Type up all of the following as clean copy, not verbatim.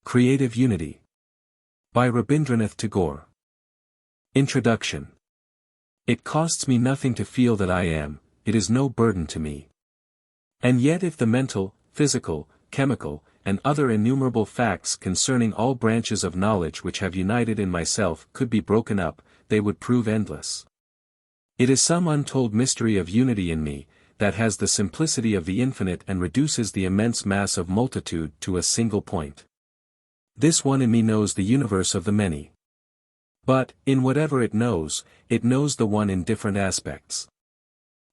Creative Unity. By Rabindranath Tagore. Introduction. It costs me nothing to feel that I am, it is no burden to me. And yet if the mental, physical, chemical, and other innumerable facts concerning all branches of knowledge which have united in myself could be broken up, they would prove endless. It is some untold mystery of unity in me, that has the simplicity of the infinite and reduces the immense mass of multitude to a single point. This one in me knows the universe of the many. But, in whatever it knows the one in different aspects.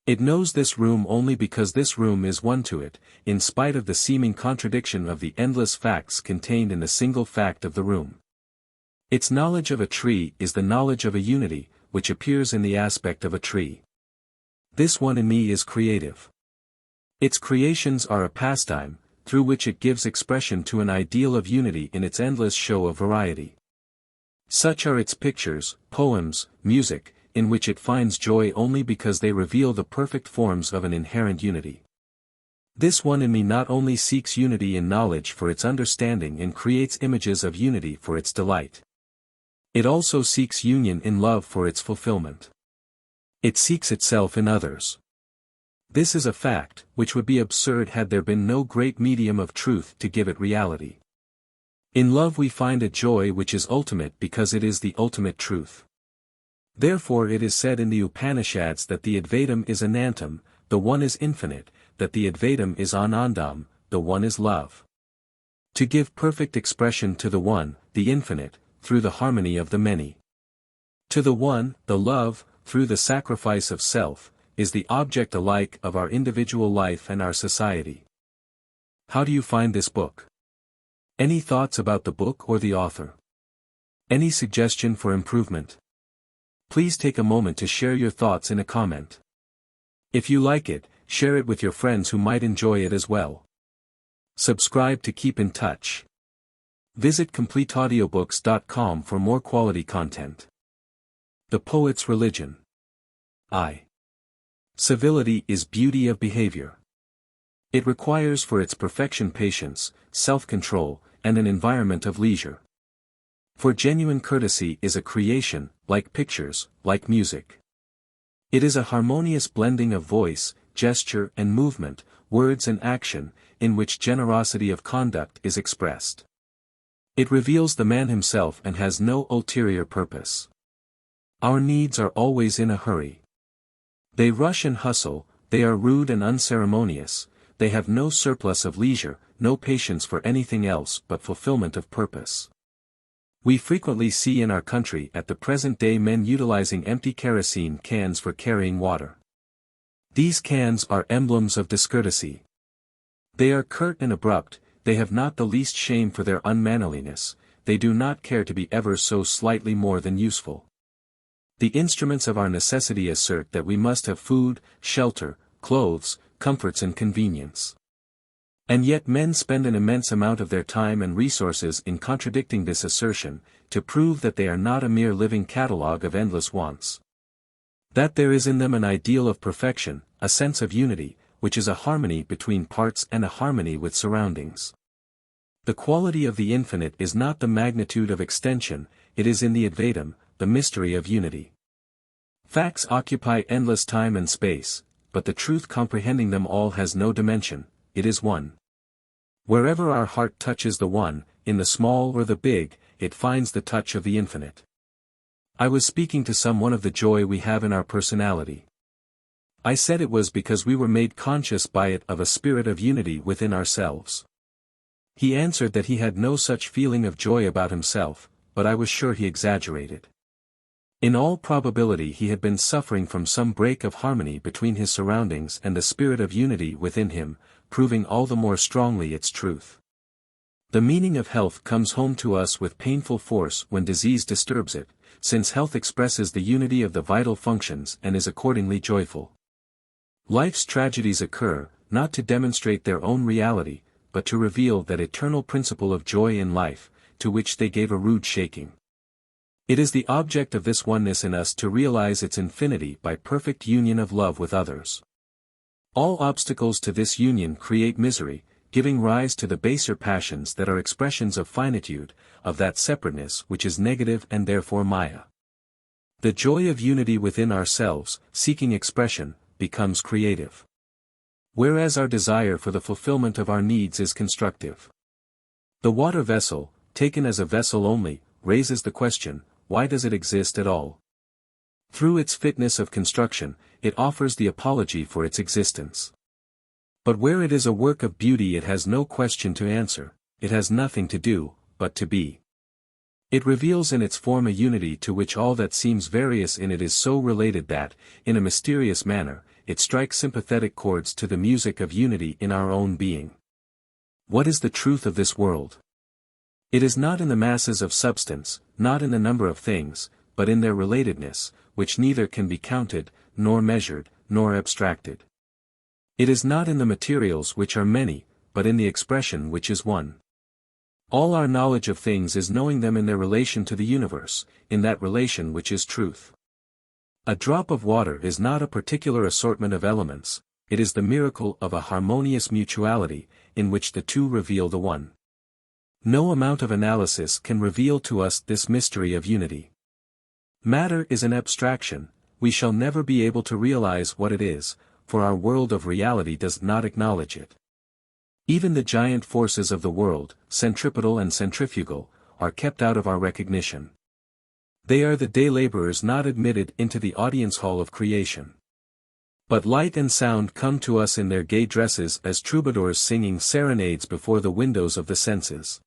It knows this room only because this room is one to it, in spite of the seeming contradiction of the endless facts contained in the single fact of the room. Its knowledge of a tree is the knowledge of a unity, which appears in the aspect of a tree. This one in me is creative. Its creations are a pastime, through which it gives expression to an ideal of unity in its endless show of variety. Such are its pictures, poems, music, in which it finds joy only because they reveal the perfect forms of an inherent unity. This one in me not only seeks unity in knowledge for its understanding and creates images of unity for its delight. It also seeks union in love for its fulfillment. It seeks itself in others. This is a fact, which would be absurd had there been no great medium of truth to give it reality. In love we find a joy which is ultimate because it is the ultimate truth. Therefore it is said in the Upanishads that the Advaitam is Anantam, the one is infinite, that the Advaitam is Anandam, the one is love. To give perfect expression to the one, the infinite, through the harmony of the many. To the one, the love, through the sacrifice of self, is the object alike of our individual life and our society. How do you find this book? Any thoughts about the book or the author? Any suggestion for improvement? Please take a moment to share your thoughts in a comment. If you like it, share it with your friends who might enjoy it as well. Subscribe to keep in touch. Visit CompleteAudiobooks.com for more quality content. The Poet's Religion. Civility is beauty of behavior. It requires for its perfection patience, self-control, and an environment of leisure. For genuine courtesy is a creation, like pictures, like music. It is a harmonious blending of voice, gesture and movement, words and action, in which generosity of conduct is expressed. It reveals the man himself and has no ulterior purpose. Our needs are always in a hurry. They rush and hustle, they are rude and unceremonious, they have no surplus of leisure, no patience for anything else but fulfillment of purpose. We frequently see in our country at the present day men utilizing empty kerosene cans for carrying water. These cans are emblems of discourtesy. They are curt and abrupt, they have not the least shame for their unmannerliness, they do not care to be ever so slightly more than useful. The instruments of our necessity assert that we must have food, shelter, clothes, comforts and convenience. And yet men spend an immense amount of their time and resources in contradicting this assertion, to prove that they are not a mere living catalogue of endless wants. That there is in them an ideal of perfection, a sense of unity, which is a harmony between parts and a harmony with surroundings. The quality of the infinite is not the magnitude of extension, it is in the Advaitam, the mystery of unity. Facts occupy endless time and space, but the truth comprehending them all has no dimension, it is one. Wherever our heart touches the one, in the small or the big, it finds the touch of the infinite. I was speaking to someone of the joy we have in our personality. I said it was because we were made conscious by it of a spirit of unity within ourselves. He answered that he had no such feeling of joy about himself, but I was sure he exaggerated. In all probability he had been suffering from some break of harmony between his surroundings and the spirit of unity within him, proving all the more strongly its truth. The meaning of health comes home to us with painful force when disease disturbs it, since health expresses the unity of the vital functions and is accordingly joyful. Life's tragedies occur, not to demonstrate their own reality, but to reveal that eternal principle of joy in life, to which they gave a rude shaking. It is the object of this oneness in us to realize its infinity by perfect union of love with others. All obstacles to this union create misery, giving rise to the baser passions that are expressions of finitude, of that separateness which is negative and therefore Maya. The joy of unity within ourselves, seeking expression, becomes creative. Whereas our desire for the fulfillment of our needs is constructive. The water vessel, taken as a vessel only, raises the question, why does it exist at all? Through its fitness of construction, it offers the apology for its existence. But where it is a work of beauty it has no question to answer, it has nothing to do, but to be. It reveals in its form a unity to which all that seems various in it is so related that, in a mysterious manner, it strikes sympathetic chords to the music of unity in our own being. What is the truth of this world? It is not in the masses of substance, not in the number of things, but in their relatedness, which neither can be counted, nor measured, nor abstracted. It is not in the materials which are many, but in the expression which is one. All our knowledge of things is knowing them in their relation to the universe, in that relation which is truth. A drop of water is not a particular assortment of elements, it is the miracle of a harmonious mutuality, in which the two reveal the one. No amount of analysis can reveal to us this mystery of unity. Matter is an abstraction, we shall never be able to realize what it is, for our world of reality does not acknowledge it. Even the giant forces of the world, centripetal and centrifugal, are kept out of our recognition. They are the day laborers not admitted into the audience hall of creation. But light and sound come to us in their gay dresses as troubadours singing serenades before the windows of the senses.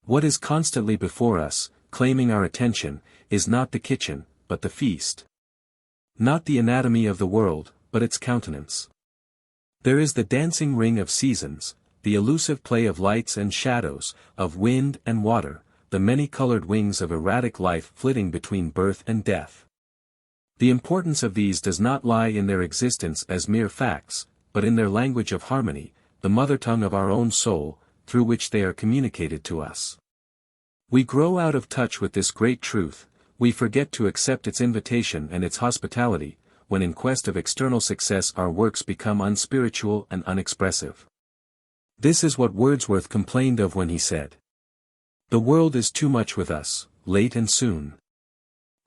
What is constantly before us, claiming our attention, is not the kitchen, but the feast. Not the anatomy of the world, but its countenance. There is the dancing ring of seasons, the elusive play of lights and shadows, of wind and water, the many-colored wings of erratic life flitting between birth and death. The importance of these does not lie in their existence as mere facts, but in their language of harmony, the mother tongue of our own soul, through which they are communicated to us. We grow out of touch with this great truth, we forget to accept its invitation and its hospitality, when in quest of external success our works become unspiritual and unexpressive. This is what Wordsworth complained of when he said, "The world is too much with us, late and soon.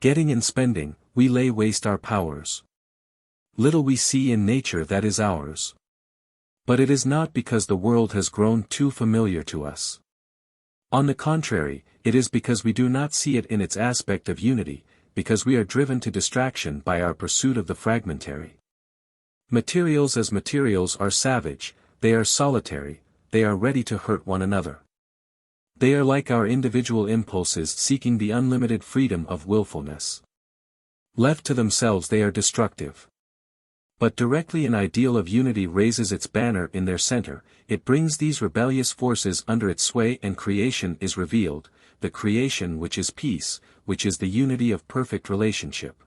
Getting and spending, we lay waste our powers. Little we see in nature that is ours. But it is not because the world has grown too familiar to us. On the contrary, it is because we do not see it in its aspect of unity, because we are driven to distraction by our pursuit of the fragmentary. Materials as materials are savage, they are solitary, they are ready to hurt one another. They are like our individual impulses seeking the unlimited freedom of willfulness. Left to themselves they are destructive. But directly an ideal of unity raises its banner in their center, it brings these rebellious forces under its sway and creation is revealed, the creation which is peace, which is the unity of perfect relationship.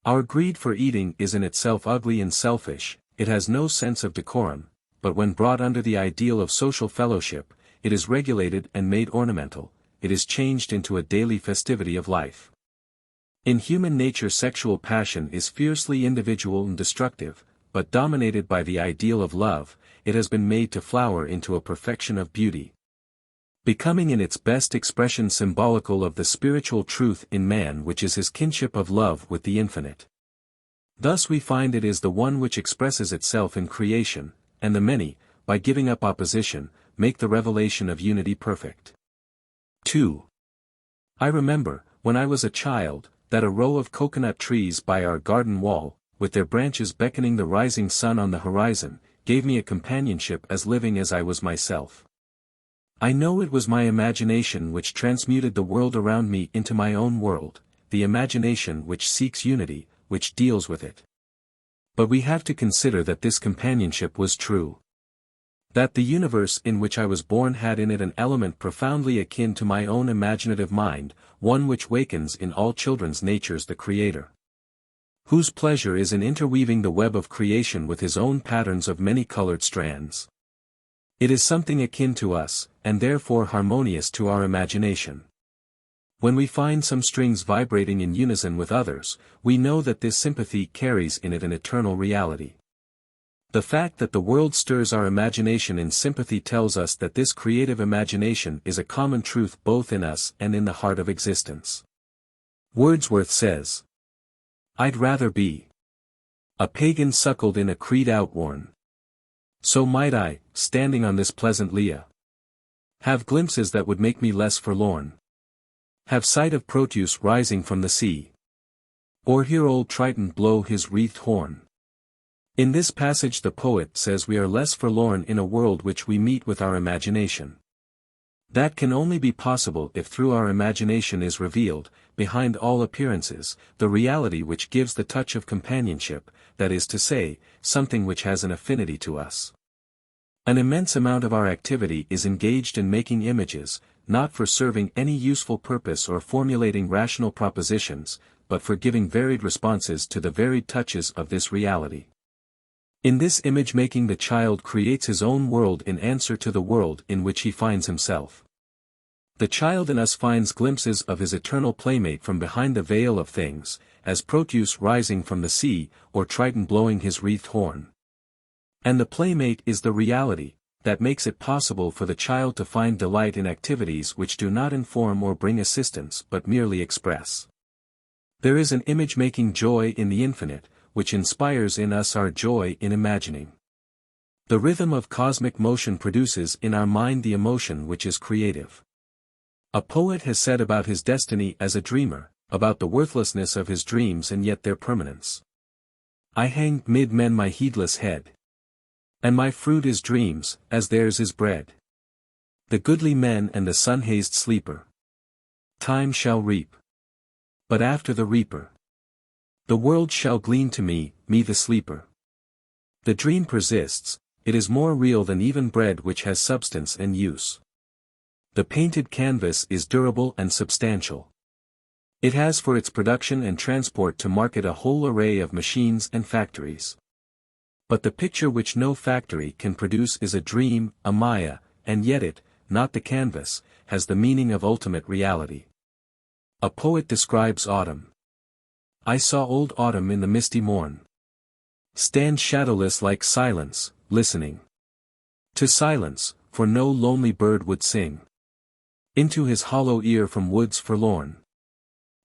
Our greed for eating is in itself ugly and selfish, it has no sense of decorum, but when brought under the ideal of social fellowship, it is regulated and made ornamental, it is changed into a daily festivity of life. In human nature sexual passion is fiercely individual and destructive, but dominated by the ideal of love, it has been made to flower into a perfection of beauty. Becoming in its best expression symbolical of the spiritual truth in man which is his kinship of love with the infinite. Thus we find it is the one which expresses itself in creation, and the many, by giving up opposition, make the revelation of unity perfect. 2. I remember, when I was a child, that a row of coconut trees by our garden wall, with their branches beckoning the rising sun on the horizon, gave me a companionship as living as I was myself. I know it was my imagination which transmuted the world around me into my own world, the imagination which seeks unity, which deals with it. But we have to consider that this companionship was true. That the universe in which I was born had in it an element profoundly akin to my own imaginative mind, one which wakens in all children's natures the Creator, whose pleasure is in interweaving the web of creation with his own patterns of many-colored strands. It is something akin to us, and therefore harmonious to our imagination. When we find some strings vibrating in unison with others, we know that this sympathy carries in it an eternal reality. The fact that the world stirs our imagination in sympathy tells us that this creative imagination is a common truth both in us and in the heart of existence. Wordsworth says, "I'd rather be a pagan suckled in a creed outworn. So might I, standing on this pleasant lea, have glimpses that would make me less forlorn. Have sight of Proteus rising from the sea, or hear old Triton blow his wreathed horn." In this passage the poet says we are less forlorn in a world which we meet with our imagination. That can only be possible if through our imagination is revealed, behind all appearances, the reality which gives the touch of companionship, that is to say, something which has an affinity to us. An immense amount of our activity is engaged in making images, not for serving any useful purpose or formulating rational propositions, but for giving varied responses to the varied touches of this reality. In this image-making the child creates his own world in answer to the world in which he finds himself. The child in us finds glimpses of his eternal playmate from behind the veil of things, as Proteus rising from the sea, or Triton blowing his wreathed horn. And the playmate is the reality, that makes it possible for the child to find delight in activities which do not inform or bring assistance but merely express. There is an image-making joy in the infinite, which inspires in us our joy in imagining. The rhythm of cosmic motion produces in our mind the emotion which is creative. A poet has said about his destiny as a dreamer, about the worthlessness of his dreams and yet their permanence. "I hang mid men my heedless head, and my fruit is dreams, as theirs is bread. The goodly men and the sun-hazed sleeper time shall reap. But after the reaper, the world shall glean to me the sleeper. The dream persists, it is more real than even bread which has substance and use. The painted canvas is durable and substantial. It has for its production and transport to market a whole array of machines and factories. But the picture which no factory can produce is a dream, a maya, and yet it, not the canvas, has the meaning of ultimate reality." A poet describes autumn. "I saw old autumn in the misty morn stand shadowless like silence, listening to silence, for no lonely bird would sing into his hollow ear from woods forlorn."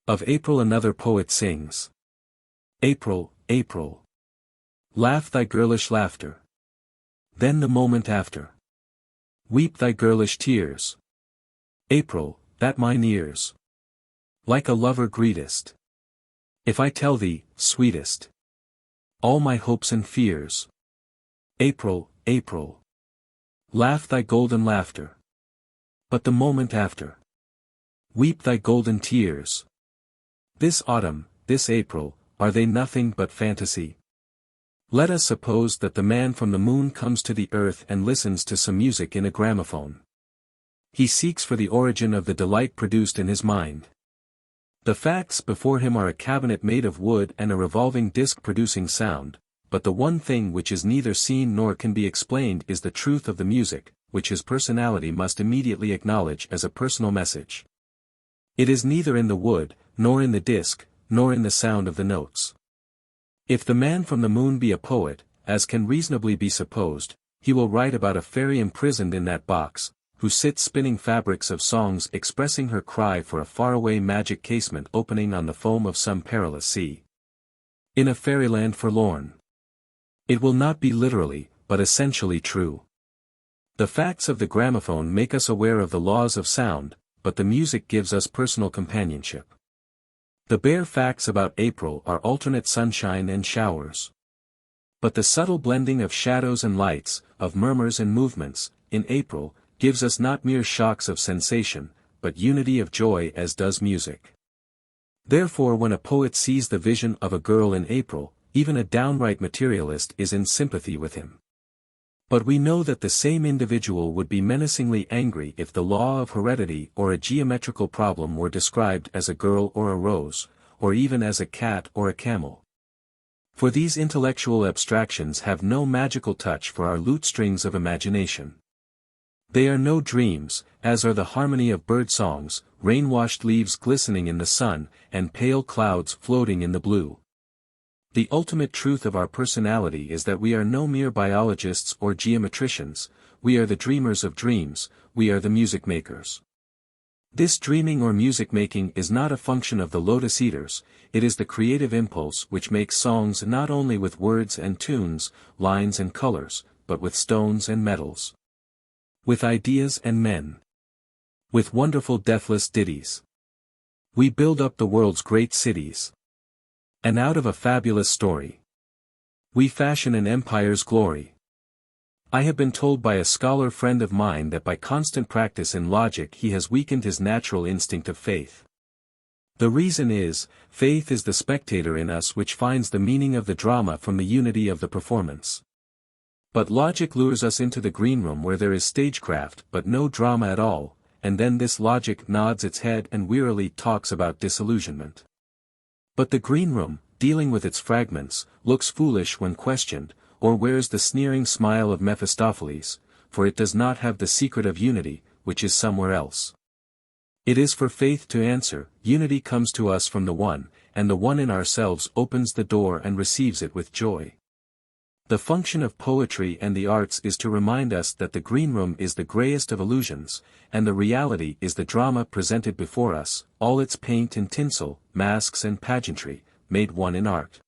Of April another poet sings, "April, April, laugh thy girlish laughter. Then the moment after, weep thy girlish tears. April, that mine ears like a lover greetest. If I tell thee, sweetest, all my hopes and fears. April, April, laugh thy golden laughter. But the moment after, weep thy golden tears. This autumn, this April, are they nothing but fantasy? Let us suppose that the man from the moon comes to the earth and listens to some music in a gramophone. He seeks for the origin of the delight produced in his mind. The facts before him are a cabinet made of wood and a revolving disc producing sound, but the one thing which is neither seen nor can be explained is the truth of the music, which his personality must immediately acknowledge as a personal message. It is neither in the wood, nor in the disc, nor in the sound of the notes. If the man from the moon be a poet, as can reasonably be supposed, he will write about a fairy imprisoned in that box, who sits spinning fabrics of songs expressing her cry for a faraway magic casement opening on the foam of some perilous sea. In a fairyland forlorn. It will not be literally, but essentially true. The facts of the gramophone make us aware of the laws of sound, but the music gives us personal companionship. The bare facts about April are alternate sunshine and showers. But the subtle blending of shadows and lights, of murmurs and movements, in April, gives us not mere shocks of sensation, but unity of joy as does music. Therefore when a poet sees the vision of a girl in April, even a downright materialist is in sympathy with him. But we know that the same individual would be menacingly angry if the law of heredity or a geometrical problem were described as a girl or a rose, or even as a cat or a camel. For these intellectual abstractions have no magical touch for our lute strings of imagination. They are no dreams, as are the harmony of bird songs, rain-washed leaves glistening in the sun, and pale clouds floating in the blue. The ultimate truth of our personality is that we are no mere biologists or geometricians, we are the dreamers of dreams, we are the music makers. This dreaming or music making is not a function of the lotus eaters, it is the creative impulse which makes songs not only with words and tunes, lines and colors, but with stones and metals. With ideas and men. With wonderful deathless ditties. We build up the world's great cities. And out of a fabulous story, we fashion an empire's glory. I have been told by a scholar friend of mine that by constant practice in logic he has weakened his natural instinct of faith. The reason is, faith is the spectator in us which finds the meaning of the drama from the unity of the performance. But logic lures us into the green room where there is stagecraft but no drama at all, and then this logic nods its head and wearily talks about disillusionment. But the green room, dealing with its fragments, looks foolish when questioned, or wears the sneering smile of Mephistopheles, for it does not have the secret of unity, which is somewhere else. It is for faith to answer, unity comes to us from the One, and the One in ourselves opens the door and receives it with joy. The function of poetry and the arts is to remind us that the green room is the greyest of illusions, and the reality is the drama presented before us, all its paint and tinsel, masks and pageantry, made one in art.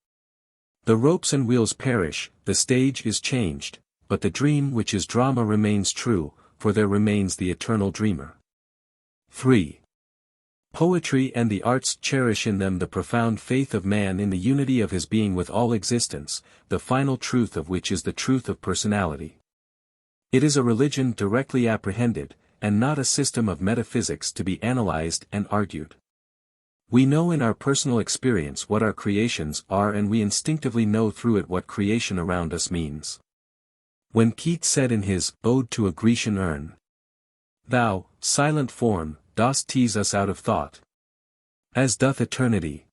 The ropes and wheels perish, the stage is changed, but the dream which is drama remains true, for there remains the eternal dreamer. 3. Poetry and the arts cherish in them the profound faith of man in the unity of his being with all existence, the final truth of which is the truth of personality. It is a religion directly apprehended, and not a system of metaphysics to be analyzed and argued. We know in our personal experience what our creations are and we instinctively know through it what creation around us means. When Keats said in his Ode to a Grecian Urn, "Thou, silent form, dost tease us out of thought, as doth eternity,"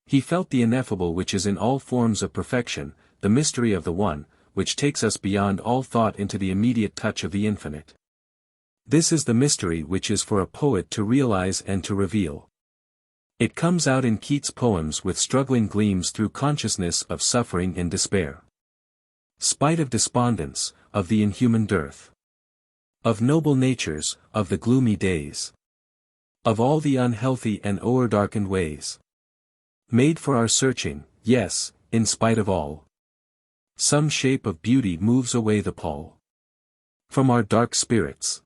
he felt the ineffable which is in all forms of perfection, the mystery of the One, which takes us beyond all thought into the immediate touch of the infinite. This is the mystery which is for a poet to realize and to reveal. It comes out in Keats' poems with struggling gleams through consciousness of suffering and despair. Spite of despondence, of the inhuman dearth. Of noble natures, of the gloomy days. Of all the unhealthy and o'er-darkened ways. Made for our searching, yes, in spite of all. Some shape of beauty moves away the pall from our dark spirits.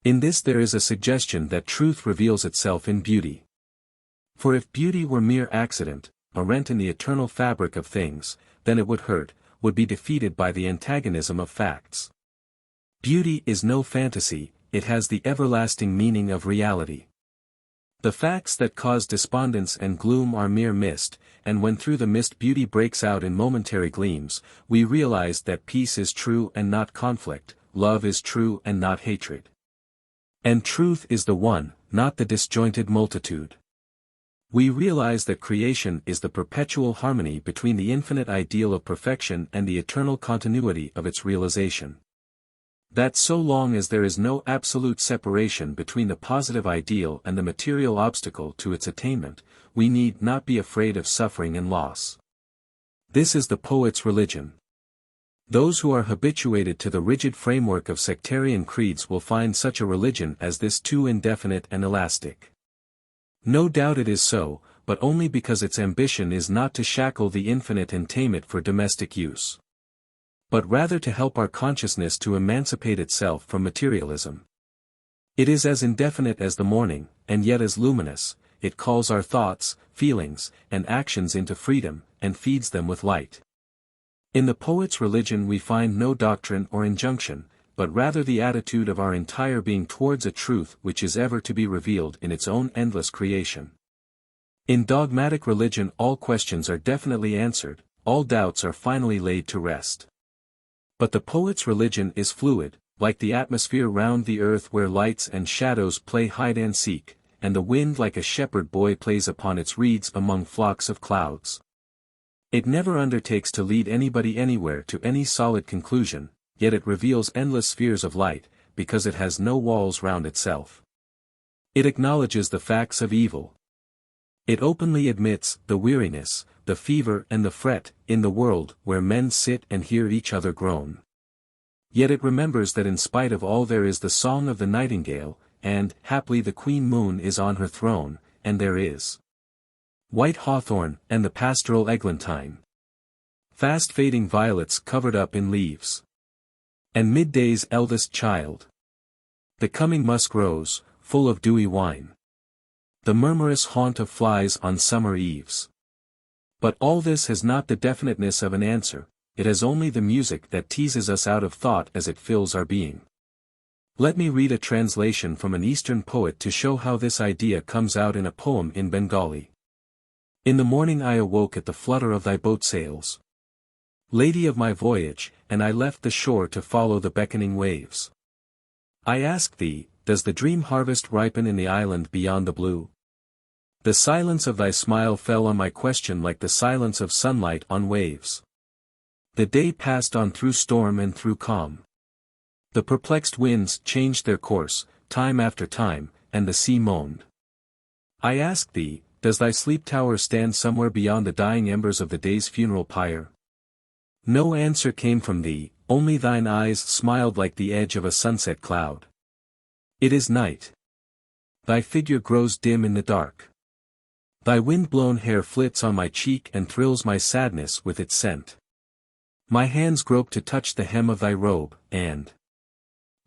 In this there is a suggestion that truth reveals itself in beauty. For if beauty were mere accident, a rent in the eternal fabric of things, then it would hurt, would be defeated by the antagonism of facts. Beauty is no fantasy, it has the everlasting meaning of reality. The facts that cause despondence and gloom are mere mist, and when through the mist beauty breaks out in momentary gleams, we realize that peace is true and not conflict, love is true and not hatred. And truth is the one, not the disjointed multitude. We realize that creation is the perpetual harmony between the infinite ideal of perfection and the eternal continuity of its realization. That so long as there is no absolute separation between the positive ideal and the material obstacle to its attainment, we need not be afraid of suffering and loss. This is the poet's religion. Those who are habituated to the rigid framework of sectarian creeds will find such a religion as this too indefinite and elastic. No doubt it is so, but only because its ambition is not to shackle the infinite and tame it for domestic use, but rather to help our consciousness to emancipate itself from materialism. It is as indefinite as the morning, and yet as luminous. It calls our thoughts, feelings, and actions into freedom, and feeds them with light. In the poet's religion we find no doctrine or injunction, but rather the attitude of our entire being towards a truth which is ever to be revealed in its own endless creation. In dogmatic religion all questions are definitely answered, all doubts are finally laid to rest. But the poet's religion is fluid, like the atmosphere round the earth where lights and shadows play hide and seek, and the wind like a shepherd boy plays upon its reeds among flocks of clouds. It never undertakes to lead anybody anywhere to any solid conclusion, yet it reveals endless spheres of light, because it has no walls round itself. It acknowledges the facts of evil. It openly admits the weariness, the fever and the fret, in the world where men sit and hear each other groan. Yet it remembers that in spite of all there is the song of the nightingale, and, haply the queen moon is on her throne, and there is white hawthorn, and the pastoral eglantine. Fast fading violets covered up in leaves. And midday's eldest child. The coming musk rose, full of dewy wine. The murmurous haunt of flies on summer eves. But all this has not the definiteness of an answer, it has only the music that teases us out of thought as it fills our being. Let me read a translation from an Eastern poet to show how this idea comes out in a poem in Bengali. In the morning I awoke at the flutter of thy boat sails, Lady of my voyage, and I left the shore to follow the beckoning waves. I asked thee, does the dream harvest ripen in the island beyond the blue? The silence of thy smile fell on my question like the silence of sunlight on waves. The day passed on through storm and through calm. The perplexed winds changed their course, time after time, and the sea moaned. I asked thee, does thy sleep tower stand somewhere beyond the dying embers of the day's funeral pyre? No answer came from thee, only thine eyes smiled like the edge of a sunset cloud. It is night. Thy figure grows dim in the dark. Thy wind-blown hair flits on my cheek and thrills my sadness with its scent. My hands grope to touch the hem of thy robe, and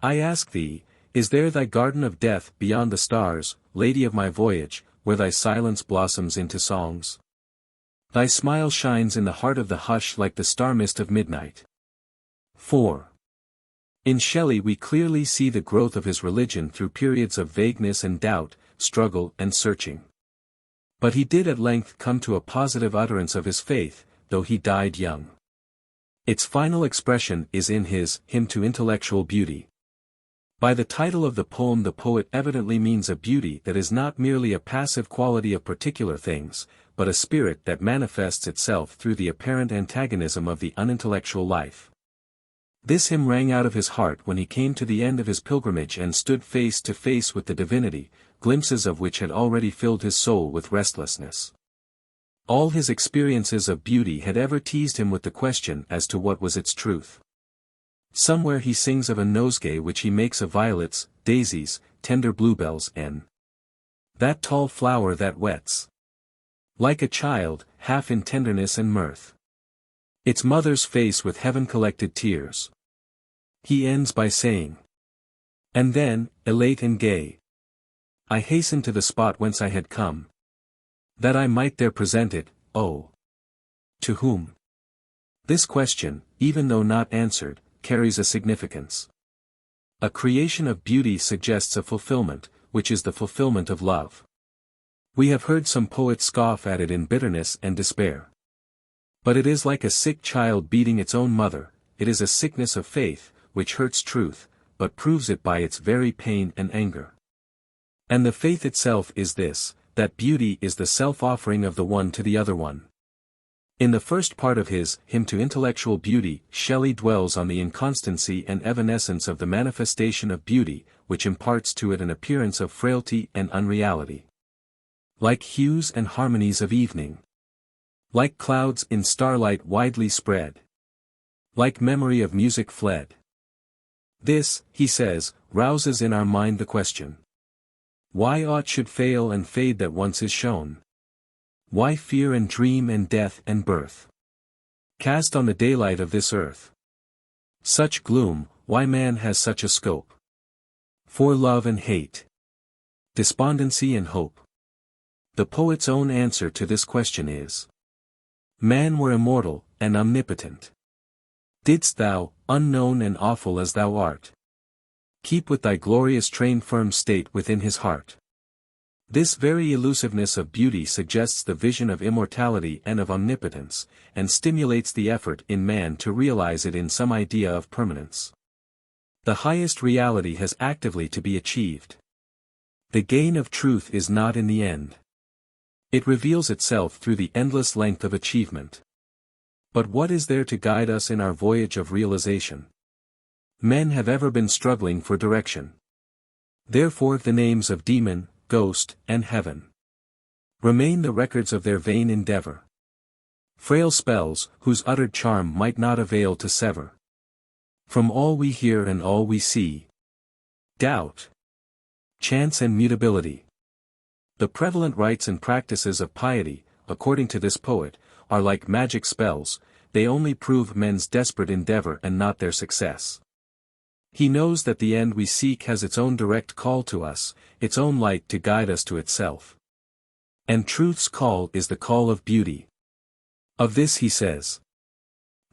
I ask thee, is there thy garden of death beyond the stars, lady of my voyage, where thy silence blossoms into songs? Thy smile shines in the heart of the hush like the star mist of midnight. 4. In Shelley we clearly see the growth of his religion through periods of vagueness and doubt, struggle and searching. But he did at length come to a positive utterance of his faith, though he died young. Its final expression is in his Hymn to Intellectual Beauty. By the title of the poem the poet evidently means a beauty that is not merely a passive quality of particular things, but a spirit that manifests itself through the apparent antagonism of the unintellectual life. This hymn rang out of his heart when he came to the end of his pilgrimage and stood face to face with the divinity, glimpses of which had already filled his soul with restlessness. All his experiences of beauty had ever teased him with the question as to what was its truth. Somewhere he sings of a nosegay which he makes of violets, daisies, tender bluebells and that tall flower that wets like a child, half in tenderness and mirth, its mother's face with heaven-collected tears. He ends by saying, and then, elate and gay, I hastened to the spot whence I had come, that I might there present it, oh! To whom? This question, even though not answered, carries a significance. A creation of beauty suggests a fulfillment, which is the fulfillment of love. We have heard some poets scoff at it in bitterness and despair. But it is like a sick child beating its own mother, it is a sickness of faith, which hurts truth, but proves it by its very pain and anger. And the faith itself is this, that beauty is the self-offering of the one to the other one. In the first part of his Hymn to Intellectual Beauty, Shelley dwells on the inconstancy and evanescence of the manifestation of beauty, which imparts to it an appearance of frailty and unreality. Like hues and harmonies of evening. Like clouds in starlight widely spread. Like memory of music fled. This, he says, rouses in our mind the question. Why aught should fail and fade that once is shown? Why fear and dream and death and birth? Cast on the daylight of this earth. Such gloom, why man has such a scope? For love and hate. Despondency and hope. The poet's own answer to this question is, man were immortal, and omnipotent. Didst thou, unknown and awful as thou art, keep with thy glorious train firm state within his heart. This very elusiveness of beauty suggests the vision of immortality and of omnipotence, and stimulates the effort in man to realize it in some idea of permanence. The highest reality has actively to be achieved. The gain of truth is not in the end. It reveals itself through the endless length of achievement. But what is there to guide us in our voyage of realization? Men have ever been struggling for direction. Therefore the names of demon, ghost, and heaven remain the records of their vain endeavor. Frail spells, whose uttered charm might not avail to sever. From all we hear and all we see. Doubt. Chance and mutability. The prevalent rites and practices of piety, according to this poet, are like magic spells, they only prove men's desperate endeavor and not their success. He knows that the end we seek has its own direct call to us, its own light to guide us to itself. And truth's call is the call of beauty. Of this he says,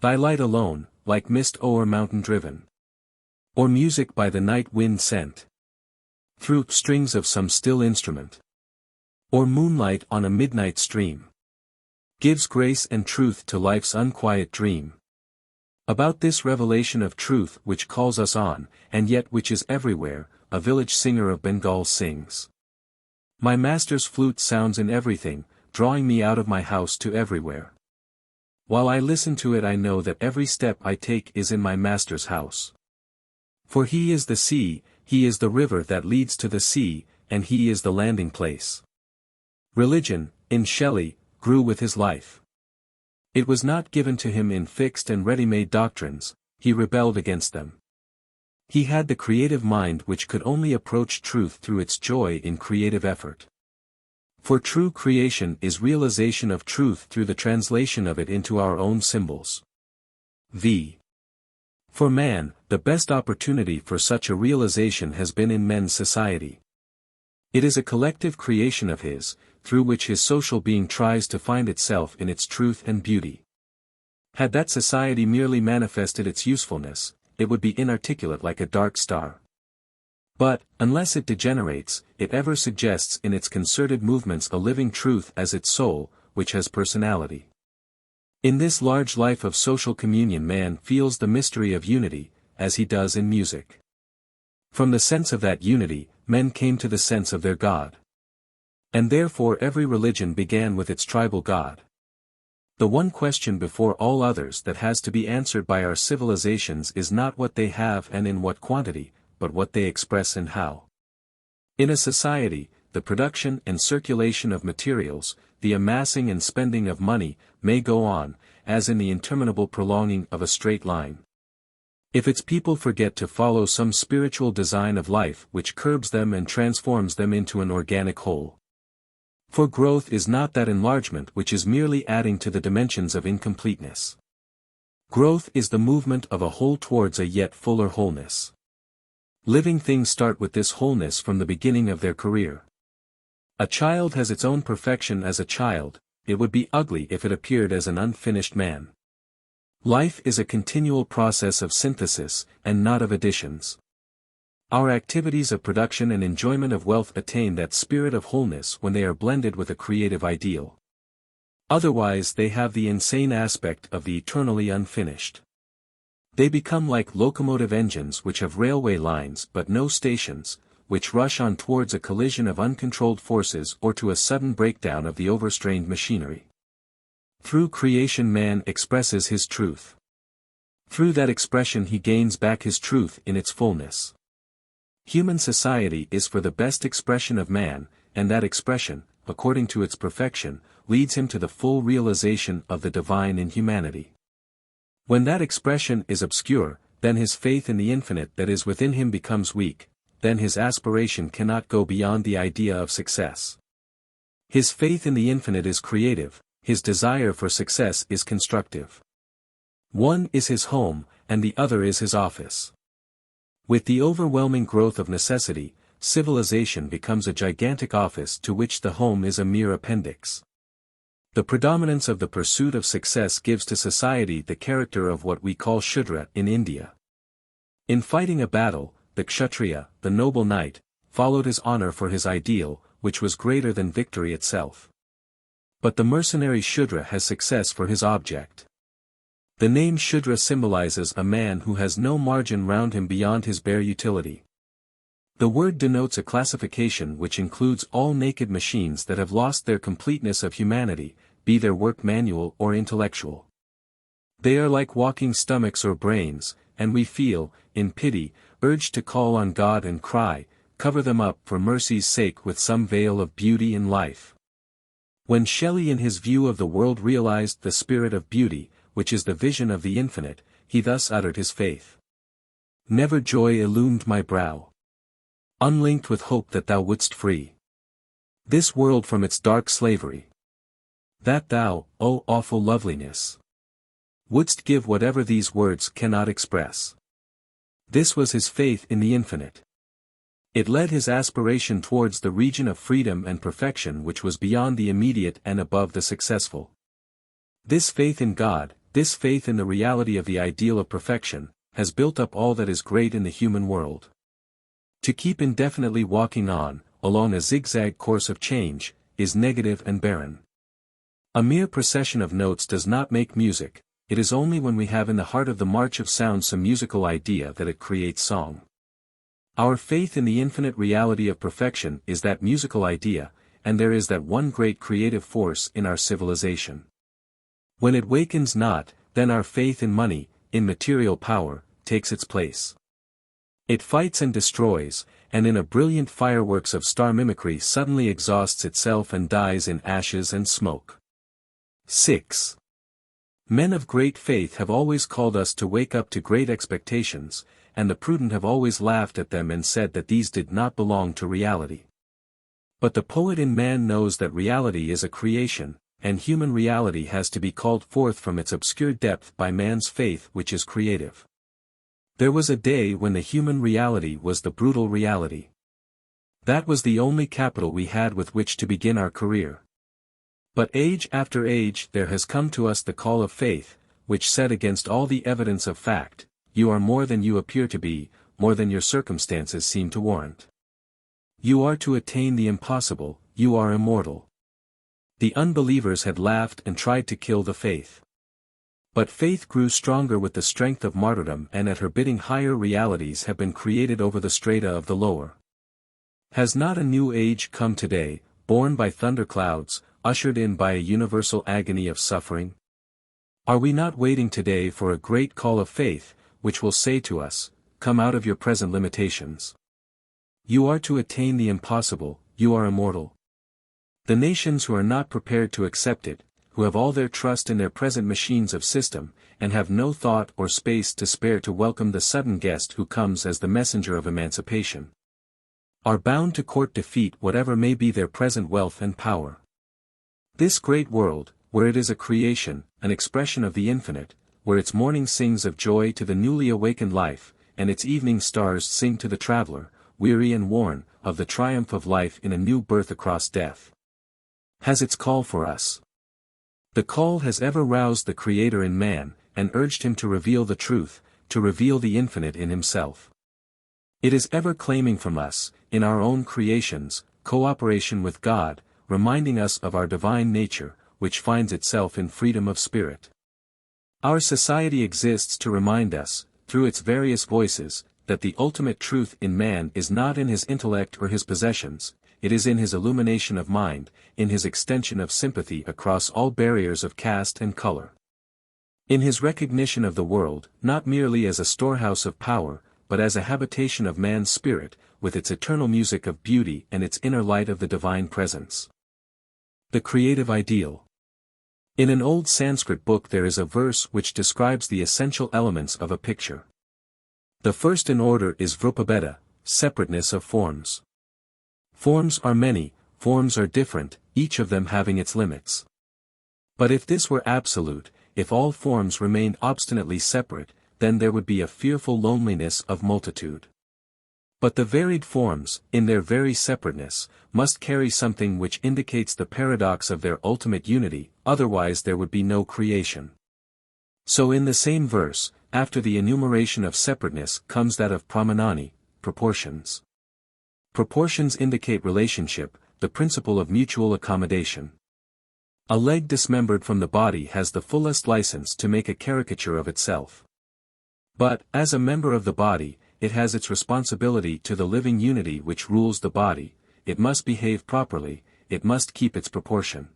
"Thy light alone, like mist o'er mountain driven. Or music by the night wind sent. Through strings of some still instrument. Or moonlight on a midnight stream. Gives grace and truth to life's unquiet dream." About this revelation of truth which calls us on, and yet which is everywhere, a village singer of Bengal sings. My master's flute sounds in everything, drawing me out of my house to everywhere. While I listen to it I know that every step I take is in my master's house. For he is the sea, he is the river that leads to the sea, and he is the landing place. Religion, in Shelley, grew with his life. It was not given to him in fixed and ready-made doctrines, he rebelled against them. He had the creative mind which could only approach truth through its joy in creative effort. For true creation is realization of truth through the translation of it into our own symbols. For man, the best opportunity for such a realization has been in men's society. It is a collective creation of his, through which his social being tries to find itself in its truth and beauty. Had that society merely manifested its usefulness, it would be inarticulate like a dark star. But, unless it degenerates, it ever suggests in its concerted movements a living truth as its soul, which has personality. In this large life of social communion man feels the mystery of unity, as he does in music. From the sense of that unity, men came to the sense of their God. And therefore every religion began with its tribal God. The one question before all others that has to be answered by our civilizations is not what they have and in what quantity, but what they express and how. In a society, the production and circulation of materials, the amassing and spending of money, may go on, as in the interminable prolonging of a straight line. If its people forget to follow some spiritual design of life which curbs them and transforms them into an organic whole. For growth is not that enlargement which is merely adding to the dimensions of incompleteness. Growth is the movement of a whole towards a yet fuller wholeness. Living things start with this wholeness from the beginning of their career. A child has its own perfection as a child, it would be ugly if it appeared as an unfinished man. Life is a continual process of synthesis, and not of additions. Our activities of production and enjoyment of wealth attain that spirit of wholeness when they are blended with a creative ideal. Otherwise they have the insane aspect of the eternally unfinished. They become like locomotive engines which have railway lines but no stations, which rush on towards a collision of uncontrolled forces or to a sudden breakdown of the overstrained machinery. Through creation man expresses his truth. Through that expression he gains back his truth in its fullness. Human society is for the best expression of man, and that expression, according to its perfection, leads him to the full realization of the divine in humanity. When that expression is obscure, then his faith in the infinite that is within him becomes weak, then his aspiration cannot go beyond the idea of success. His faith in the infinite is creative, his desire for success is constructive. One is his home, and the other is his office. With the overwhelming growth of necessity, civilization becomes a gigantic office to which the home is a mere appendix. The predominance of the pursuit of success gives to society the character of what we call Shudra in India. In fighting a battle, the Kshatriya, the noble knight, followed his honor for his ideal, which was greater than victory itself. But the mercenary Shudra has success for his object. The name Shudra symbolizes a man who has no margin round him beyond his bare utility. The word denotes a classification which includes all naked machines that have lost their completeness of humanity, be their work manual or intellectual. They are like walking stomachs or brains, and we feel, in pity, urged to call on God and cry, cover them up for mercy's sake with some veil of beauty in life. When Shelley in his view of the world realized the spirit of beauty, which is the vision of the infinite, he thus uttered his faith. Never joy illumed my brow, unlinked with hope that thou wouldst free this world from its dark slavery. That thou, O awful loveliness, wouldst give whatever these words cannot express. This was his faith in the infinite. It led his aspiration towards the region of freedom and perfection which was beyond the immediate and above the successful. This faith in God, this faith in the reality of the ideal of perfection, has built up all that is great in the human world. To keep indefinitely walking on, along a zigzag course of change, is negative and barren. A mere procession of notes does not make music, it is only when we have in the heart of the march of sound some musical idea that it creates song. Our faith in the infinite reality of perfection is that musical idea, and there is that one great creative force in our civilization. When it wakens not, then our faith in money, in material power, takes its place. It fights and destroys, and in a brilliant fireworks of star mimicry suddenly exhausts itself and dies in ashes and smoke. 6. Men of great faith have always called us to wake up to great expectations, and the prudent have always laughed at them and said that these did not belong to reality. But the poet in man knows that reality is a creation, and human reality has to be called forth from its obscure depth by man's faith which is creative. There was a day when the human reality was the brutal reality. That was the only capital we had with which to begin our career. But age after age there has come to us the call of faith, which said against all the evidence of fact, you are more than you appear to be, more than your circumstances seem to warrant. You are to attain the impossible, you are immortal. The unbelievers had laughed and tried to kill the faith. But faith grew stronger with the strength of martyrdom, and at her bidding higher realities have been created over the strata of the lower. Has not a new age come today, born by thunderclouds, ushered in by a universal agony of suffering? Are we not waiting today for a great call of faith, which will say to us, come out of your present limitations. You are to attain the impossible, you are immortal. The nations who are not prepared to accept it, who have all their trust in their present machines of system, and have no thought or space to spare to welcome the sudden guest who comes as the messenger of emancipation, are bound to court defeat whatever may be their present wealth and power. This great world, where it is a creation, an expression of the infinite, where its morning sings of joy to the newly awakened life, and its evening stars sing to the traveler, weary and worn, of the triumph of life in a new birth across death, has its call for us. The call has ever roused the Creator in man, and urged him to reveal the truth, to reveal the infinite in himself. It is ever claiming from us, in our own creations, cooperation with God, reminding us of our divine nature, which finds itself in freedom of spirit. Our society exists to remind us, through its various voices, that the ultimate truth in man is not in his intellect or his possessions, it is in his illumination of mind, in his extension of sympathy across all barriers of caste and color. In his recognition of the world, not merely as a storehouse of power, but as a habitation of man's spirit, with its eternal music of beauty and its inner light of the divine presence. The creative ideal. In an old Sanskrit book there is a verse which describes the essential elements of a picture. The first in order is vrupabheda, separateness of forms. Forms are many, forms are different, each of them having its limits. But if this were absolute, if all forms remained obstinately separate, then there would be a fearful loneliness of multitude. But the varied forms, in their very separateness, must carry something which indicates the paradox of their ultimate unity, otherwise there would be no creation. So in the same verse, after the enumeration of separateness comes that of pramanani, proportions. Proportions indicate relationship, the principle of mutual accommodation. A leg dismembered from the body has the fullest license to make a caricature of itself. But, as a member of the body, it has its responsibility to the living unity which rules the body, it must behave properly, it must keep its proportion.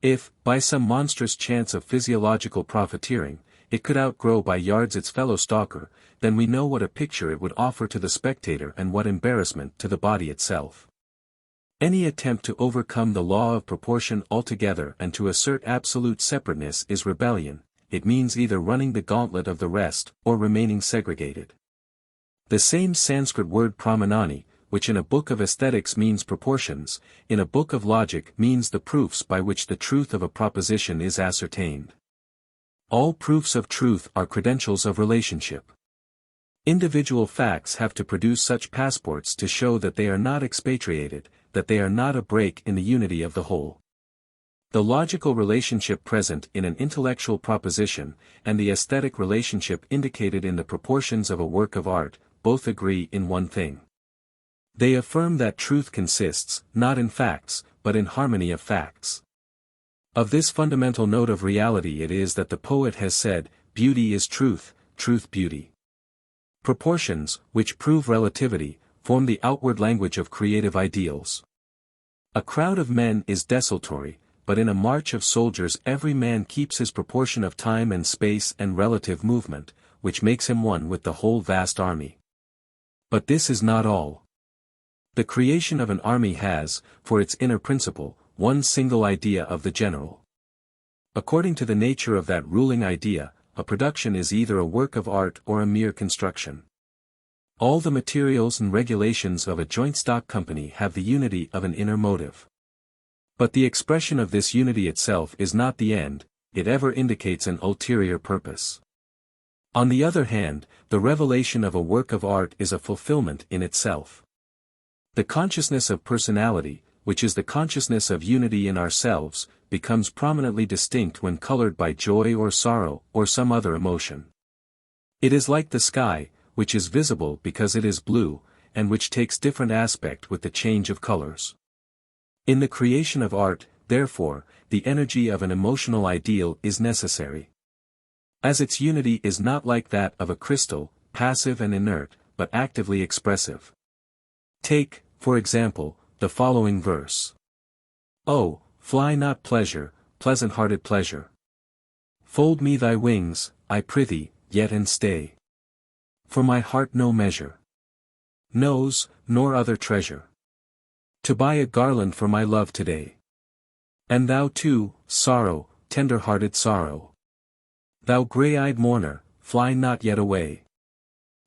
If, by some monstrous chance of physiological profiteering, it could outgrow by yards its fellow stalker, then we know what a picture it would offer to the spectator and what embarrassment to the body itself. Any attempt to overcome the law of proportion altogether and to assert absolute separateness is rebellion. It means either running the gauntlet of the rest, or remaining segregated. The same Sanskrit word pramanani, which in a book of aesthetics means proportions, in a book of logic means the proofs by which the truth of a proposition is ascertained. All proofs of truth are credentials of relationship. Individual facts have to produce such passports to show that they are not expatriated, that they are not a break in the unity of the whole. The logical relationship present in an intellectual proposition, and the aesthetic relationship indicated in the proportions of a work of art, both agree in one thing. They affirm that truth consists, not in facts, but in harmony of facts. Of this fundamental note of reality it is that the poet has said, "Beauty is truth, truth beauty." Proportions, which prove relativity, form the outward language of creative ideals. A crowd of men is desultory, but in a march of soldiers every man keeps his proportion of time and space and relative movement, which makes him one with the whole vast army. But this is not all. The creation of an army has, for its inner principle, one single idea of the general. According to the nature of that ruling idea, a production is either a work of art or a mere construction. All the materials and regulations of a joint stock company have the unity of an inner motive. But the expression of this unity itself is not the end, it ever indicates an ulterior purpose. On the other hand, the revelation of a work of art is a fulfillment in itself. The consciousness of personality, which is the consciousness of unity in ourselves, becomes prominently distinct when colored by joy or sorrow or some other emotion. It is like the sky, which is visible because it is blue, and which takes different aspect with the change of colors. In the creation of art, therefore, the energy of an emotional ideal is necessary. As its unity is not like that of a crystal, passive and inert, but actively expressive. Take, for example, the following verse. Oh, fly not pleasure, pleasant-hearted pleasure. Fold me thy wings, I prithee, yet and stay. For my heart no measure knows, nor other treasure, to buy a garland for my love today. And thou too, sorrow, tender-hearted sorrow. Thou grey-eyed mourner, fly not yet away.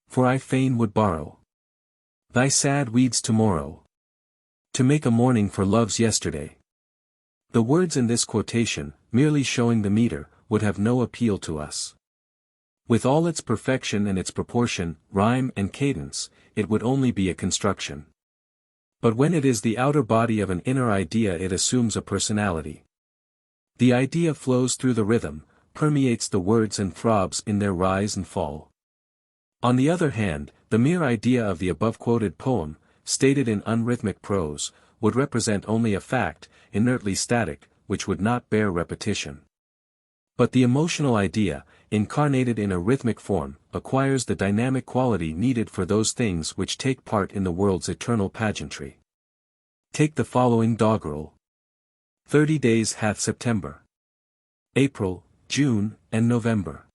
For I fain would borrow thy sad weeds tomorrow, to make a mourning for love's yesterday. The words in this quotation, merely showing the meter, would have no appeal to us. With all its perfection and its proportion, rhyme and cadence, it would only be a construction. But when it is the outer body of an inner idea it assumes a personality. The idea flows through the rhythm, permeates the words and throbs in their rise and fall. On the other hand, the mere idea of the above-quoted poem, stated in unrhythmic prose, would represent only a fact, inertly static, which would not bear repetition. But the emotional idea, incarnated in a rhythmic form, acquires the dynamic quality needed for those things which take part in the world's eternal pageantry. Take the following doggerel. 30 days hath September, April, June, and November.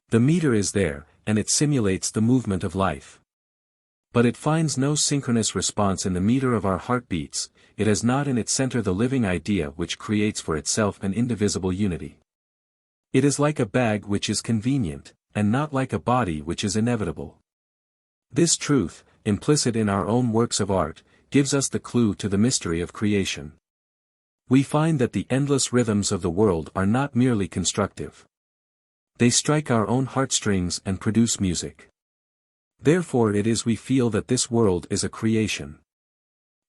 The meter is there, and it simulates the movement of life. But it finds no synchronous response in the meter of our heartbeats, it has not in its center the living idea which creates for itself an indivisible unity. It is like a bag which is convenient, and not like a body which is inevitable. This truth, implicit in our own works of art, gives us the clue to the mystery of creation. We find that the endless rhythms of the world are not merely constructive. They strike our own heartstrings and produce music. Therefore it is we feel that this world is a creation.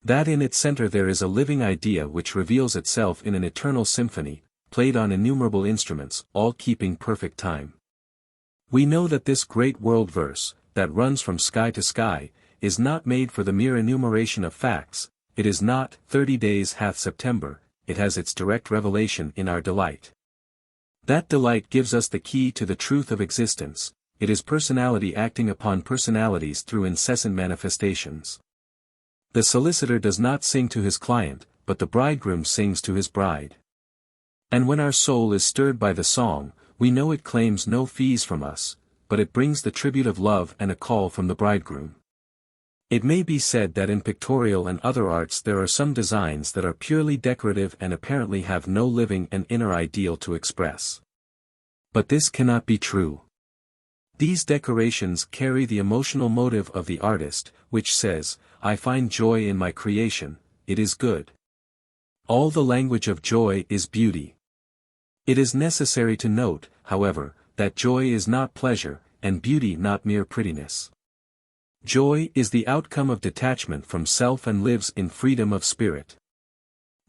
That in its center there is a living idea which reveals itself in an eternal symphony, played on innumerable instruments, all keeping perfect time. We know that this great world verse, that runs from sky to sky, is not made for the mere enumeration of facts, it is not 30 days hath September, it has its direct revelation in our delight. That delight gives us the key to the truth of existence, it is personality acting upon personalities through incessant manifestations. The solicitor does not sing to his client, but the bridegroom sings to his bride. And when our soul is stirred by the song, we know it claims no fees from us, but it brings the tribute of love and a call from the bridegroom. It may be said that in pictorial and other arts there are some designs that are purely decorative and apparently have no living and inner ideal to express. But this cannot be true. These decorations carry the emotional motive of the artist, which says, "I find joy in my creation, it is good." All the language of joy is beauty. It is necessary to note, however, that joy is not pleasure, and beauty not mere prettiness. Joy is the outcome of detachment from self and lives in freedom of spirit.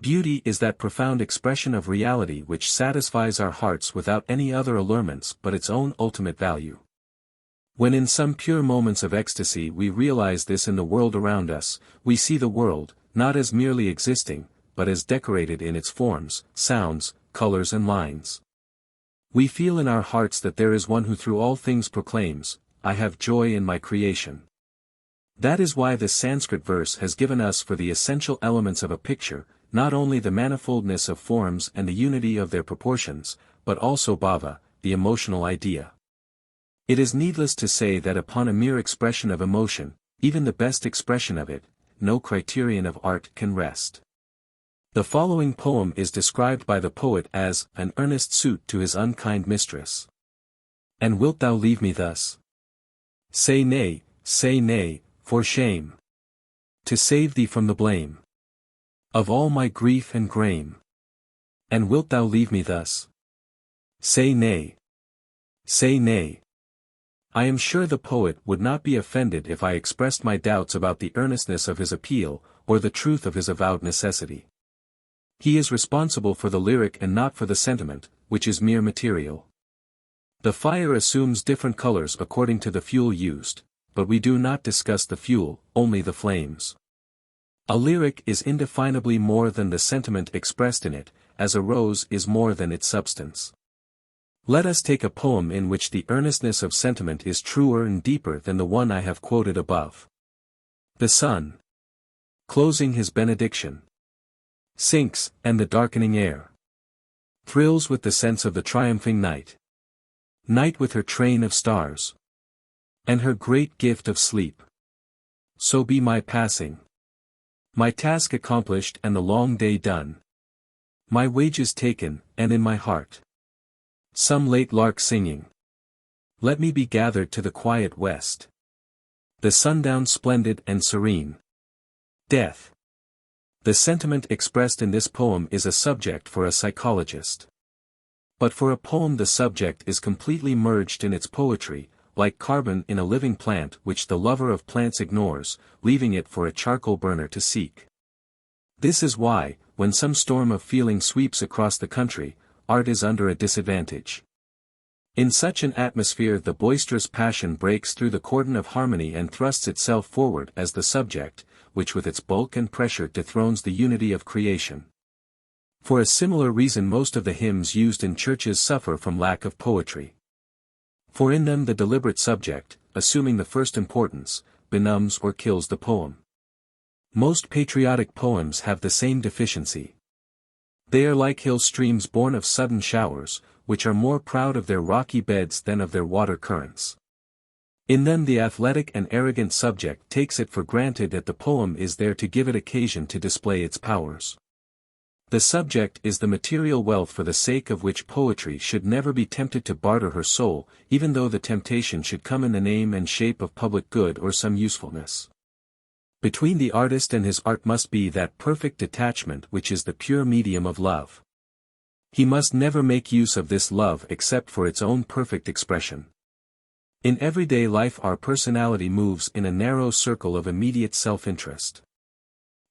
Beauty is that profound expression of reality which satisfies our hearts without any other allurements but its own ultimate value. When in some pure moments of ecstasy we realize this in the world around us, we see the world, not as merely existing, but as decorated in its forms, sounds, colors and lines. We feel in our hearts that there is one who through all things proclaims, "I have joy in my creation." That is why the Sanskrit verse has given us for the essential elements of a picture, not only the manifoldness of forms and the unity of their proportions, but also bhava, the emotional idea. It is needless to say that upon a mere expression of emotion, even the best expression of it, no criterion of art can rest. The following poem is described by the poet as an earnest suit to his unkind mistress. And wilt thou leave me thus? Say nay, for shame. To save thee from the blame of all my grief and grame. And wilt thou leave me thus? Say nay. I am sure the poet would not be offended if I expressed my doubts about the earnestness of his appeal, or the truth of his avowed necessity. He is responsible for the lyric and not for the sentiment, which is mere material. The fire assumes different colors according to the fuel used, but we do not discuss the fuel, only the flames. A lyric is indefinably more than the sentiment expressed in it, as a rose is more than its substance. Let us take a poem in which the earnestness of sentiment is truer and deeper than the one I have quoted above. The sun, closing his benediction, sinks, and the darkening air thrills with the sense of the triumphing night. Night with her train of stars, and her great gift of sleep. So be my passing. My task accomplished and the long day done. My wages taken, and in my heart some late lark singing. Let me be gathered to the quiet west. The sundown splendid and serene. Death. The sentiment expressed in this poem is a subject for a psychologist. But for a poem the subject is completely merged in its poetry, like carbon in a living plant which the lover of plants ignores, leaving it for a charcoal burner to seek. This is why, when some storm of feeling sweeps across the country, art is under a disadvantage. In such an atmosphere the boisterous passion breaks through the cordon of harmony and thrusts itself forward as the subject, which with its bulk and pressure dethrones the unity of creation. For a similar reason most of the hymns used in churches suffer from lack of poetry. For in them the deliberate subject, assuming the first importance, benumbs or kills the poem. Most patriotic poems have the same deficiency. They are like hill streams born of sudden showers, which are more proud of their rocky beds than of their water currents. In them the athletic and arrogant subject takes it for granted that the poem is there to give it occasion to display its powers. The subject is the material wealth for the sake of which poetry should never be tempted to barter her soul, even though the temptation should come in the name and shape of public good or some usefulness. Between the artist and his art must be that perfect detachment which is the pure medium of love. He must never make use of this love except for its own perfect expression. In everyday life our personality moves in a narrow circle of immediate self-interest.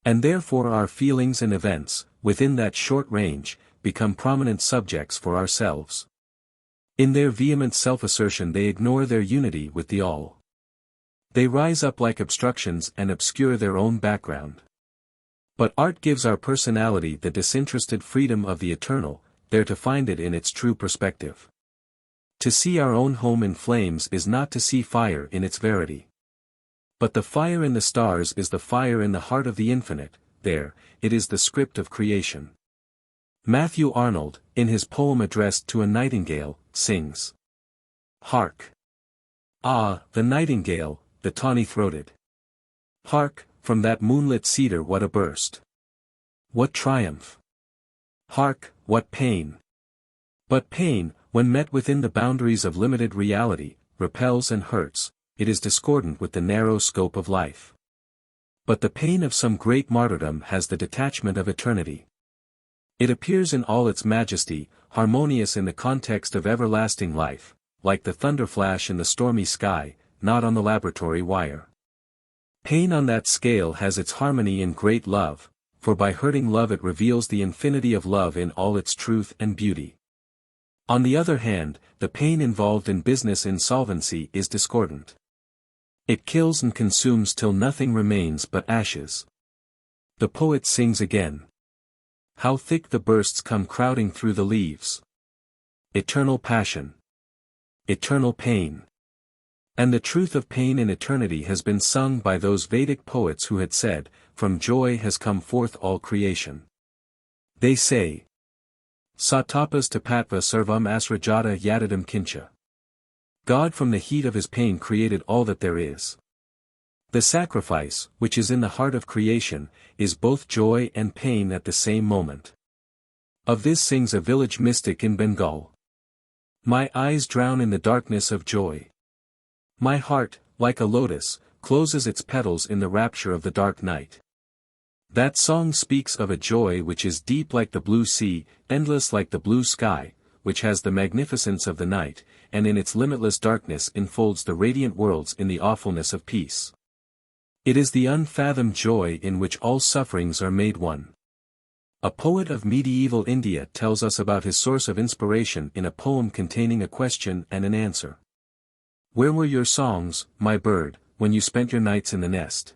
And therefore our feelings and events, within that short range, become prominent subjects for ourselves. In their vehement self-assertion they ignore their unity with the all. They rise up like obstructions and obscure their own background. But art gives our personality the disinterested freedom of the eternal, there to find it in its true perspective. To see our own home in flames is not to see fire in its verity. But the fire in the stars is the fire in the heart of the infinite, there, it is the script of creation. Matthew Arnold, in his poem addressed to a nightingale, sings. Hark! Ah, the nightingale, the tawny-throated. Hark, from that moonlit cedar what a burst! What triumph! Hark, what pain! But pain, when met within the boundaries of limited reality, repels and hurts, it is discordant with the narrow scope of life. But the pain of some great martyrdom has the detachment of eternity. It appears in all its majesty, harmonious in the context of everlasting life, like the thunderflash in the stormy sky, not on the laboratory wire. Pain on that scale has its harmony in great love, for by hurting love it reveals the infinity of love in all its truth and beauty. On the other hand, the pain involved in business insolvency is discordant. It kills and consumes till nothing remains but ashes. The poet sings again. How thick the bursts come crowding through the leaves. Eternal passion. Eternal pain. And the truth of pain in eternity has been sung by those Vedic poets who had said, from joy has come forth all creation. They say, Satapas tapatva sarvam asrajata yadidam kincha. God from the heat of his pain created all that there is. The sacrifice, which is in the heart of creation, is both joy and pain at the same moment. Of this sings a village mystic in Bengal. My eyes drown in the darkness of joy. My heart, like a lotus, closes its petals in the rapture of the dark night. That song speaks of a joy which is deep like the blue sea, endless like the blue sky, which has the magnificence of the night, and in its limitless darkness enfolds the radiant worlds in the awfulness of peace. It is the unfathomed joy in which all sufferings are made one. A poet of medieval India tells us about his source of inspiration in a poem containing a question and an answer. Where were your songs, my bird, when you spent your nights in the nest?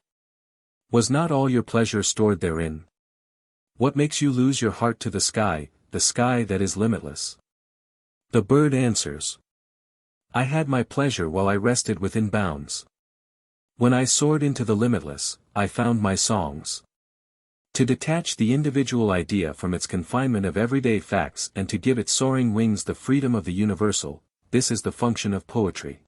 Was not all your pleasure stored therein? What makes you lose your heart to the sky that is limitless? The bird answers. I had my pleasure while I rested within bounds. When I soared into the limitless, I found my songs. To detach the individual idea from its confinement of everyday facts and to give its soaring wings the freedom of the universal, this is the function of poetry.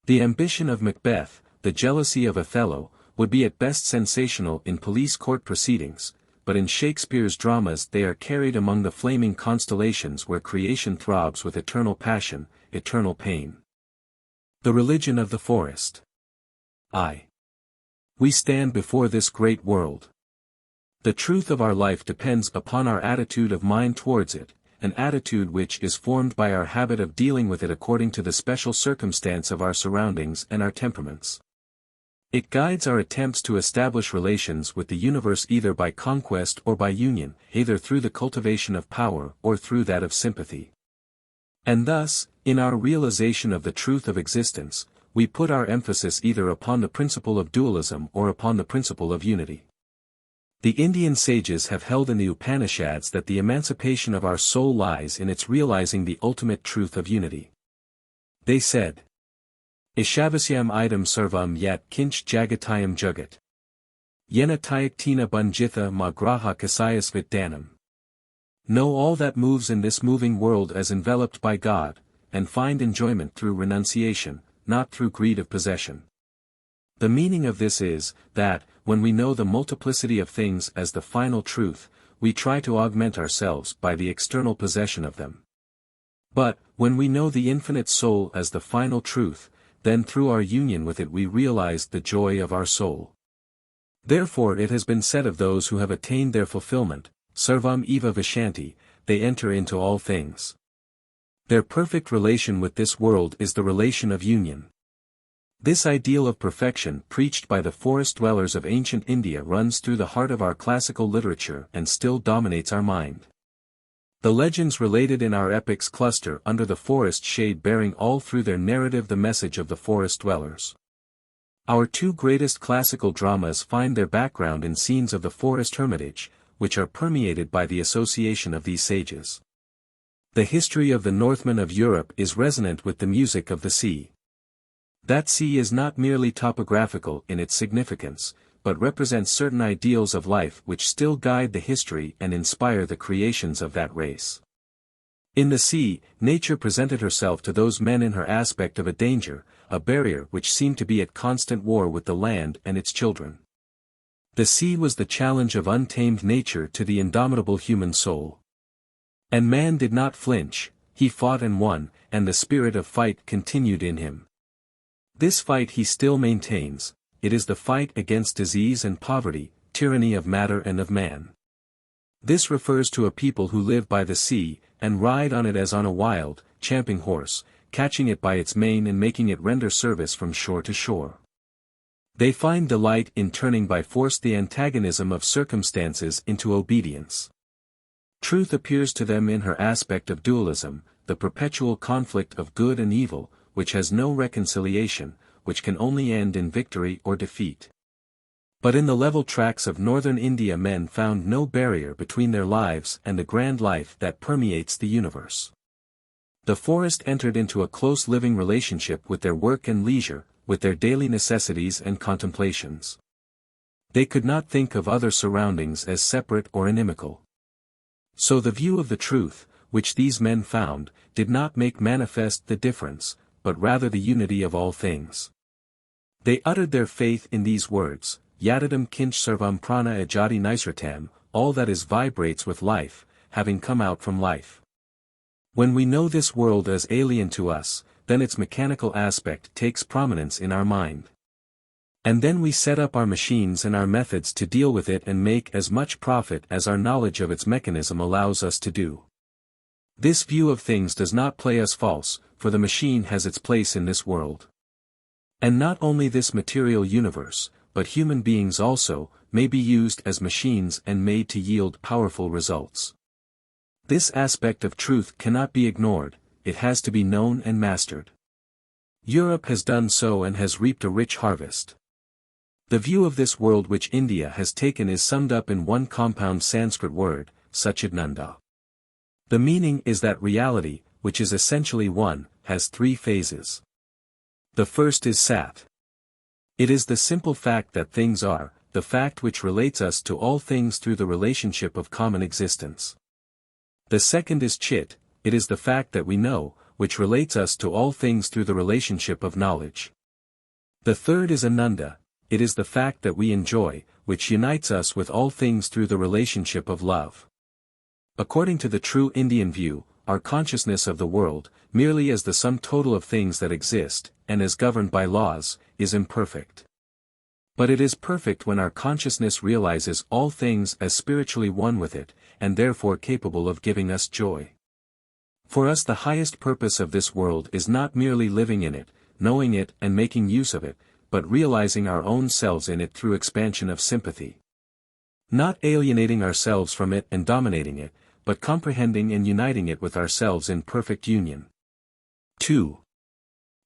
The ambition of Macbeth, the jealousy of Othello, would be at best sensational in police court proceedings, but in Shakespeare's dramas they are carried among the flaming constellations where creation throbs with eternal passion, eternal pain. The religion of the forest. We stand before this great world. The truth of our life depends upon our attitude of mind towards it, an attitude which is formed by our habit of dealing with it according to the special circumstance of our surroundings and our temperaments. It guides our attempts to establish relations with the universe either by conquest or by union, either through the cultivation of power or through that of sympathy. And thus, in our realization of the truth of existence, we put our emphasis either upon the principle of dualism or upon the principle of unity. The Indian sages have held in the Upanishads that the emancipation of our soul lies in its realizing the ultimate truth of unity. They said, Ishavasyam idam sarvam yat kinch jagatayam jagat. Yena tyaktina bunjitha ma graha kasayasvit danam. Know all that moves in this moving world as enveloped by God, and find enjoyment through renunciation, not through greed of possession. The meaning of this is, that, when we know the multiplicity of things as the final truth, we try to augment ourselves by the external possession of them. But, when we know the infinite soul as the final truth, then through our union with it we realize the joy of our soul. Therefore it has been said of those who have attained their fulfillment, Sarvam eva vishanti, they enter into all things. Their perfect relation with this world is the relation of union. This ideal of perfection preached by the forest dwellers of ancient India runs through the heart of our classical literature and still dominates our mind. The legends related in our epics cluster under the forest shade, bearing all through their narrative the message of the forest dwellers. Our two greatest classical dramas find their background in scenes of the forest hermitage, which are permeated by the association of these sages. The history of the Northmen of Europe is resonant with the music of the sea. That sea is not merely topographical in its significance, but represents certain ideals of life which still guide the history and inspire the creations of that race. In the sea, nature presented herself to those men in her aspect of a danger, a barrier which seemed to be at constant war with the land and its children. The sea was the challenge of untamed nature to the indomitable human soul. And man did not flinch, he fought and won, and the spirit of fight continued in him. This fight he still maintains. It is the fight against disease and poverty, tyranny of matter and of man. This refers to a people who live by the sea, and ride on it as on a wild, champing horse, catching it by its mane and making it render service from shore to shore. They find delight in turning by force the antagonism of circumstances into obedience. Truth appears to them in her aspect of dualism, the perpetual conflict of good and evil, which has no reconciliation, which can only end in victory or defeat. But in the level tracts of northern India men found no barrier between their lives and the grand life that permeates the universe. The forest entered into a close living relationship with their work and leisure, with their daily necessities and contemplations. They could not think of other surroundings as separate or inimical. So the view of the truth, which these men found, did not make manifest the difference, but rather the unity of all things. They uttered their faith in these words, Yadidam kinch sarvam prana ajati nisratam, all that is vibrates with life, having come out from life. When we know this world as alien to us, then its mechanical aspect takes prominence in our mind. And then we set up our machines and our methods to deal with it and make as much profit as our knowledge of its mechanism allows us to do. This view of things does not play us false, for the machine has its place in this world. And not only this material universe, but human beings also, may be used as machines and made to yield powerful results. This aspect of truth cannot be ignored, it has to be known and mastered. Europe has done so and has reaped a rich harvest. The view of this world which India has taken is summed up in one compound Sanskrit word, Satchidananda. The meaning is that reality, which is essentially one, has three phases. The first is Sat. It is the simple fact that things are, the fact which relates us to all things through the relationship of common existence. The second is Chit, it is the fact that we know, which relates us to all things through the relationship of knowledge. The third is Ananda, it is the fact that we enjoy, which unites us with all things through the relationship of love. According to the true Indian view, our consciousness of the world, merely as the sum total of things that exist, and as governed by laws, is imperfect. But it is perfect when our consciousness realizes all things as spiritually one with it, and therefore capable of giving us joy. For us the highest purpose of this world is not merely living in it, knowing it and making use of it, but realizing our own selves in it through expansion of sympathy. Not alienating ourselves from it and dominating it, but comprehending and uniting it with ourselves in perfect union. 2.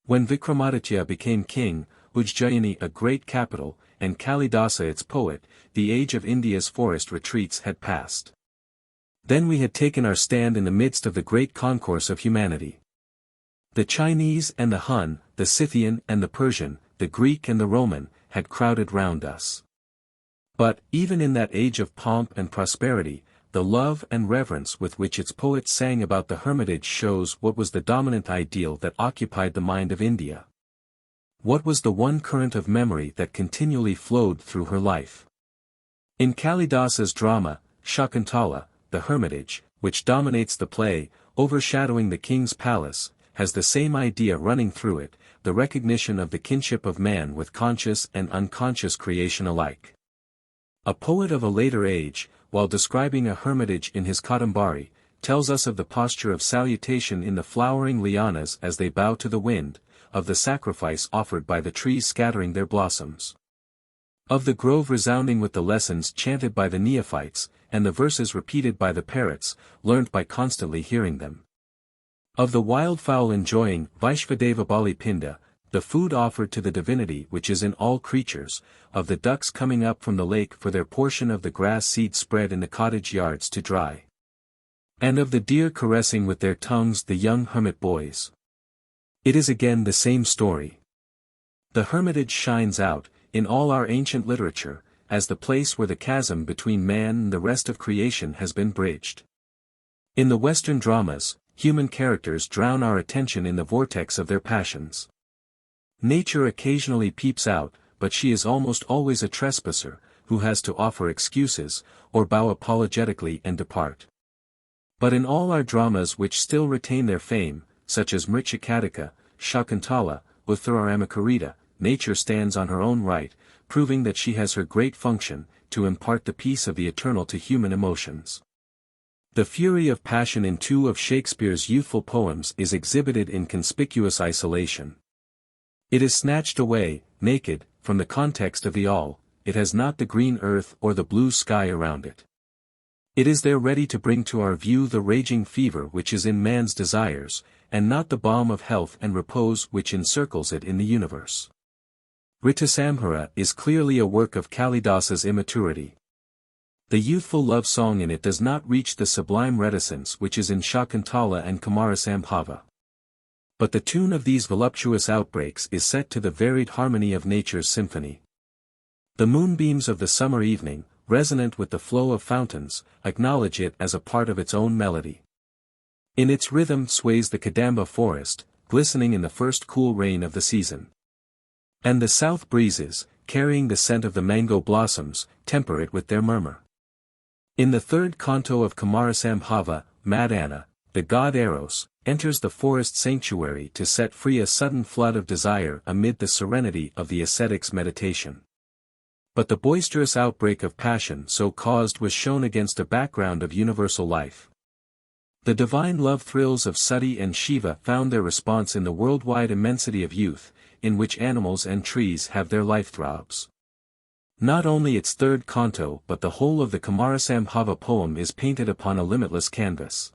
When Vikramaditya became king, Ujjayini a great capital, and Kalidasa its poet, the age of India's forest retreats had passed. Then we had taken our stand in the midst of the great concourse of humanity. The Chinese and the Hun, the Scythian and the Persian, the Greek and the Roman, had crowded round us. But, even in that age of pomp and prosperity, the love and reverence with which its poets sang about the hermitage shows what was the dominant ideal that occupied the mind of India. What was the one current of memory that continually flowed through her life? In Kalidasa's drama, Shakuntala, the hermitage, which dominates the play, overshadowing the king's palace, has the same idea running through it, the recognition of the kinship of man with conscious and unconscious creation alike. A poet of a later age, while describing a hermitage in his Kadambari, tells us of the posture of salutation in the flowering lianas as they bow to the wind, of the sacrifice offered by the trees scattering their blossoms, of the grove resounding with the lessons chanted by the neophytes, and the verses repeated by the parrots, learnt by constantly hearing them. Of the wildfowl enjoying Vaishvadeva Bali Pinda, the food offered to the divinity which is in all creatures, of the ducks coming up from the lake for their portion of the grass seed spread in the cottage yards to dry, and of the deer caressing with their tongues the young hermit boys. It is again the same story. The hermitage shines out, in all our ancient literature, as the place where the chasm between man and the rest of creation has been bridged. In the Western dramas, human characters drown our attention in the vortex of their passions. Nature occasionally peeps out, but she is almost always a trespasser, who has to offer excuses, or bow apologetically and depart. But in all our dramas which still retain their fame, such as Mritzhakataka, Shakuntala, Uttararamacharita, nature stands on her own right, proving that she has her great function, to impart the peace of the eternal to human emotions. The fury of passion in two of Shakespeare's youthful poems is exhibited in conspicuous isolation. It is snatched away, naked, from the context of the all, it has not the green earth or the blue sky around it. It is there ready to bring to our view the raging fever which is in man's desires, and not the balm of health and repose which encircles it in the universe. Ritasamhara is clearly a work of Kalidasa's immaturity. The youthful love song in it does not reach the sublime reticence which is in Shakuntala and Kumarasambhava. But the tune of these voluptuous outbreaks is set to the varied harmony of nature's symphony. The moonbeams of the summer evening, resonant with the flow of fountains, acknowledge it as a part of its own melody. In its rhythm sways the Kadamba forest, glistening in the first cool rain of the season. And the south breezes, carrying the scent of the mango blossoms, temper it with their murmur. In the third canto of Kumarasambhava, Madana, the god Eros, enters the forest sanctuary to set free a sudden flood of desire amid the serenity of the ascetic's meditation. But the boisterous outbreak of passion so caused was shown against a background of universal life. The divine love thrills of Sati and Shiva found their response in the worldwide immensity of youth, in which animals and trees have their life throbs. Not only its third canto but the whole of the Kumarasambhava poem is painted upon a limitless canvas.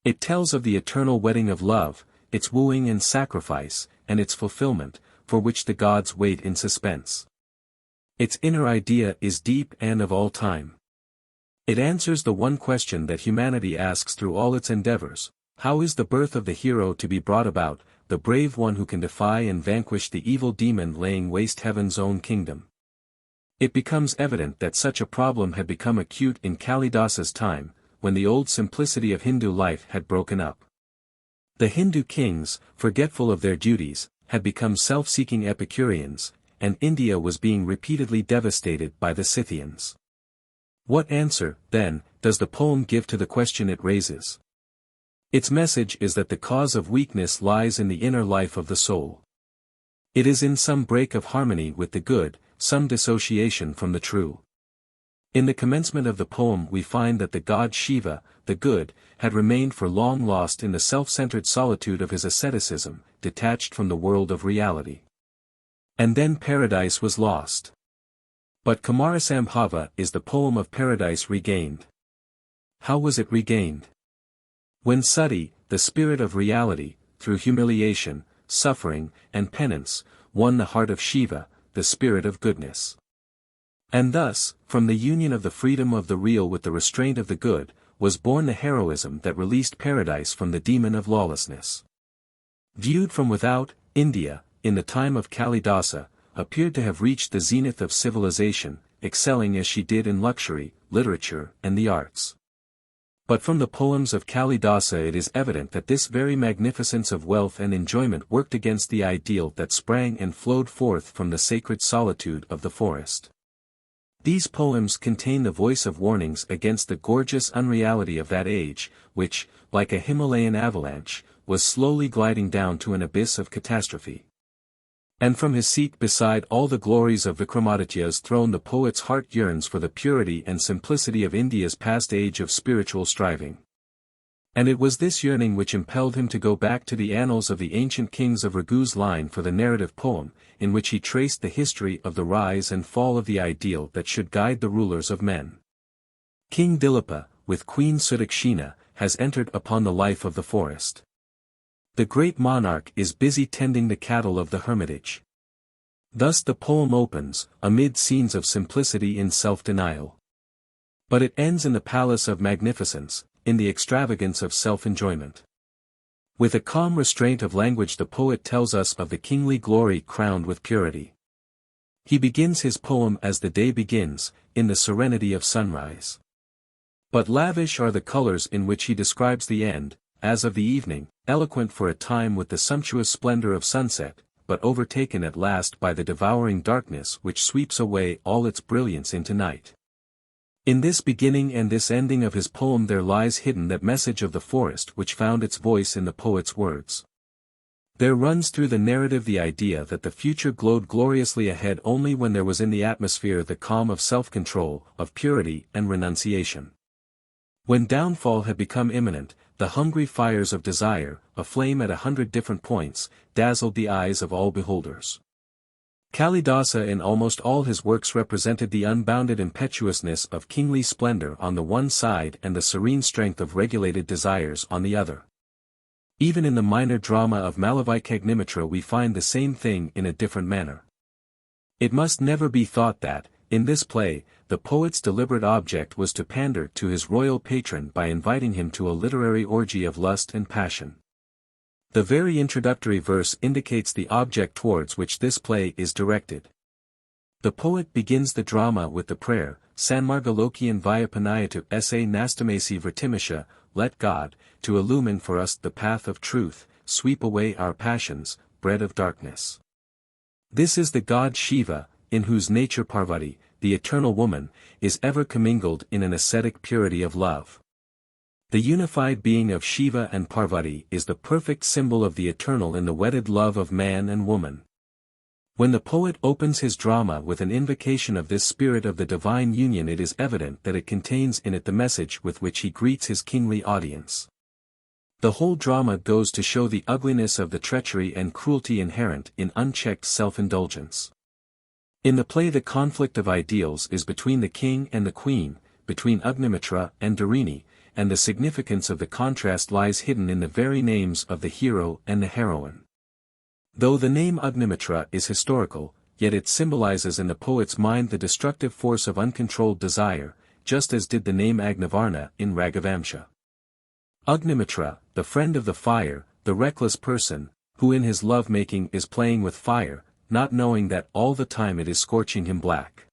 It tells of the eternal wedding of love, its wooing and sacrifice, and its fulfillment, for which the gods wait in suspense. Its inner idea is deep and of all time. It answers the one question that humanity asks through all its endeavors: how is the birth of the hero to be brought about, the brave one who can defy and vanquish the evil demon laying waste heaven's own kingdom? It becomes evident that such a problem had become acute in Kalidasa's time, when the old simplicity of Hindu life had broken up. The Hindu kings, forgetful of their duties, had become self-seeking Epicureans, and India was being repeatedly devastated by the Scythians. What answer, then, does the poem give to the question it raises? Its message is that the cause of weakness lies in the inner life of the soul. It is in some break of harmony with the good, some dissociation from the true. In the commencement of the poem we find that the god Shiva, the good, had remained for long lost in the self-centered solitude of his asceticism, detached from the world of reality. And then paradise was lost. But Kumarasambhava is the poem of paradise regained. How was it regained? When Sati, the spirit of reality, through humiliation, suffering, and penance, won the heart of Shiva, the spirit of goodness. And thus, from the union of the freedom of the real with the restraint of the good, was born the heroism that released paradise from the demon of lawlessness. Viewed from without, India, in the time of Kalidasa, appeared to have reached the zenith of civilization, excelling as she did in luxury, literature, and the arts. But from the poems of Kalidasa it is evident that this very magnificence of wealth and enjoyment worked against the ideal that sprang and flowed forth from the sacred solitude of the forest. These poems contain the voice of warnings against the gorgeous unreality of that age, which, like a Himalayan avalanche, was slowly gliding down to an abyss of catastrophe. And from his seat beside all the glories of Vikramaditya's throne the poet's heart yearns for the purity and simplicity of India's past age of spiritual striving. And it was this yearning which impelled him to go back to the annals of the ancient kings of Raghu's line for the narrative poem, in which he traced the history of the rise and fall of the ideal that should guide the rulers of men. King Dilepa, with Queen Sudakshina, has entered upon the life of the forest. The great monarch is busy tending the cattle of the hermitage. Thus the poem opens, amid scenes of simplicity in self-denial. But it ends in the palace of magnificence, in the extravagance of self-enjoyment. With a calm restraint of language the poet tells us of the kingly glory crowned with purity. He begins his poem as the day begins, in the serenity of sunrise. But lavish are the colors in which he describes the end, as of the evening, eloquent for a time with the sumptuous splendor of sunset, but overtaken at last by the devouring darkness which sweeps away all its brilliance into night. In this beginning and this ending of his poem there lies hidden that message of the forest which found its voice in the poet's words. There runs through the narrative the idea that the future glowed gloriously ahead only when there was in the atmosphere the calm of self-control, of purity and renunciation. When downfall had become imminent, the hungry fires of desire, aflame at 100 different points, dazzled the eyes of all beholders. Kalidasa in almost all his works represented the unbounded impetuousness of kingly splendor on the one side and the serene strength of regulated desires on the other. Even in the minor drama of Malavikagnimitra we find the same thing in a different manner. It must never be thought that, in this play, the poet's deliberate object was to pander to his royal patron by inviting him to a literary orgy of lust and passion. The very introductory verse indicates the object towards which this play is directed. The poet begins the drama with the prayer, Sanmargalokian Vyapanayatu esse nastamasi vrtimisha, let God, to illumine for us the path of truth, sweep away our passions, bread of darkness. This is the god Shiva, in whose nature Parvati, the eternal woman, is ever commingled in an ascetic purity of love. The unified being of Shiva and Parvati is the perfect symbol of the eternal in the wedded love of man and woman. When the poet opens his drama with an invocation of this spirit of the divine union, it is evident that it contains in it the message with which he greets his kingly audience. The whole drama goes to show the ugliness of the treachery and cruelty inherent in unchecked self-indulgence. In the play the conflict of ideals is between the king and the queen, between Agnimitra and Dharini, and the significance of the contrast lies hidden in the very names of the hero and the heroine. Though the name Agnimitra is historical, yet it symbolizes in the poet's mind the destructive force of uncontrolled desire, just as did the name Agnivarna in Raghavamsha. Agnimitra, the friend of the fire, the reckless person, who in his love-making is playing with fire, not knowing that all the time it is scorching him black.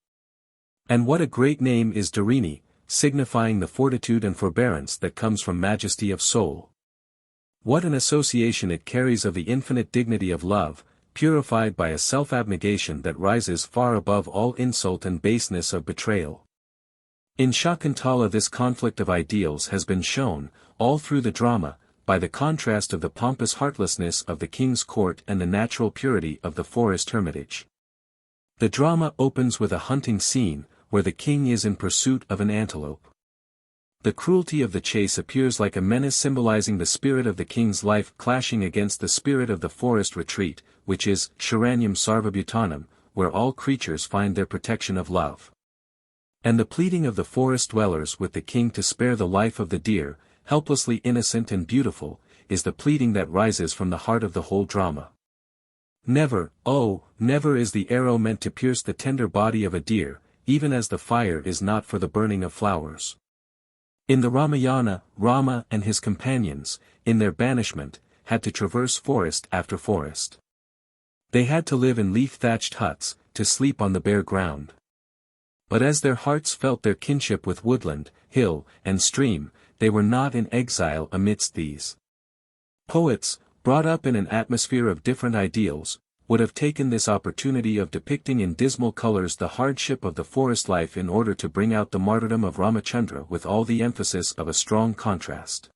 And what a great name is Dharini, signifying the fortitude and forbearance that comes from majesty of soul. What an association it carries of the infinite dignity of love, purified by a self-abnegation that rises far above all insult and baseness of betrayal. In Shakuntala this conflict of ideals has been shown, all through the drama, by the contrast of the pompous heartlessness of the king's court and the natural purity of the forest hermitage. The drama opens with a hunting scene, where the king is in pursuit of an antelope. The cruelty of the chase appears like a menace symbolizing the spirit of the king's life clashing against the spirit of the forest retreat, which is Sharanyam Sarvabhutanam, where all creatures find their protection of love. And the pleading of the forest dwellers with the king to spare the life of the deer, helplessly innocent and beautiful, is the pleading that rises from the heart of the whole drama. Never, oh, never is the arrow meant to pierce the tender body of a deer, even as the fire is not for the burning of flowers. In the Ramayana, Rama and his companions, in their banishment, had to traverse forest after forest. They had to live in leaf-thatched huts, to sleep on the bare ground. But as their hearts felt their kinship with woodland, hill, and stream, they were not in exile amidst these. Poets, brought up in an atmosphere of different ideals, would have taken this opportunity of depicting in dismal colors the hardship of the forest life in order to bring out the martyrdom of Ramachandra with all the emphasis of a strong contrast.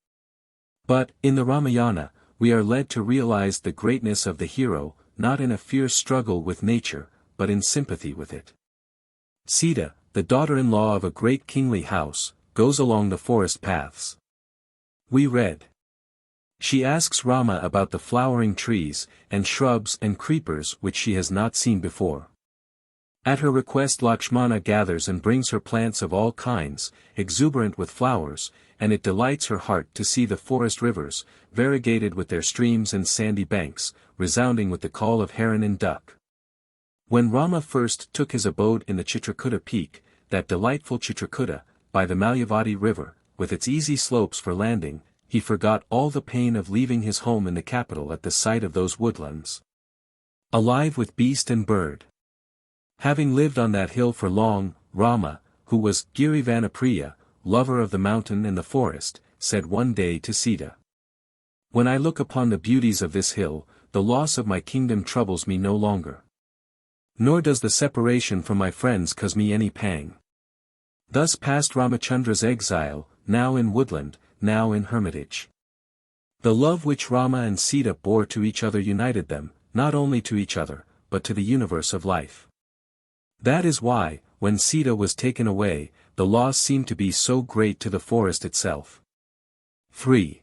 But, in the Ramayana, we are led to realize the greatness of the hero, not in a fierce struggle with nature, but in sympathy with it. Sita, the daughter-in-law of a great kingly house, goes along the forest paths. We read. She asks Rama about the flowering trees, and shrubs and creepers which she has not seen before. At her request Lakshmana gathers and brings her plants of all kinds, exuberant with flowers, and it delights her heart to see the forest rivers, variegated with their streams and sandy banks, resounding with the call of heron and duck. When Rama first took his abode in the Chitrakuta peak, that delightful Chitrakuta, by the Malyavati river, with its easy slopes for landing, he forgot all the pain of leaving his home in the capital at the sight of those woodlands. Alive with beast and bird. Having lived on that hill for long, Rama, who was Girivanapriya, lover of the mountain and the forest, said one day to Sita. When I look upon the beauties of this hill, the loss of my kingdom troubles me no longer. Nor does the separation from my friends cause me any pang. Thus passed Ramachandra's exile, now in woodland, now in hermitage. The love which Rama and Sita bore to each other united them, not only to each other, but to the universe of life. That is why, when Sita was taken away, the loss seemed to be so great to the forest itself. 3.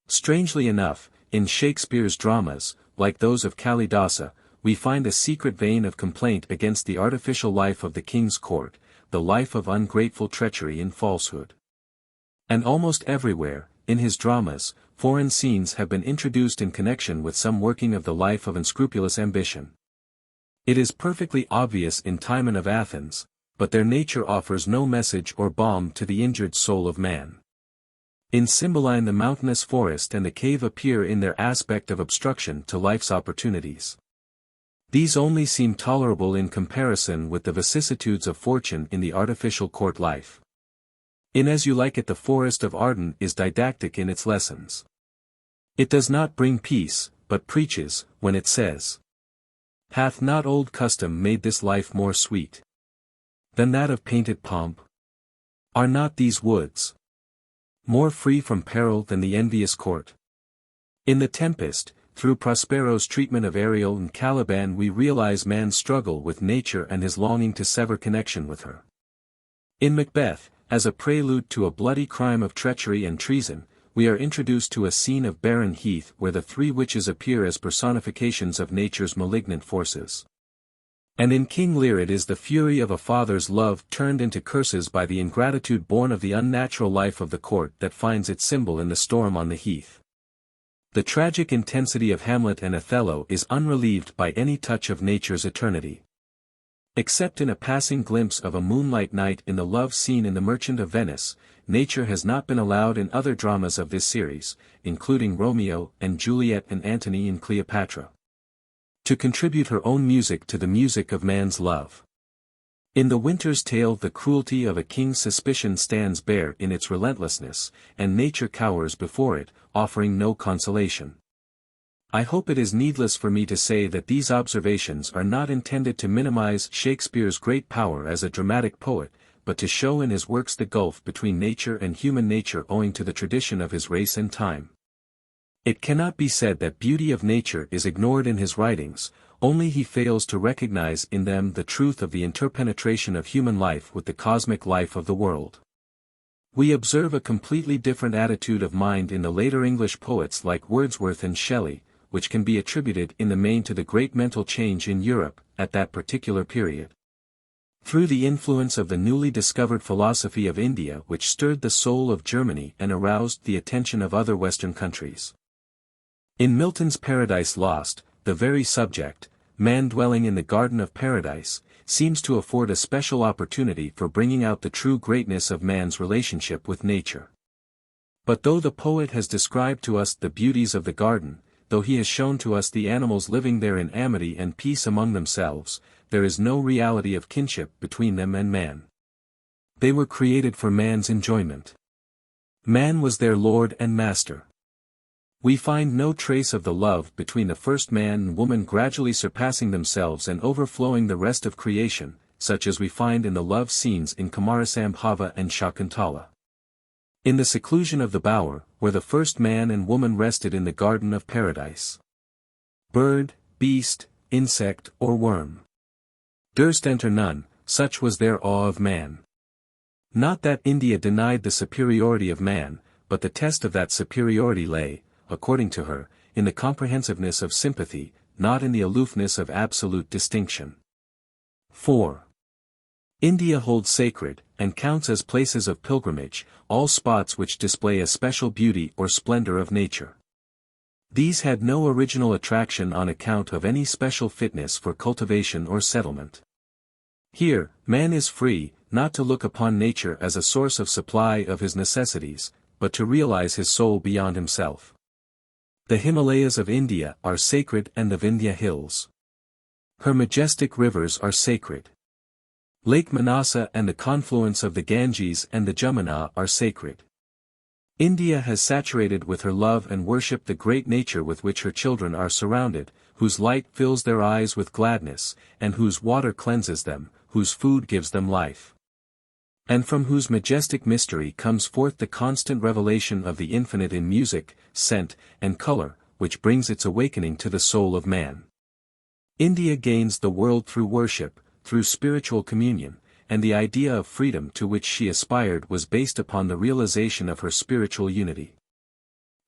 Strangely enough, in Shakespeare's dramas, like those of Kalidasa, we find a secret vein of complaint against the artificial life of the king's court, the life of ungrateful treachery and falsehood. And almost everywhere, in his dramas, foreign scenes have been introduced in connection with some working of the life of unscrupulous ambition. It is perfectly obvious in Timon of Athens, but their nature offers no message or balm to the injured soul of man. In Cymbeline the mountainous forest and the cave appear in their aspect of obstruction to life's opportunities. These only seem tolerable in comparison with the vicissitudes of fortune in the artificial court life. In As You Like It the forest of Arden is didactic in its lessons. It does not bring peace, but preaches, when it says, "Hath not old custom made this life more sweet than that of painted pomp? Are not these woods more free from peril than the envious court?" In The Tempest, through Prospero's treatment of Ariel and Caliban we realize man's struggle with nature and his longing to sever connection with her. In Macbeth, as a prelude to a bloody crime of treachery and treason, we are introduced to a scene of barren heath where the three witches appear as personifications of nature's malignant forces. And in King Lear it is the fury of a father's love turned into curses by the ingratitude born of the unnatural life of the court that finds its symbol in the storm on the heath. The tragic intensity of Hamlet and Othello is unrelieved by any touch of nature's eternity. Except in a passing glimpse of a moonlight night in the love scene in The Merchant of Venice, nature has not been allowed in other dramas of this series, including Romeo and Juliet and Antony and Cleopatra, to contribute her own music to the music of man's love. In The Winter's Tale the cruelty of a king's suspicion stands bare in its relentlessness, and nature cowers before it, offering no consolation. I hope it is needless for me to say that these observations are not intended to minimize Shakespeare's great power as a dramatic poet, but to show in his works the gulf between nature and human nature owing to the tradition of his race and time. It cannot be said that beauty of nature is ignored in his writings, only he fails to recognize in them the truth of the interpenetration of human life with the cosmic life of the world. We observe a completely different attitude of mind in the later English poets like Wordsworth and Shelley, which can be attributed in the main to the great mental change in Europe, at that particular period. Through the influence of the newly discovered philosophy of India which stirred the soul of Germany and aroused the attention of other Western countries. In Milton's Paradise Lost, the very subject, man dwelling in the Garden of Paradise, seems to afford a special opportunity for bringing out the true greatness of man's relationship with nature. But though the poet has described to us the beauties of the garden, though he has shown to us the animals living there in amity and peace among themselves, there is no reality of kinship between them and man. They were created for man's enjoyment. Man was their lord and master. We find no trace of the love between the first man and woman gradually surpassing themselves and overflowing the rest of creation, such as we find in the love scenes in Kumarasambhava and Shakuntala. In the seclusion of the bower, where the first man and woman rested in the garden of paradise. Bird, beast, insect or worm durst enter none, such was their awe of man. Not that India denied the superiority of man, but the test of that superiority lay, according to her, in the comprehensiveness of sympathy, not in the aloofness of absolute distinction. 4. India holds sacred, and counts as places of pilgrimage, all spots which display a special beauty or splendor of nature. These had no original attraction on account of any special fitness for cultivation or settlement. Here, man is free, not to look upon nature as a source of supply of his necessities, but to realize his soul beyond himself. The Himalayas of India are sacred and the Vindhya hills. Her majestic rivers are sacred. Lake Manasa and the confluence of the Ganges and the Jamuna are sacred. India has saturated with her love and worship the great nature with which her children are surrounded, whose light fills their eyes with gladness, and whose water cleanses them, whose food gives them life. And from whose majestic mystery comes forth the constant revelation of the infinite in music, scent, and color, which brings its awakening to the soul of man. India gains the world through worship, through spiritual communion, and the idea of freedom to which she aspired was based upon the realization of her spiritual unity.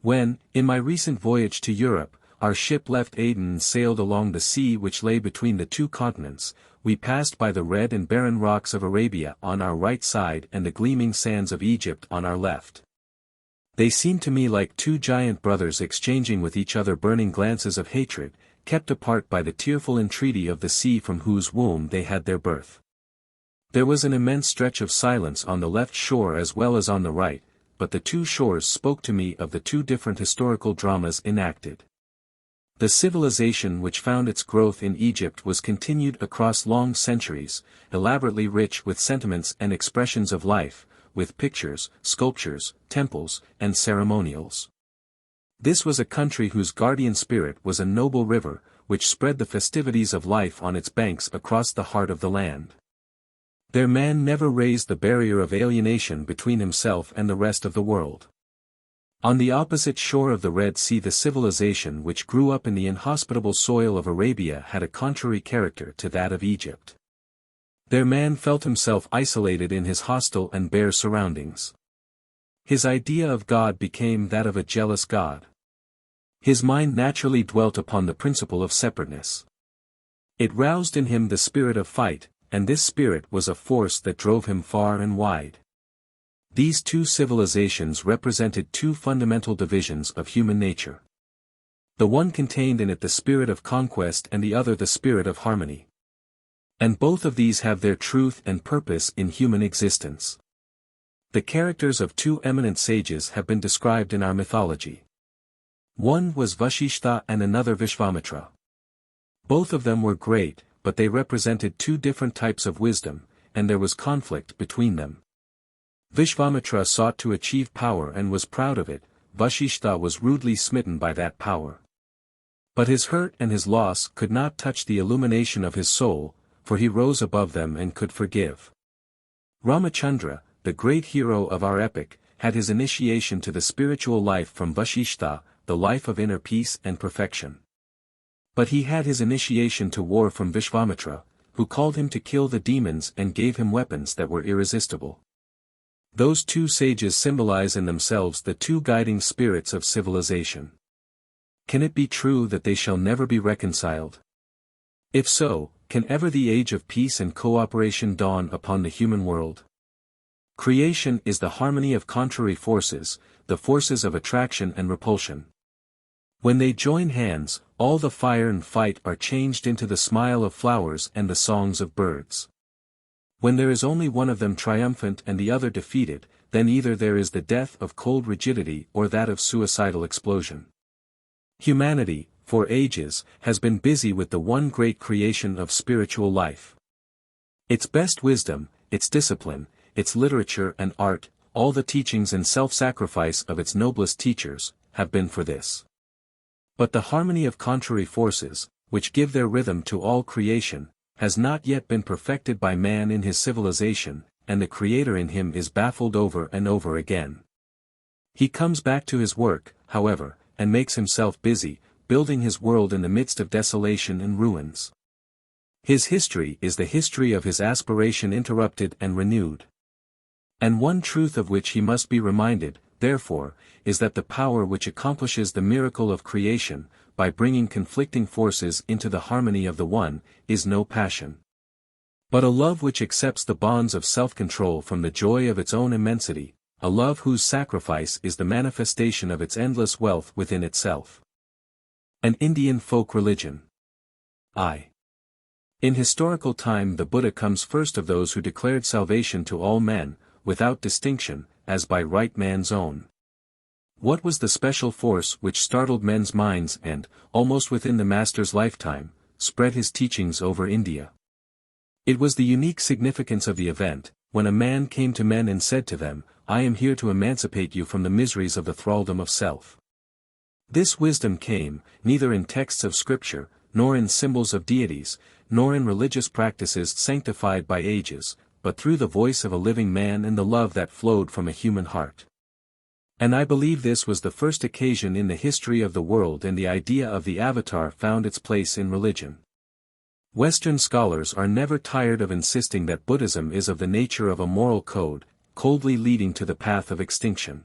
When, in my recent voyage to Europe, our ship left Aden and sailed along the sea which lay between the two continents, we passed by the red and barren rocks of Arabia on our right side and the gleaming sands of Egypt on our left. They seemed to me like two giant brothers exchanging with each other burning glances of hatred, kept apart by the tearful entreaty of the sea from whose womb they had their birth. There was an immense stretch of silence on the left shore as well as on the right, but the two shores spoke to me of the two different historical dramas enacted. The civilization which found its growth in Egypt was continued across long centuries, elaborately rich with sentiments and expressions of life, with pictures, sculptures, temples, and ceremonials. This was a country whose guardian spirit was a noble river, which spread the festivities of life on its banks across the heart of the land. There man never raised the barrier of alienation between himself and the rest of the world. On the opposite shore of the Red Sea the civilization which grew up in the inhospitable soil of Arabia had a contrary character to that of Egypt. There man felt himself isolated in his hostile and bare surroundings. His idea of God became that of a jealous God. His mind naturally dwelt upon the principle of separateness. It roused in him the spirit of fight, and this spirit was a force that drove him far and wide. These two civilizations represented two fundamental divisions of human nature. The one contained in it the spirit of conquest and the other the spirit of harmony. And both of these have their truth and purpose in human existence. The characters of two eminent sages have been described in our mythology. One was Vashishtha and another Vishvamitra. Both of them were great, but they represented two different types of wisdom, and there was conflict between them. Vishvamitra sought to achieve power and was proud of it, Vashishtha was rudely smitten by that power. But his hurt and his loss could not touch the illumination of his soul, for he rose above them and could forgive. Ramachandra, the great hero of our epic, had his initiation to the spiritual life from Vashishtha, the life of inner peace and perfection. But he had his initiation to war from Vishvamitra, who called him to kill the demons and gave him weapons that were irresistible. Those two sages symbolize in themselves the two guiding spirits of civilization. Can it be true that they shall never be reconciled? If so, can ever the age of peace and cooperation dawn upon the human world? Creation is the harmony of contrary forces, the forces of attraction and repulsion. When they join hands, all the fire and fight are changed into the smile of flowers and the songs of birds. When there is only one of them triumphant and the other defeated, then either there is the death of cold rigidity or that of suicidal explosion. Humanity, for ages, has been busy with the one great creation of spiritual life. Its best wisdom, its discipline, its literature and art, all the teachings and self-sacrifice of its noblest teachers, have been for this. But the harmony of contrary forces, which give their rhythm to all creation, has not yet been perfected by man in his civilization, and the Creator in him is baffled over and over again. He comes back to his work, however, and makes himself busy, building his world in the midst of desolation and ruins. His history is the history of his aspiration interrupted and renewed. And one truth of which he must be reminded, therefore, is that the power which accomplishes the miracle of creation, by bringing conflicting forces into the harmony of the one, is no passion, but a love which accepts the bonds of self-control from the joy of its own immensity, a love whose sacrifice is the manifestation of its endless wealth within itself. An Indian folk religion. In historical time the Buddha comes first of those who declared salvation to all men, without distinction, as by right man's own. What was the special force which startled men's minds and, almost within the Master's lifetime, spread his teachings over India? It was the unique significance of the event, when a man came to men and said to them, "I am here to emancipate you from the miseries of the thraldom of self." This wisdom came, neither in texts of scripture, nor in symbols of deities, nor in religious practices sanctified by ages, but through the voice of a living man and the love that flowed from a human heart. And I believe this was the first occasion in the history of the world and the idea of the avatar found its place in religion. Western scholars are never tired of insisting that Buddhism is of the nature of a moral code, coldly leading to the path of extinction.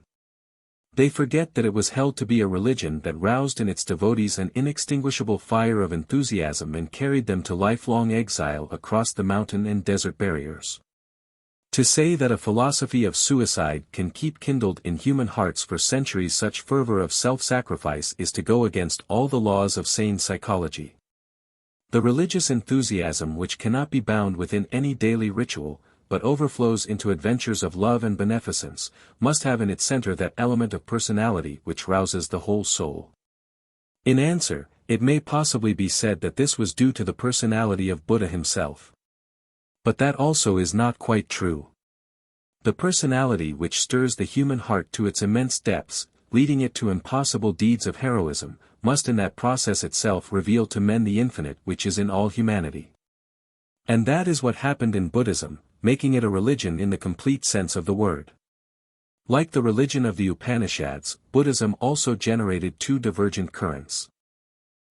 They forget that it was held to be a religion that roused in its devotees an inextinguishable fire of enthusiasm and carried them to lifelong exile across the mountain and desert barriers. To say that a philosophy of suicide can keep kindled in human hearts for centuries such fervor of self-sacrifice is to go against all the laws of sane psychology. The religious enthusiasm which cannot be bound within any daily ritual, but overflows into adventures of love and beneficence, must have in its center that element of personality which rouses the whole soul. In answer, it may possibly be said that this was due to the personality of Buddha himself. But that also is not quite true. The personality which stirs the human heart to its immense depths, leading it to impossible deeds of heroism, must in that process itself reveal to men the infinite which is in all humanity. And that is what happened in Buddhism, making it a religion in the complete sense of the word. Like the religion of the Upanishads, Buddhism also generated two divergent currents.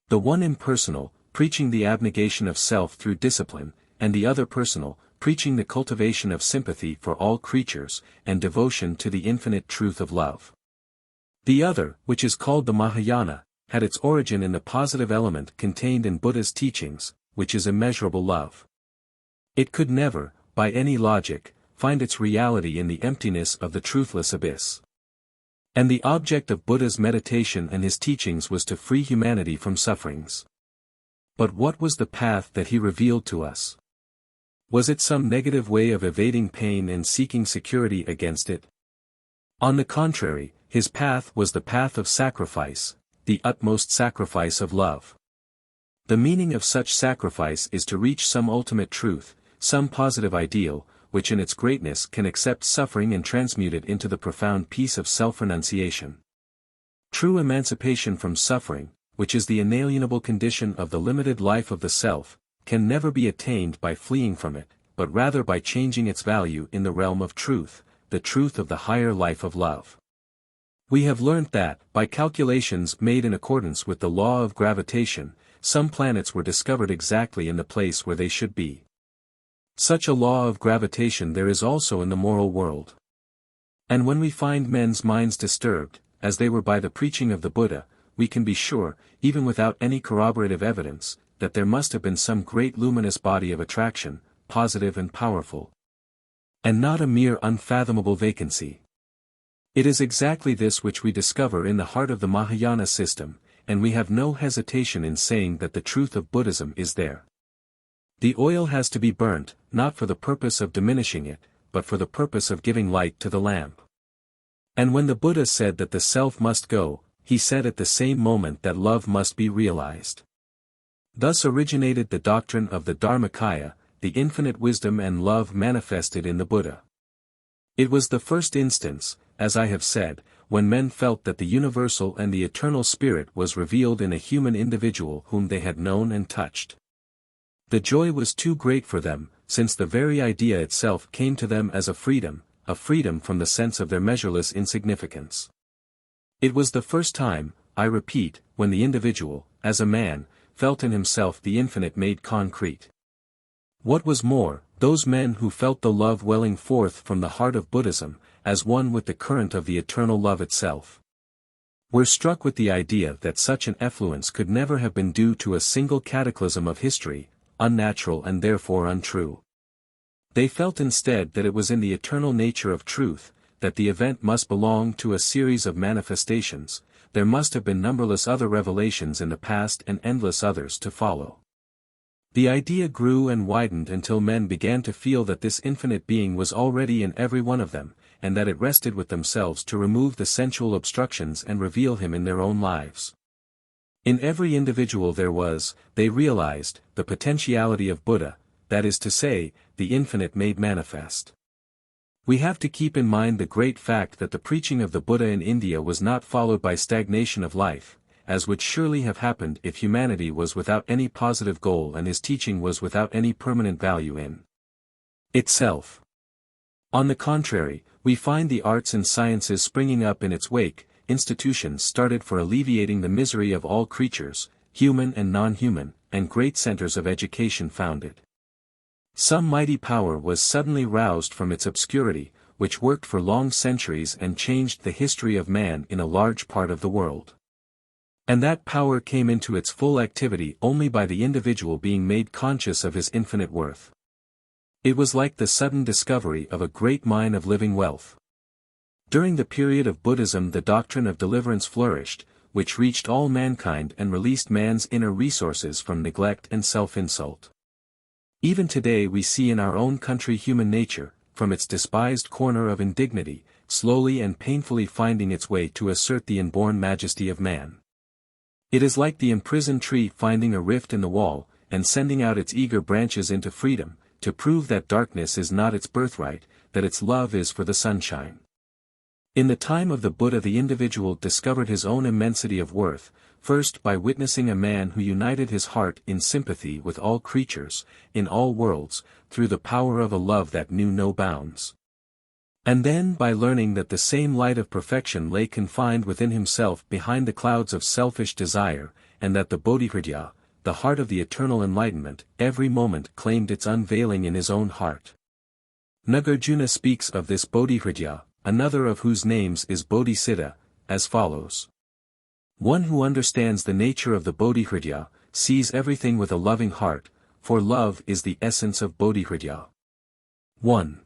The one impersonal, preaching the abnegation of self through discipline, and the other personal, preaching the cultivation of sympathy for all creatures, and devotion to the infinite truth of love. The other, which is called the Mahayana, had its origin in the positive element contained in Buddha's teachings, which is immeasurable love. It could never, by any logic, find its reality in the emptiness of the truthless abyss. And the object of Buddha's meditation and his teachings was to free humanity from sufferings. But what was the path that he revealed to us? Was it some negative way of evading pain and seeking security against it? On the contrary, his path was the path of sacrifice, the utmost sacrifice of love. The meaning of such sacrifice is to reach some ultimate truth, some positive ideal, which in its greatness can accept suffering and transmute it into the profound peace of self-renunciation. True emancipation from suffering, which is the inalienable condition of the limited life of the self, can never be attained by fleeing from it, but rather by changing its value in the realm of truth, the truth of the higher life of love. We have learnt that, by calculations made in accordance with the law of gravitation, some planets were discovered exactly in the place where they should be. Such a law of gravitation there is also in the moral world. And when we find men's minds disturbed, as they were by the preaching of the Buddha, we can be sure, even without any corroborative evidence, that there must have been some great luminous body of attraction, positive and powerful. And not a mere unfathomable vacancy. It is exactly this which we discover in the heart of the Mahayana system, and we have no hesitation in saying that the truth of Buddhism is there. The oil has to be burnt, not for the purpose of diminishing it, but for the purpose of giving light to the lamp. And when the Buddha said that the self must go, he said at the same moment that love must be realized. Thus originated the doctrine of the Dharmakaya, the infinite wisdom and love manifested in the Buddha. It was the first instance, as I have said, when men felt that the universal and the eternal spirit was revealed in a human individual whom they had known and touched. The joy was too great for them, since the very idea itself came to them as a freedom from the sense of their measureless insignificance. It was the first time, I repeat, when the individual, as a man, felt in himself the infinite made concrete. What was more, those men who felt the love welling forth from the heart of Buddhism, as one with the current of the eternal love itself, were struck with the idea that such an effluence could never have been due to a single cataclysm of history, unnatural and therefore untrue. They felt instead that it was in the eternal nature of truth, that the event must belong to a series of manifestations. There must have been numberless other revelations in the past and endless others to follow. The idea grew and widened until men began to feel that this infinite being was already in every one of them, and that it rested with themselves to remove the sensual obstructions and reveal him in their own lives. In every individual there was, they realized, the potentiality of Buddha, that is to say, the infinite made manifest. We have to keep in mind the great fact that the preaching of the Buddha in India was not followed by stagnation of life, as would surely have happened if humanity was without any positive goal and his teaching was without any permanent value in itself. On the contrary, we find the arts and sciences springing up in its wake, institutions started for alleviating the misery of all creatures, human and non-human, and great centers of education founded. Some mighty power was suddenly roused from its obscurity, which worked for long centuries and changed the history of man in a large part of the world. And that power came into its full activity only by the individual being made conscious of his infinite worth. It was like the sudden discovery of a great mine of living wealth. During the period of Buddhism the doctrine of deliverance flourished, which reached all mankind and released man's inner resources from neglect and self-insult. Even today we see in our own country human nature, from its despised corner of indignity, slowly and painfully finding its way to assert the inborn majesty of man. It is like the imprisoned tree finding a rift in the wall, and sending out its eager branches into freedom, to prove that darkness is not its birthright, that its love is for the sunshine. In the time of the Buddha the individual discovered his own immensity of worth, first by witnessing a man who united his heart in sympathy with all creatures, in all worlds, through the power of a love that knew no bounds. And then by learning that the same light of perfection lay confined within himself behind the clouds of selfish desire, and that the Bodhihridaya, the heart of the eternal enlightenment, every moment claimed its unveiling in his own heart. Nagarjuna speaks of this Bodhihridaya, another of whose names is Bodhisiddha, as follows. One who understands the nature of the Bodhihridaya, sees everything with a loving heart, for love is the essence of Bodhihridaya. 1.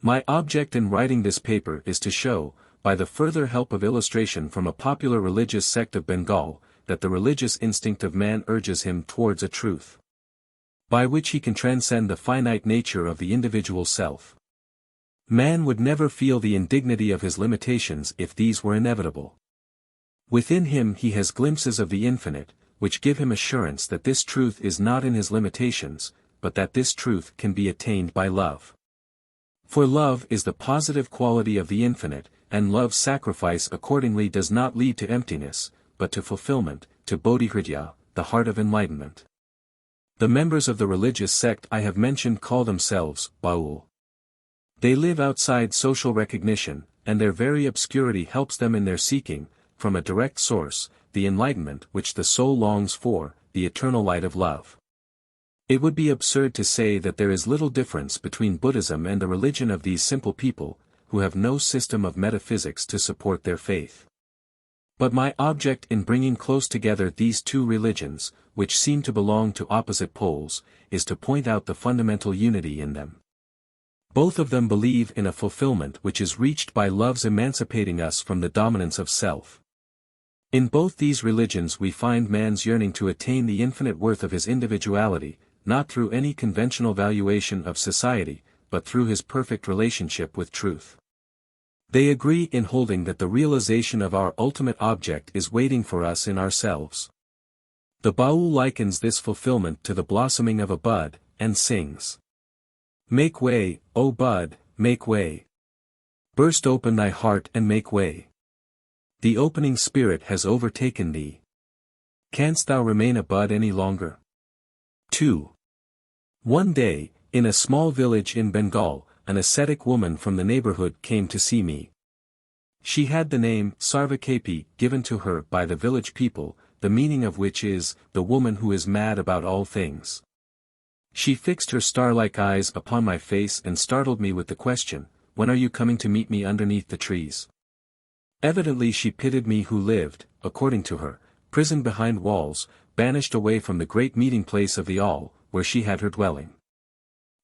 My object in writing this paper is to show, by the further help of illustration from a popular religious sect of Bengal, that the religious instinct of man urges him towards a truth, by which he can transcend the finite nature of the individual self. Man would never feel the indignity of his limitations if these were inevitable. Within him he has glimpses of the infinite, which give him assurance that this truth is not in his limitations, but that this truth can be attained by love. For love is the positive quality of the infinite, and love's sacrifice accordingly does not lead to emptiness, but to fulfillment, to Bodhihridaya, the heart of enlightenment. The members of the religious sect I have mentioned call themselves Baul. They live outside social recognition, and their very obscurity helps them in their seeking, from a direct source, the enlightenment which the soul longs for, the eternal light of love. It would be absurd to say that there is little difference between Buddhism and the religion of these simple people, who have no system of metaphysics to support their faith. But my object in bringing close together these two religions, which seem to belong to opposite poles, is to point out the fundamental unity in them. Both of them believe in a fulfillment which is reached by love's emancipating us from the dominance of self. In both these religions we find man's yearning to attain the infinite worth of his individuality, not through any conventional valuation of society, but through his perfect relationship with truth. They agree in holding that the realization of our ultimate object is waiting for us in ourselves. The Baul likens this fulfillment to the blossoming of a bud, and sings. Make way, O bud, make way. Burst open thy heart and make way. The opening spirit has overtaken thee. Canst thou remain a bud any longer? 2. One day, in a small village in Bengal, an ascetic woman from the neighborhood came to see me. She had the name Sarvakapi given to her by the village people, the meaning of which is, the woman who is mad about all things. She fixed her star-like eyes upon my face and startled me with the question, "When are you coming to meet me underneath the trees?" Evidently she pitied me who lived, according to her, prisoned behind walls, banished away from the great meeting place of the all, where she had her dwelling.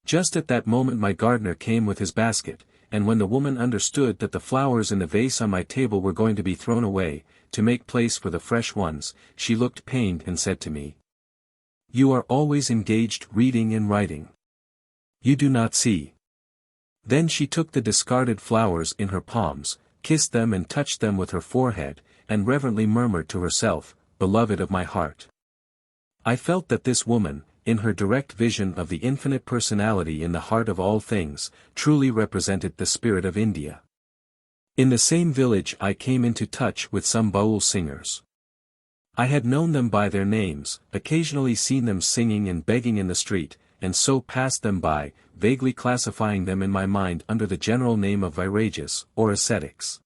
Just at that moment my gardener came with his basket, and when the woman understood that the flowers in the vase on my table were going to be thrown away, to make place for the fresh ones, she looked pained and said to me, "You are always engaged reading and writing. You do not see." Then she took the discarded flowers in her palms, kissed them and touched them with her forehead, and reverently murmured to herself, "Beloved of my heart." I felt that this woman, in her direct vision of the infinite personality in the heart of all things, truly represented the spirit of India. In the same village I came into touch with some Baul singers. I had known them by their names, occasionally seen them singing and begging in the street, and so passed them by, vaguely classifying them in my mind under the general name of Vairagyas, or ascetics.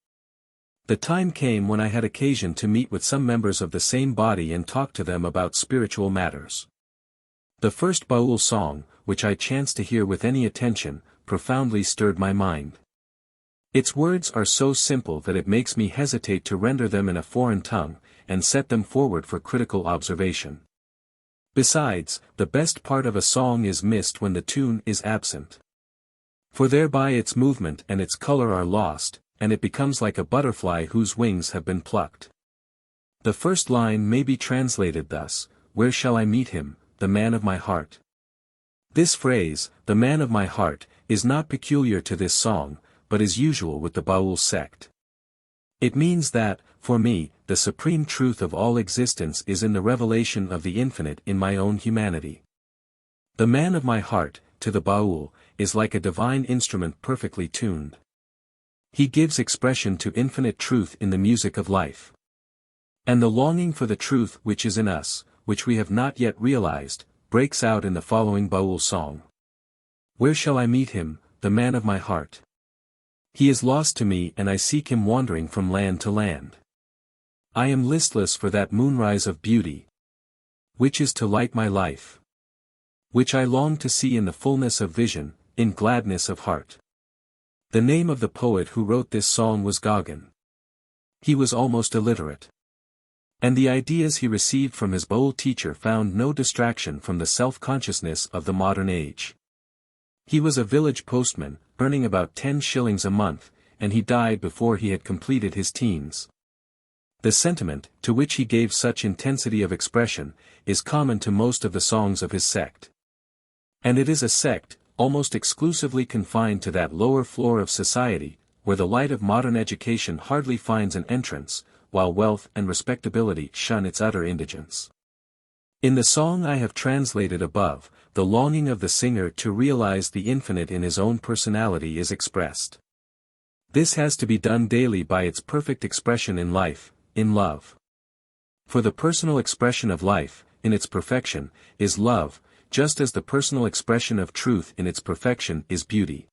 The time came when I had occasion to meet with some members of the same body and talk to them about spiritual matters. The first Baul song, which I chanced to hear with any attention, profoundly stirred my mind. Its words are so simple that it makes me hesitate to render them in a foreign tongue, and set them forward for critical observation. Besides, the best part of a song is missed when the tune is absent. For thereby its movement and its color are lost, and it becomes like a butterfly whose wings have been plucked. The first line may be translated thus: "Where shall I meet him, the man of my heart?" This phrase, "the man of my heart," is not peculiar to this song, but is usual with the Baul sect. It means that, for me, the supreme truth of all existence is in the revelation of the infinite in my own humanity. The man of my heart, to the Baul, is like a divine instrument perfectly tuned. He gives expression to infinite truth in the music of life. And the longing for the truth which is in us, which we have not yet realized, breaks out in the following Baul song. "Where shall I meet him, the man of my heart? He is lost to me and I seek him wandering from land to land. I am listless for that moonrise of beauty, which is to light my life, which I long to see in the fullness of vision, in gladness of heart." The name of the poet who wrote this song was Gauguin. He was almost illiterate. And the ideas he received from his Baul teacher found no distraction from the self-consciousness of the modern age. He was a village postman, earning about 10 shillings a month, and he died before he had completed his teens. The sentiment, to which he gave such intensity of expression, is common to most of the songs of his sect. And it is a sect, almost exclusively confined to that lower floor of society, where the light of modern education hardly finds an entrance, while wealth and respectability shun its utter indigence. In the song I have translated above, the longing of the singer to realize the infinite in his own personality is expressed. This has to be done daily by its perfect expression in life, in love. For the personal expression of life, in its perfection, is love, just as the personal expression of truth in its perfection is beauty.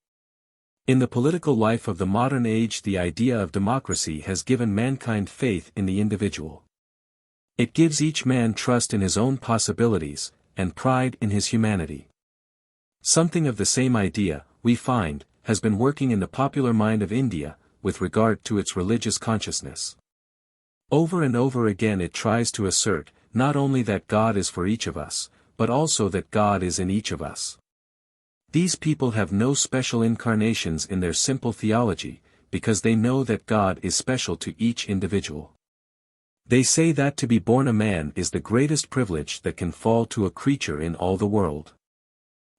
In the political life of the modern age, the idea of democracy has given mankind faith in the individual. It gives each man trust in his own possibilities, and pride in his humanity. Something of the same idea, we find, has been working in the popular mind of India, with regard to its religious consciousness. Over and over again it tries to assert, not only that God is for each of us, but also that God is in each of us. These people have no special incarnations in their simple theology, because they know that God is special to each individual. They say that to be born a man is the greatest privilege that can fall to a creature in all the world.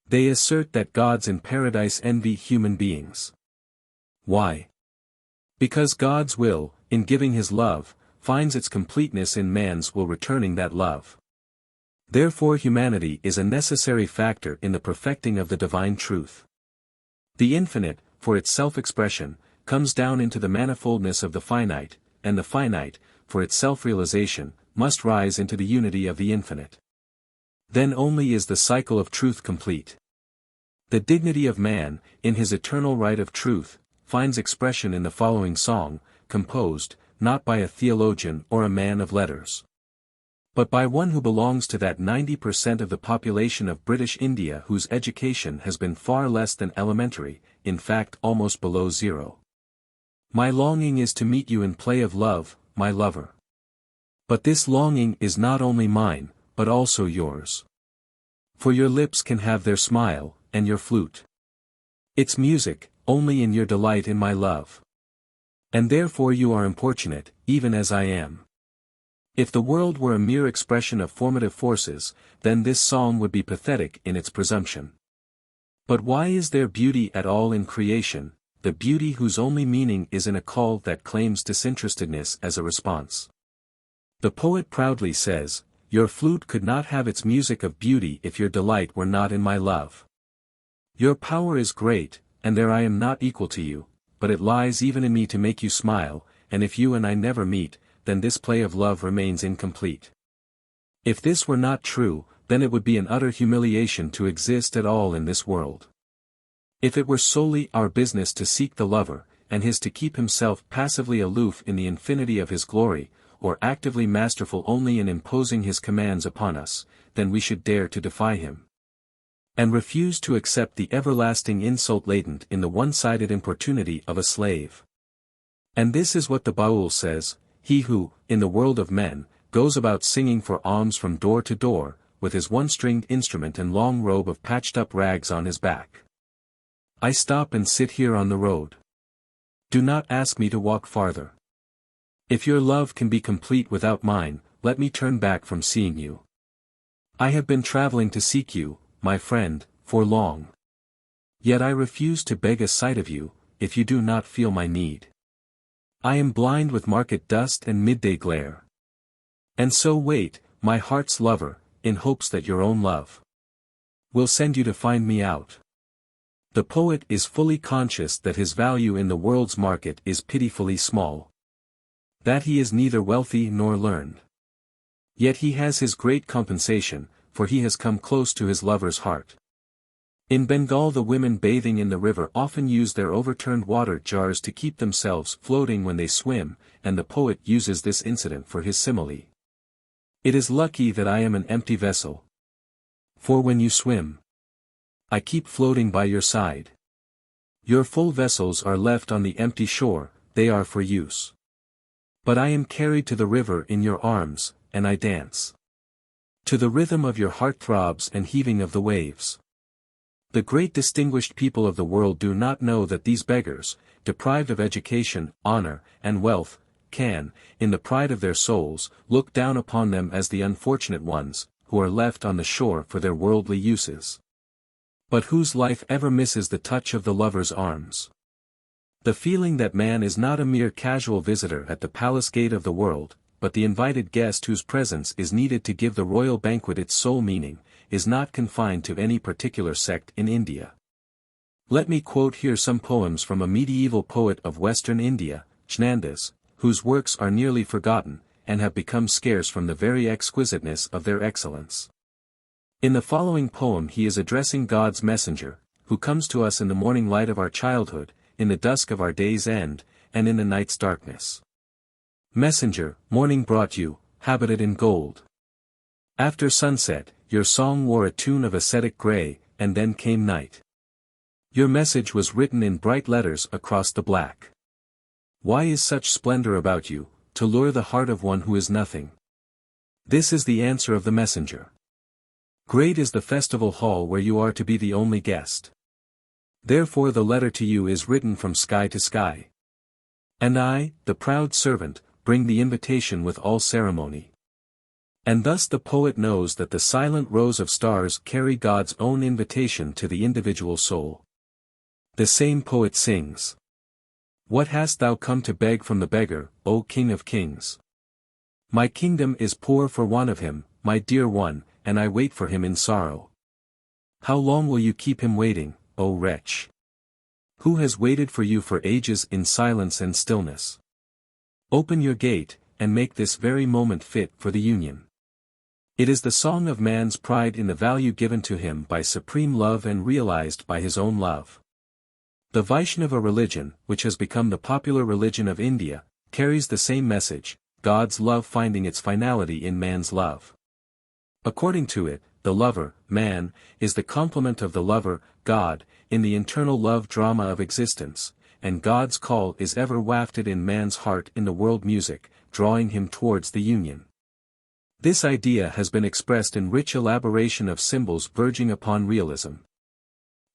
They assert that gods in paradise envy human beings. Why? Because God's will, in giving his love, finds its completeness in man's will returning that love. Therefore humanity is a necessary factor in the perfecting of the divine truth. The infinite, for its self-expression, comes down into the manifoldness of the finite, and the finite, for its self-realization, must rise into the unity of the infinite. Then only is the cycle of truth complete. The dignity of man, in his eternal right of truth, finds expression in the following song, composed, not by a theologian or a man of letters, but by one who belongs to that 90% of the population of British India whose education has been far less than elementary, in fact almost below zero. My longing is to meet you in play of love, my lover. But this longing is not only mine, but also yours. For your lips can have their smile, and your flute its music, only in your delight in my love. And therefore you are importunate, even as I am. If the world were a mere expression of formative forces, then this song would be pathetic in its presumption. But why is there beauty at all in creation, the beauty whose only meaning is in a call that claims disinterestedness as a response? The poet proudly says, your flute could not have its music of beauty if your delight were not in my love. Your power is great, and there I am not equal to you, but it lies even in me to make you smile, and if you and I never meet, then this play of love remains incomplete. If this were not true, then it would be an utter humiliation to exist at all in this world. If it were solely our business to seek the lover, and his to keep himself passively aloof in the infinity of his glory, or actively masterful only in imposing his commands upon us, then we should dare to defy him, and refuse to accept the everlasting insult latent in the one-sided importunity of a slave. And this is what the Baul says: he who, in the world of men, goes about singing for alms from door to door, with his one-stringed instrument and long robe of patched-up rags on his back. I stop and sit here on the road. Do not ask me to walk farther. If your love can be complete without mine, let me turn back from seeing you. I have been traveling to seek you, my friend, for long. Yet I refuse to beg a sight of you, if you do not feel my need. I am blind with market dust and midday glare. And so wait, my heart's lover, in hopes that your own love will send you to find me out. The poet is fully conscious that his value in the world's market is pitifully small. That he is neither wealthy nor learned. Yet he has his great compensation, for he has come close to his lover's heart. In Bengal the women bathing in the river often use their overturned water jars to keep themselves floating when they swim, and the poet uses this incident for his simile. It is lucky that I am an empty vessel. For when you swim, I keep floating by your side. Your full vessels are left on the empty shore, they are for use. But I am carried to the river in your arms, and I dance to the rhythm of your heart throbs and heaving of the waves. The great distinguished people of the world do not know that these beggars, deprived of education, honor, and wealth, can, in the pride of their souls, look down upon them as the unfortunate ones, who are left on the shore for their worldly uses, but whose life ever misses the touch of the lover's arms. The feeling that man is not a mere casual visitor at the palace gate of the world, but the invited guest whose presence is needed to give the royal banquet its sole meaning, is not confined to any particular sect in India. Let me quote here some poems from a medieval poet of western India, Jnandas, whose works are nearly forgotten, and have become scarce from the very exquisiteness of their excellence. In the following poem he is addressing God's messenger, who comes to us in the morning light of our childhood, in the dusk of our day's end, and in the night's darkness. Messenger, morning brought you, habited in gold. After sunset, your song wore a tune of ascetic grey, and then came night. Your message was written in bright letters across the black. Why is such splendor about you, to lure the heart of one who is nothing? This is the answer of the messenger. Great is the festival hall where you are to be the only guest. Therefore the letter to you is written from sky to sky. And I, the proud servant, bring the invitation with all ceremony. And thus the poet knows that the silent rows of stars carry God's own invitation to the individual soul. The same poet sings: What hast thou come to beg from the beggar, O King of Kings? My kingdom is poor for want of him, my dear one, and I wait for him in sorrow. How long will you keep him waiting, O wretch? Who has waited for you for ages in silence and stillness? Open your gate, and make this very moment fit for the union. It is the song of man's pride in the value given to him by supreme love and realized by his own love. The Vaishnava religion, which has become the popular religion of India, carries the same message, God's love finding its finality in man's love. According to it, the lover, man, is the complement of the lover, God, in the internal love drama of existence, and God's call is ever wafted in man's heart in the world music, drawing him towards the union. This idea has been expressed in rich elaboration of symbols verging upon realism.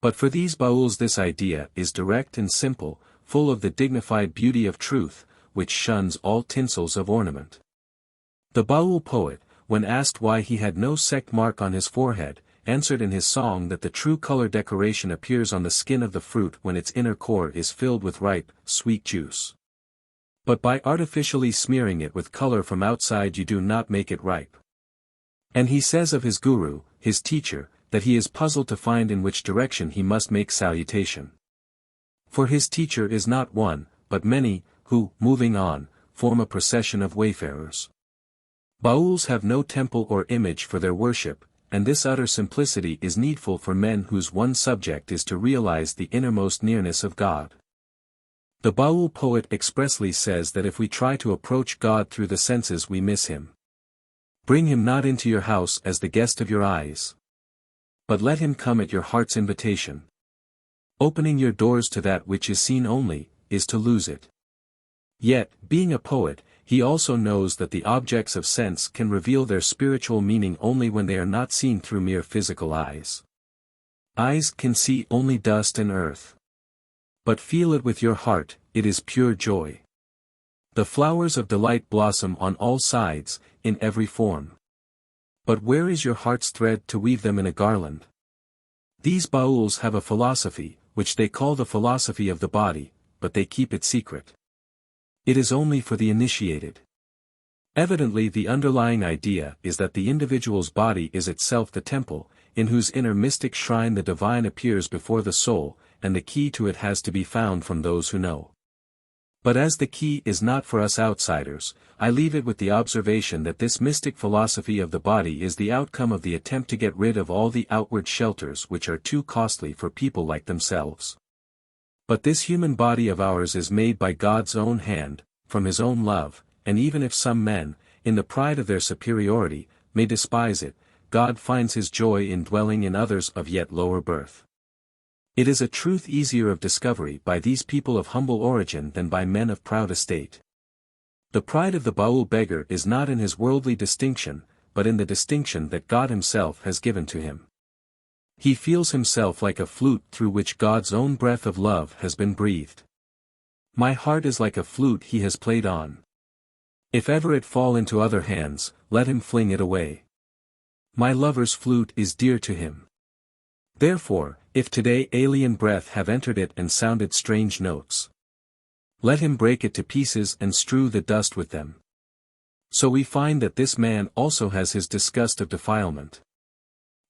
But for these Bauls this idea is direct and simple, full of the dignified beauty of truth, which shuns all tinsels of ornament. The Baul poet, when asked why he had no sect mark on his forehead, answered in his song that the true color decoration appears on the skin of the fruit when its inner core is filled with ripe, sweet juice. But by artificially smearing it with color from outside you do not make it ripe. And he says of his guru, his teacher, that he is puzzled to find in which direction he must make salutation. For his teacher is not one, but many, who, moving on, form a procession of wayfarers. Bauls have no temple or image for their worship, and this utter simplicity is needful for men whose one subject is to realize the innermost nearness of God. The Baul poet expressly says that if we try to approach God through the senses we miss him. Bring him not into your house as the guest of your eyes, but let him come at your heart's invitation. Opening your doors to that which is seen only, is to lose it. Yet, being a poet, he also knows that the objects of sense can reveal their spiritual meaning only when they are not seen through mere physical eyes. Eyes can see only dust and earth. But feel it with your heart, it is pure joy. The flowers of delight blossom on all sides, in every form. But where is your heart's thread to weave them in a garland? These Bauls have a philosophy, which they call the philosophy of the body, but they keep it secret. It is only for the initiated. Evidently the underlying idea is that the individual's body is itself the temple, in whose inner mystic shrine the divine appears before the soul, and the key to it has to be found from those who know. But as the key is not for us outsiders, I leave it with the observation that this mystic philosophy of the body is the outcome of the attempt to get rid of all the outward shelters which are too costly for people like themselves. But this human body of ours is made by God's own hand, from his own love, and even if some men, in the pride of their superiority, may despise it, God finds his joy in dwelling in others of yet lower birth. It is a truth easier of discovery by these people of humble origin than by men of proud estate. The pride of the Baul beggar is not in his worldly distinction, but in the distinction that God himself has given to him. He feels himself like a flute through which God's own breath of love has been breathed. My heart is like a flute he has played on. If ever it fall into other hands, let him fling it away. My lover's flute is dear to him. Therefore, if today alien breath have entered it and sounded strange notes, let him break it to pieces and strew the dust with them. So we find that this man also has his disgust of defilement.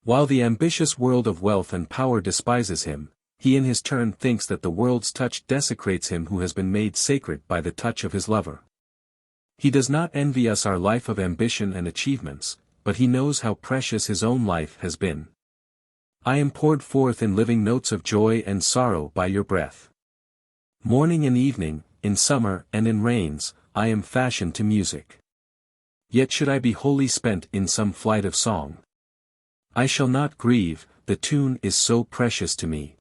While the ambitious world of wealth and power despises him, he in his turn thinks that the world's touch desecrates him who has been made sacred by the touch of his lover. He does not envy us our life of ambition and achievements, but he knows how precious his own life has been. I am poured forth in living notes of joy and sorrow by your breath. Morning and evening, in summer and in rains, I am fashioned to music. Yet should I be wholly spent in some flight of song, I shall not grieve, the tune is so precious to me.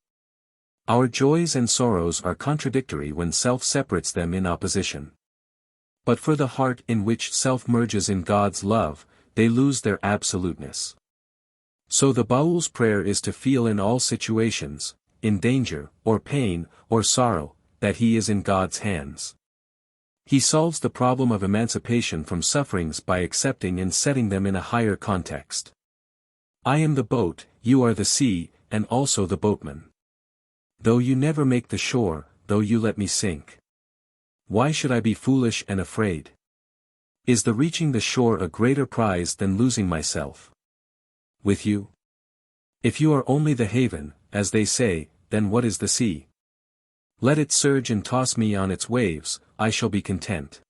Our joys and sorrows are contradictory when self separates them in opposition. But for the heart in which self merges in God's love, they lose their absoluteness. So the Baul's prayer is to feel in all situations, in danger, or pain, or sorrow, that he is in God's hands. He solves the problem of emancipation from sufferings by accepting and setting them in a higher context. I am the boat, you are the sea, and also the boatman. Though you never make the shore, though you let me sink. Why should I be foolish and afraid? Is the reaching the shore a greater prize than losing myself with you? If you are only the haven, as they say, then what is the sea? Let it surge and toss me on its waves, I shall be content.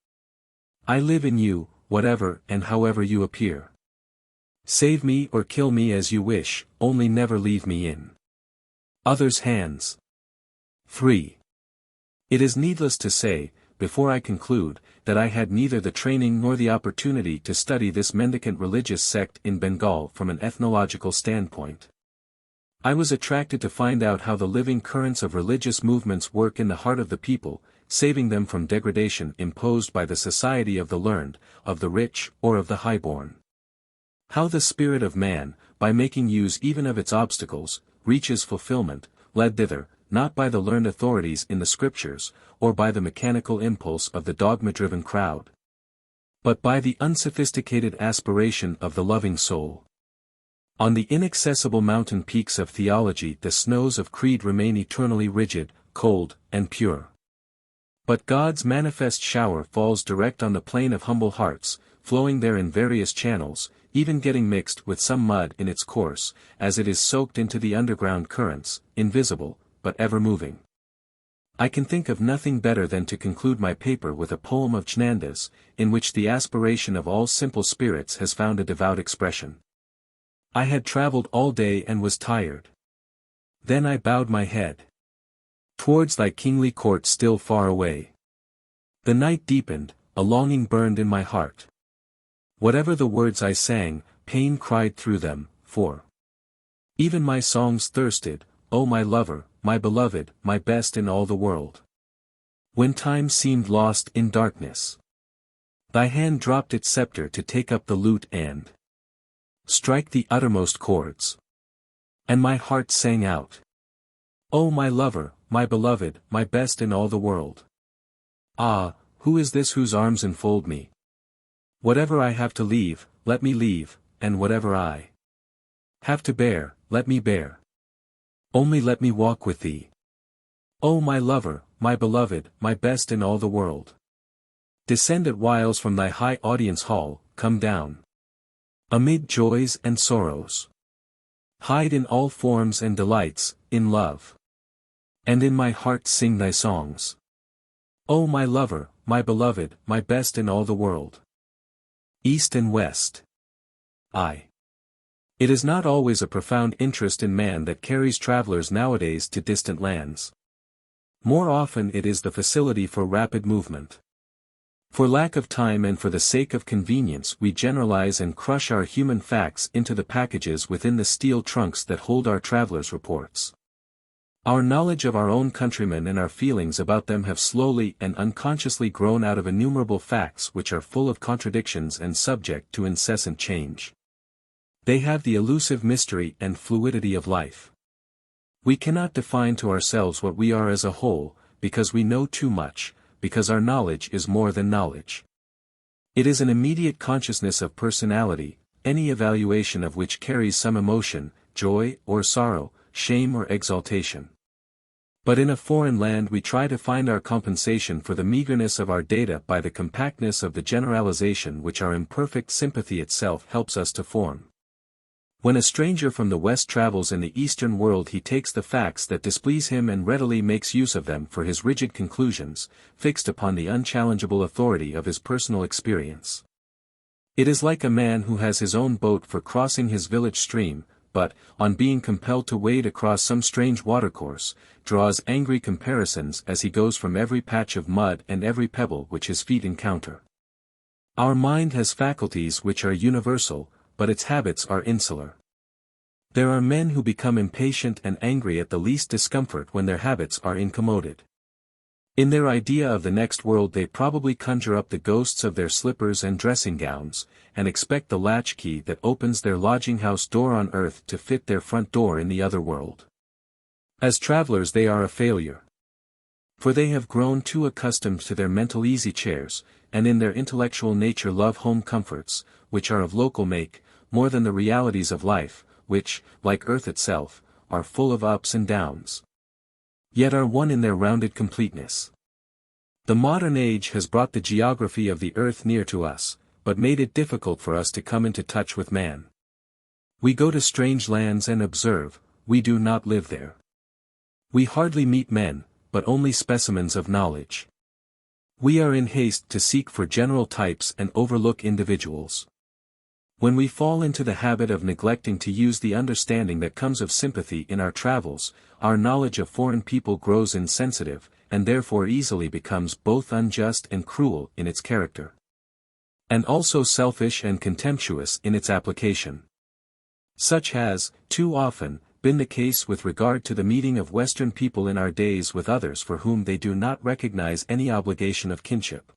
I live in you, whatever and however you appear. Save me or kill me as you wish, only never leave me in others' hands. 3. It is needless to say, before I conclude, that I had neither the training nor the opportunity to study this mendicant religious sect in Bengal from an ethnological standpoint. I was attracted to find out how the living currents of religious movements work in the heart of the people, saving them from degradation imposed by the society of the learned, of the rich, or of the highborn. How the spirit of man, by making use even of its obstacles, reaches fulfillment, led thither, not by the learned authorities in the scriptures, or by the mechanical impulse of the dogma-driven crowd, but by the unsophisticated aspiration of the loving soul. On the inaccessible mountain peaks of theology the snows of creed remain eternally rigid, cold, and pure. But God's manifest shower falls direct on the plain of humble hearts, flowing there in various channels, even getting mixed with some mud in its course, as it is soaked into the underground currents, invisible, but ever moving. I can think of nothing better than to conclude my paper with a poem of Chnanda's, in which the aspiration of all simple spirits has found a devout expression. I had travelled all day and was tired. Then I bowed my head towards thy kingly court still far away. The night deepened, a longing burned in my heart. Whatever the words I sang, pain cried through them, for even my songs thirsted, O my lover, my beloved, my best in all the world. When time seemed lost in darkness, thy hand dropped its scepter to take up the lute and strike the uttermost chords. And my heart sang out, O my lover, my beloved, my best in all the world. Ah, who is this whose arms enfold me? Whatever I have to leave, let me leave, and whatever I have to bear, let me bear. Only let me walk with thee. O my lover, my beloved, my best in all the world. Descend at whiles from thy high audience hall, come down amid joys and sorrows. Hide in all forms and delights, in love. And in my heart sing thy songs. O my lover, my beloved, my best in all the world. East and West. It is not always a profound interest in man that carries travelers nowadays to distant lands. More often it is the facility for rapid movement. For lack of time and for the sake of convenience we generalize and crush our human facts into the packages within the steel trunks that hold our travelers' reports. Our knowledge of our own countrymen and our feelings about them have slowly and unconsciously grown out of innumerable facts which are full of contradictions and subject to incessant change. They have the elusive mystery and fluidity of life. We cannot define to ourselves what we are as a whole, because we know too much, because our knowledge is more than knowledge. It is an immediate consciousness of personality, any evaluation of which carries some emotion, joy or sorrow, shame or exaltation. But in a foreign land we try to find our compensation for the meagerness of our data by the compactness of the generalization which our imperfect sympathy itself helps us to form. When a stranger from the West travels in the Eastern world he takes the facts that displease him and readily makes use of them for his rigid conclusions, fixed upon the unchallengeable authority of his personal experience. It is like a man who has his own boat for crossing his village stream, but, on being compelled to wade across some strange watercourse, draws angry comparisons as he goes from every patch of mud and every pebble which his feet encounter. Our mind has faculties which are universal, but its habits are insular. There are men who become impatient and angry at the least discomfort when their habits are incommoded. In their idea of the next world they probably conjure up the ghosts of their slippers and dressing gowns, and expect the latchkey that opens their lodging-house door on earth to fit their front door in the other world. As travelers they are a failure. For they have grown too accustomed to their mental easy chairs, and in their intellectual nature love home comforts, which are of local make, more than the realities of life, which, like earth itself, are full of ups and downs. Yet are one in their rounded completeness. The modern age has brought the geography of the earth near to us, but made it difficult for us to come into touch with man. We go to strange lands and observe, we do not live there. We hardly meet men, but only specimens of knowledge. We are in haste to seek for general types and overlook individuals. When we fall into the habit of neglecting to use the understanding that comes of sympathy in our travels, our knowledge of foreign people grows insensitive, and therefore easily becomes both unjust and cruel in its character, and also selfish and contemptuous in its application. Such has, too often, been the case with regard to the meeting of Western people in our days with others for whom they do not recognize any obligation of kinship.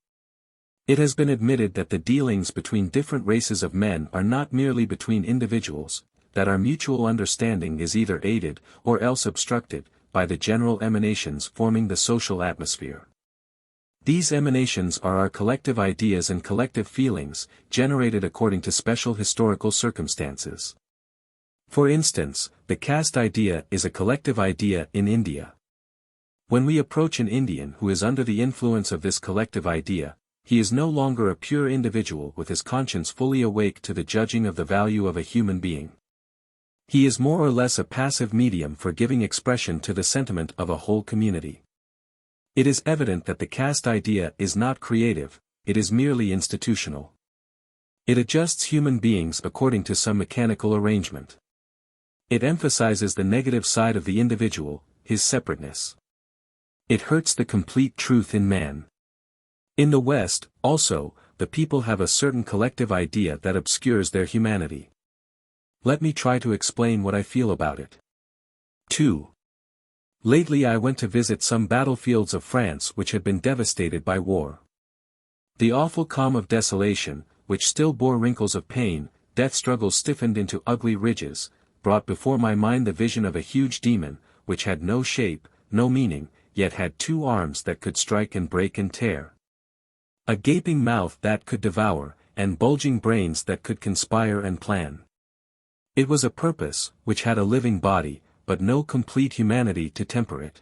It has been admitted that the dealings between different races of men are not merely between individuals, that our mutual understanding is either aided, or else obstructed, by the general emanations forming the social atmosphere. These emanations are our collective ideas and collective feelings, generated according to special historical circumstances. For instance, the caste idea is a collective idea in India. When we approach an Indian who is under the influence of this collective idea, he is no longer a pure individual with his conscience fully awake to the judging of the value of a human being. He is more or less a passive medium for giving expression to the sentiment of a whole community. It is evident that the caste idea is not creative, it is merely institutional. It adjusts human beings according to some mechanical arrangement. It emphasizes the negative side of the individual, his separateness. It hurts the complete truth in man. In the West, also, the people have a certain collective idea that obscures their humanity. Let me try to explain what I feel about it. 2. Lately I went to visit some battlefields of France which had been devastated by war. The awful calm of desolation, which still bore wrinkles of pain, death struggles stiffened into ugly ridges, brought before my mind the vision of a huge demon, which had no shape, no meaning, yet had 2 arms that could strike and break and tear. A gaping mouth that could devour, and bulging brains that could conspire and plan. It was a purpose, which had a living body, but no complete humanity to temper it.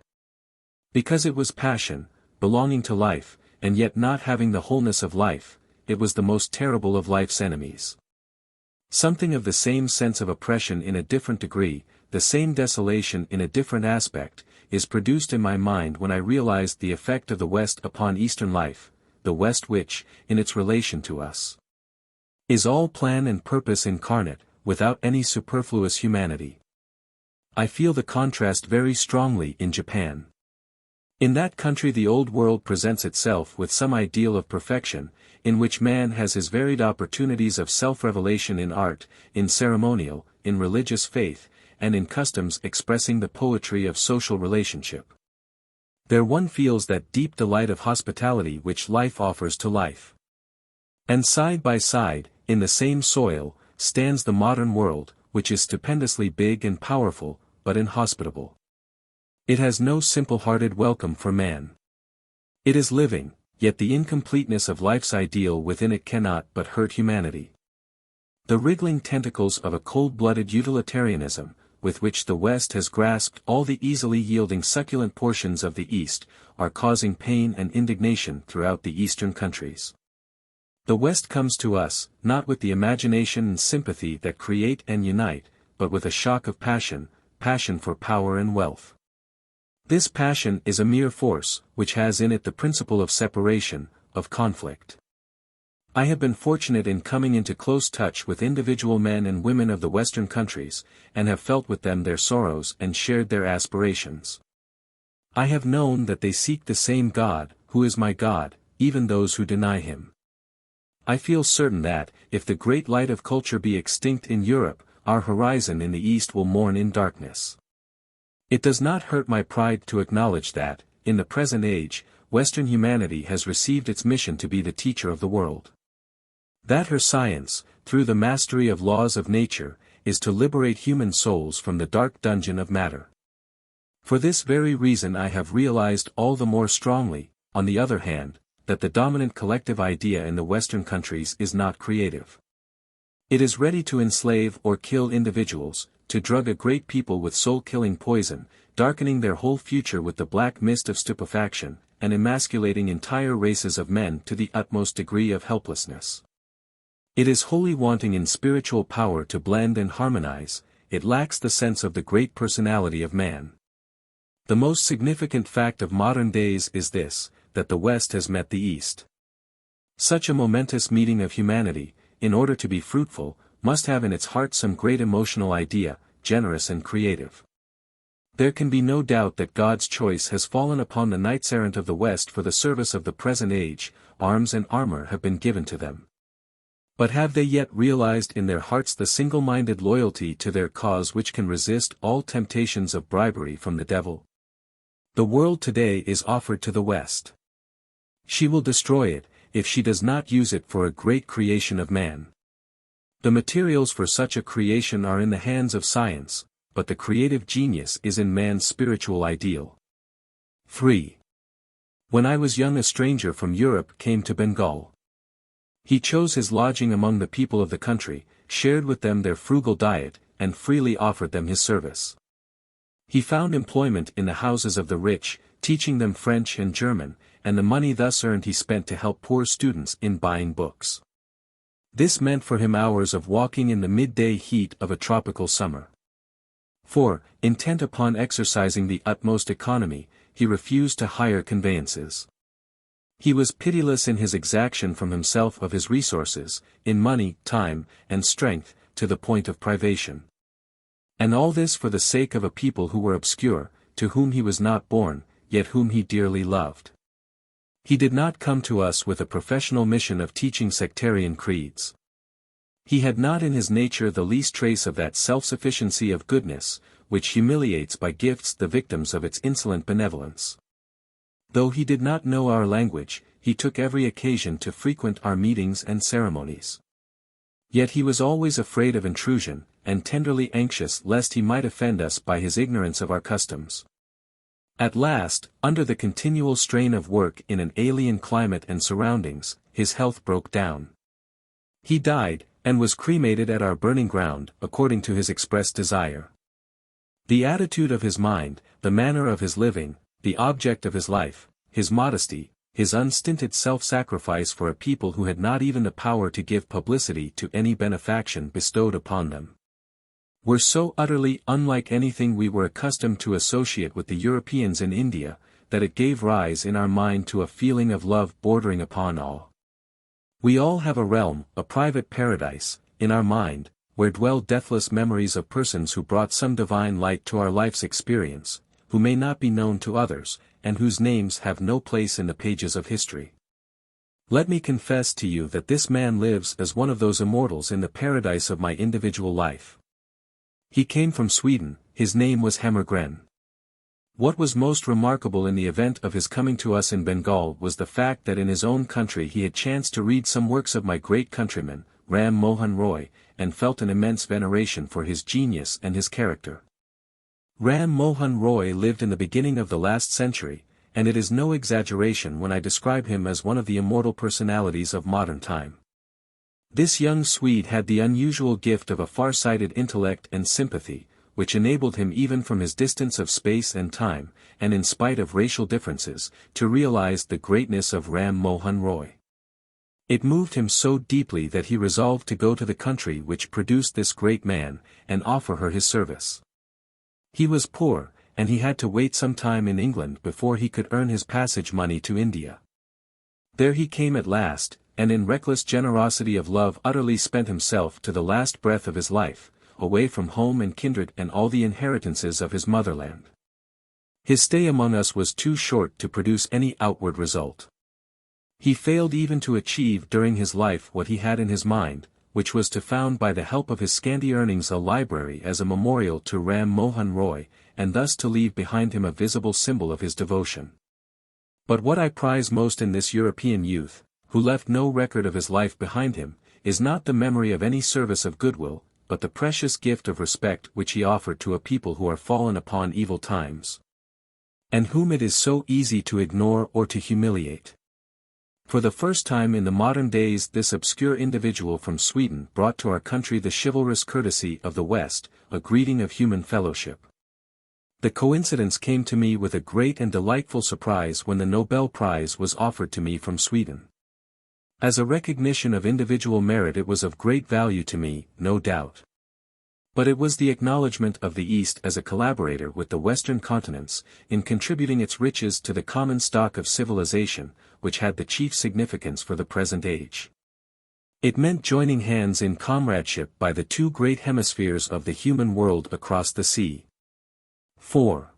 Because it was passion, belonging to life, and yet not having the wholeness of life, it was the most terrible of life's enemies. Something of the same sense of oppression in a different degree, the same desolation in a different aspect, is produced in my mind when I realized the effect of the West upon Eastern life, the West which, in its relation to us, is all plan and purpose incarnate, without any superfluous humanity. I feel the contrast very strongly in Japan. In that country the old world presents itself with some ideal of perfection, in which man has his varied opportunities of self-revelation in art, in ceremonial, in religious faith, and in customs expressing the poetry of social relationship. There one feels that deep delight of hospitality which life offers to life. And side by side, in the same soil, stands the modern world, which is stupendously big and powerful, but inhospitable. It has no simple-hearted welcome for man. It is living, yet the incompleteness of life's ideal within it cannot but hurt humanity. The wriggling tentacles of a cold-blooded utilitarianism, with which the West has grasped all the easily yielding succulent portions of the East, are causing pain and indignation throughout the Eastern countries. The West comes to us, not with the imagination and sympathy that create and unite, but with a shock of passion, passion for power and wealth. This passion is a mere force, which has in it the principle of separation, of conflict. I have been fortunate in coming into close touch with individual men and women of the Western countries, and have felt with them their sorrows and shared their aspirations. I have known that they seek the same God, who is my God, even those who deny him. I feel certain that, if the great light of culture be extinct in Europe, our horizon in the East will mourn in darkness. It does not hurt my pride to acknowledge that, in the present age, Western humanity has received its mission to be the teacher of the world. That her science, through the mastery of laws of nature, is to liberate human souls from the dark dungeon of matter. For this very reason I have realized all the more strongly, on the other hand, that the dominant collective idea in the Western countries is not creative. It is ready to enslave or kill individuals, to drug a great people with soul-killing poison, darkening their whole future with the black mist of stupefaction, and emasculating entire races of men to the utmost degree of helplessness. It is wholly wanting in spiritual power to blend and harmonize, it lacks the sense of the great personality of man. The most significant fact of modern days is this, that the West has met the East. Such a momentous meeting of humanity, in order to be fruitful, must have in its heart some great emotional idea, generous and creative. There can be no doubt that God's choice has fallen upon the knights-errant of the West for the service of the present age, arms and armor have been given to them. But have they yet realized in their hearts the single-minded loyalty to their cause which can resist all temptations of bribery from the devil? The world today is offered to the West. She will destroy it, if she does not use it for a great creation of man. The materials for such a creation are in the hands of science, but the creative genius is in man's spiritual ideal. 3. When I was young a stranger from Europe came to Bengal. He chose his lodging among the people of the country, shared with them their frugal diet, and freely offered them his service. He found employment in the houses of the rich, teaching them French and German, and the money thus earned he spent to help poor students in buying books. This meant for him hours of walking in the midday heat of a tropical summer. For, intent upon exercising the utmost economy, he refused to hire conveyances. He was pitiless in his exaction from himself of his resources, in money, time, and strength, to the point of privation. And all this for the sake of a people who were obscure, to whom he was not born, yet whom he dearly loved. He did not come to us with a professional mission of teaching sectarian creeds. He had not in his nature the least trace of that self-sufficiency of goodness, which humiliates by gifts the victims of its insolent benevolence. Though he did not know our language, he took every occasion to frequent our meetings and ceremonies. Yet he was always afraid of intrusion, and tenderly anxious lest he might offend us by his ignorance of our customs. At last, under the continual strain of work in an alien climate and surroundings, his health broke down. He died, and was cremated at our burning ground, according to his expressed desire. The attitude of his mind, the manner of his living, the object of his life, his modesty, his unstinted self-sacrifice for a people who had not even the power to give publicity to any benefaction bestowed upon them, were so utterly unlike anything we were accustomed to associate with the Europeans in India, that it gave rise in our mind to a feeling of love bordering upon awe. We all have a realm, a private paradise, in our mind, where dwell deathless memories of persons who brought some divine light to our life's experience, who may not be known to others, and whose names have no place in the pages of history. Let me confess to you that this man lives as one of those immortals in the paradise of my individual life. He came from Sweden, his name was Hammargren. What was most remarkable in the event of his coming to us in Bengal was the fact that in his own country he had chanced to read some works of my great countryman, Ram Mohan Roy, and felt an immense veneration for his genius and his character. Ram Mohan Roy lived in the beginning of the last century, and it is no exaggeration when I describe him as one of the immortal personalities of modern time. This young Swede had the unusual gift of a far-sighted intellect and sympathy, which enabled him even from his distance of space and time, and in spite of racial differences, to realize the greatness of Ram Mohan Roy. It moved him so deeply that he resolved to go to the country which produced this great man, and offer her his service. He was poor, and he had to wait some time in England before he could earn his passage money to India. There he came at last, and in reckless generosity of love utterly spent himself to the last breath of his life, away from home and kindred and all the inheritances of his motherland. His stay among us was too short to produce any outward result. He failed even to achieve during his life what he had in his mind, which was to found by the help of his scanty earnings a library as a memorial to Ram Mohan Roy, and thus to leave behind him a visible symbol of his devotion. But what I prize most in this European youth, who left no record of his life behind him, is not the memory of any service of goodwill, but the precious gift of respect which he offered to a people who are fallen upon evil times, and whom it is so easy to ignore or to humiliate. For the first time in the modern days this obscure individual from Sweden brought to our country the chivalrous courtesy of the West, a greeting of human fellowship. The coincidence came to me with a great and delightful surprise when the Nobel Prize was offered to me from Sweden. As a recognition of individual merit it was of great value to me, no doubt. But it was the acknowledgment of the East as a collaborator with the Western continents, in contributing its riches to the common stock of civilization, which had the chief significance for the present age. It meant joining hands in comradeship by the two great hemispheres of the human world across the sea. 4.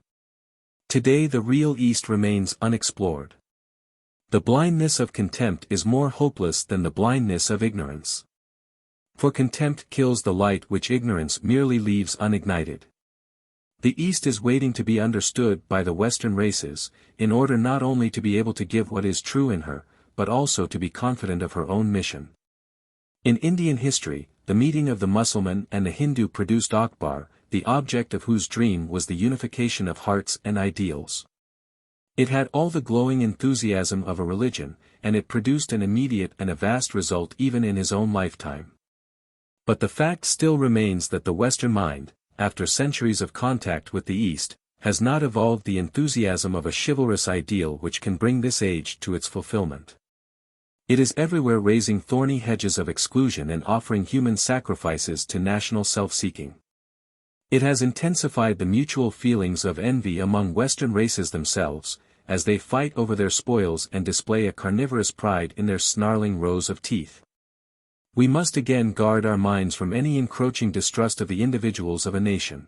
Today the real East remains unexplored. The blindness of contempt is more hopeless than the blindness of ignorance. For contempt kills the light which ignorance merely leaves unignited. The East is waiting to be understood by the Western races, in order not only to be able to give what is true in her, but also to be confident of her own mission. In Indian history, the meeting of the Mussulman and the Hindu produced Akbar, the object of whose dream was the unification of hearts and ideals. It had all the glowing enthusiasm of a religion, and it produced an immediate and a vast result even in his own lifetime. But the fact still remains that the Western mind, after centuries of contact with the East, has not evolved the enthusiasm of a chivalrous ideal which can bring this age to its fulfillment. It is everywhere raising thorny hedges of exclusion and offering human sacrifices to national self-seeking. It has intensified the mutual feelings of envy among Western races themselves, as they fight over their spoils and display a carnivorous pride in their snarling rows of teeth. We must again guard our minds from any encroaching distrust of the individuals of a nation.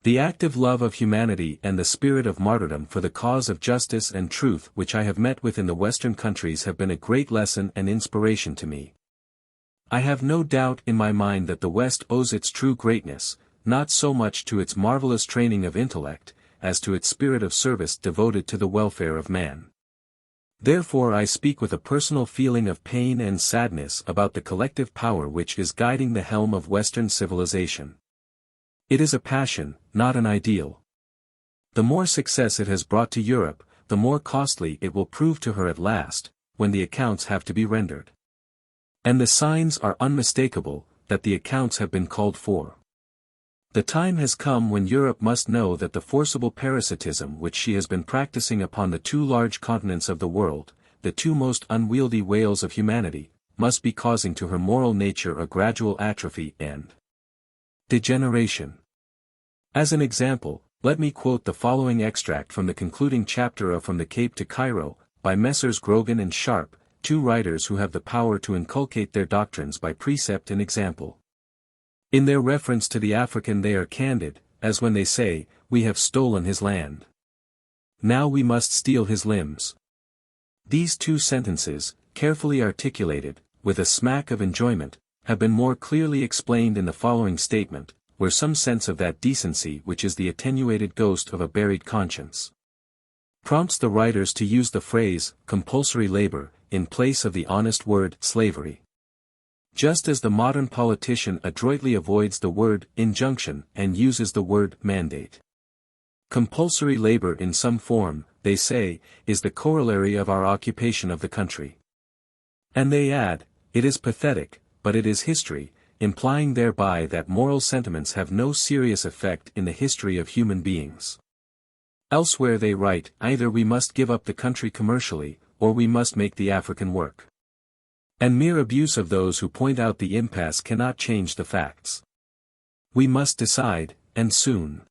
The active love of humanity and the spirit of martyrdom for the cause of justice and truth which I have met with in the Western countries have been a great lesson and inspiration to me. I have no doubt in my mind that the West owes its true greatness, not so much to its marvelous training of intellect, as to its spirit of service devoted to the welfare of man. Therefore I speak with a personal feeling of pain and sadness about the collective power which is guiding the helm of Western civilization. It is a passion, not an ideal. The more success it has brought to Europe, the more costly it will prove to her at last, when the accounts have to be rendered. And the signs are unmistakable, that the accounts have been called for. The time has come when Europe must know that the forcible parasitism which she has been practicing upon the two large continents of the world, the two most unwieldy whales of humanity, must be causing to her moral nature a gradual atrophy and degeneration. As an example, let me quote the following extract from the concluding chapter of From the Cape to Cairo, by Messrs. Grogan and Sharp, two writers who have the power to inculcate their doctrines by precept and example. In their reference to the African they are candid, as when they say, "We have stolen his land. Now we must steal his limbs." These two sentences, carefully articulated, with a smack of enjoyment, have been more clearly explained in the following statement, where some sense of that decency which is the attenuated ghost of a buried conscience prompts the writers to use the phrase, compulsory labor, in place of the honest word, slavery. Just as the modern politician adroitly avoids the word, injunction, and uses the word, mandate. Compulsory labor in some form, they say, is the corollary of our occupation of the country. And they add, it is pathetic, but it is history, implying thereby that moral sentiments have no serious effect in the history of human beings. Elsewhere they write, either we must give up the country commercially, or we must make the African work. And mere abuse of those who point out the impasse cannot change the facts. We must decide, and soon.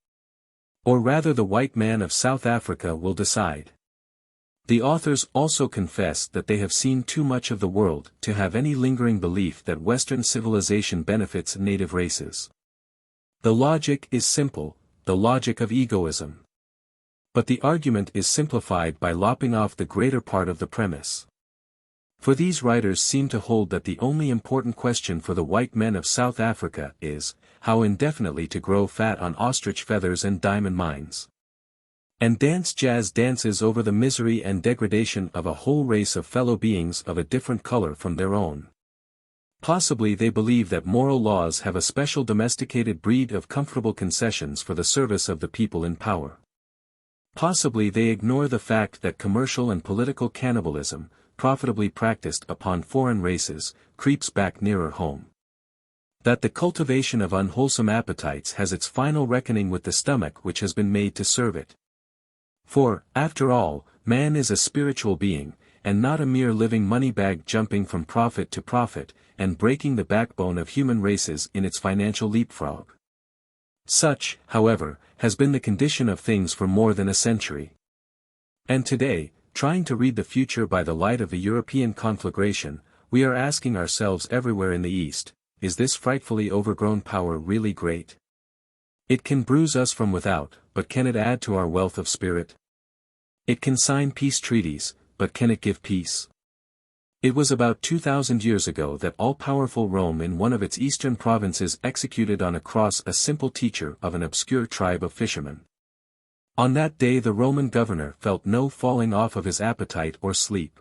Or rather the white man of South Africa will decide. The authors also confess that they have seen too much of the world to have any lingering belief that Western civilization benefits native races. The logic is simple, the logic of egoism. But the argument is simplified by lopping off the greater part of the premise. For these writers seem to hold that the only important question for the white men of South Africa is, how indefinitely to grow fat on ostrich feathers and diamond mines. And dance jazz dances over the misery and degradation of a whole race of fellow beings of a different color from their own. Possibly they believe that moral laws have a special domesticated breed of comfortable concessions for the service of the people in power. Possibly they ignore the fact that commercial and political cannibalism, profitably practiced upon foreign races, creeps back nearer home. That the cultivation of unwholesome appetites has its final reckoning with the stomach which has been made to serve it. For, after all, man is a spiritual being, and not a mere living money bag jumping from profit to profit, and breaking the backbone of human races in its financial leapfrog. Such, however, has been the condition of things for more than a century. And today, trying to read the future by the light of a European conflagration, we are asking ourselves everywhere in the East, is this frightfully overgrown power really great? It can bruise us from without, but can it add to our wealth of spirit? It can sign peace treaties, but can it give peace? It was about 2,000 years ago that all-powerful Rome in one of its eastern provinces executed on a cross a simple teacher of an obscure tribe of fishermen. On that day the Roman governor felt no falling off of his appetite or sleep.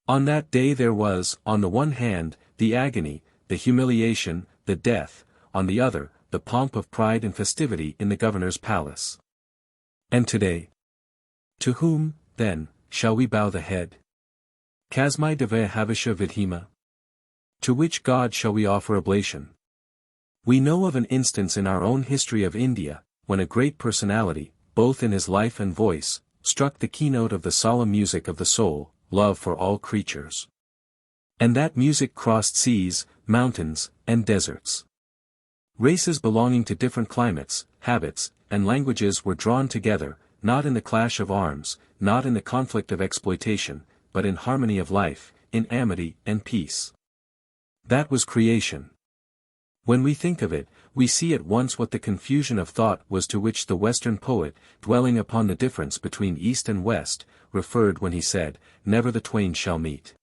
On that day there was, on the one hand, the agony, the humiliation, the death, on the other, the pomp of pride and festivity in the governor's palace. And today? To whom, then, shall we bow the head? Kasmai deve havisha vidhima? To which god shall we offer oblation? We know of an instance in our own history of India, when a great personality, both in his life and voice, struck the keynote of the solemn music of the soul, love for all creatures. And that music crossed seas, mountains, and deserts. Races belonging to different climates, habits, and languages were drawn together, not in the clash of arms, not in the conflict of exploitation, but in harmony of life, in amity and peace. That was creation. When we think of it, we see at once what the confusion of thought was to which the Western poet, dwelling upon the difference between East and West, referred when he said, "Never the twain shall meet."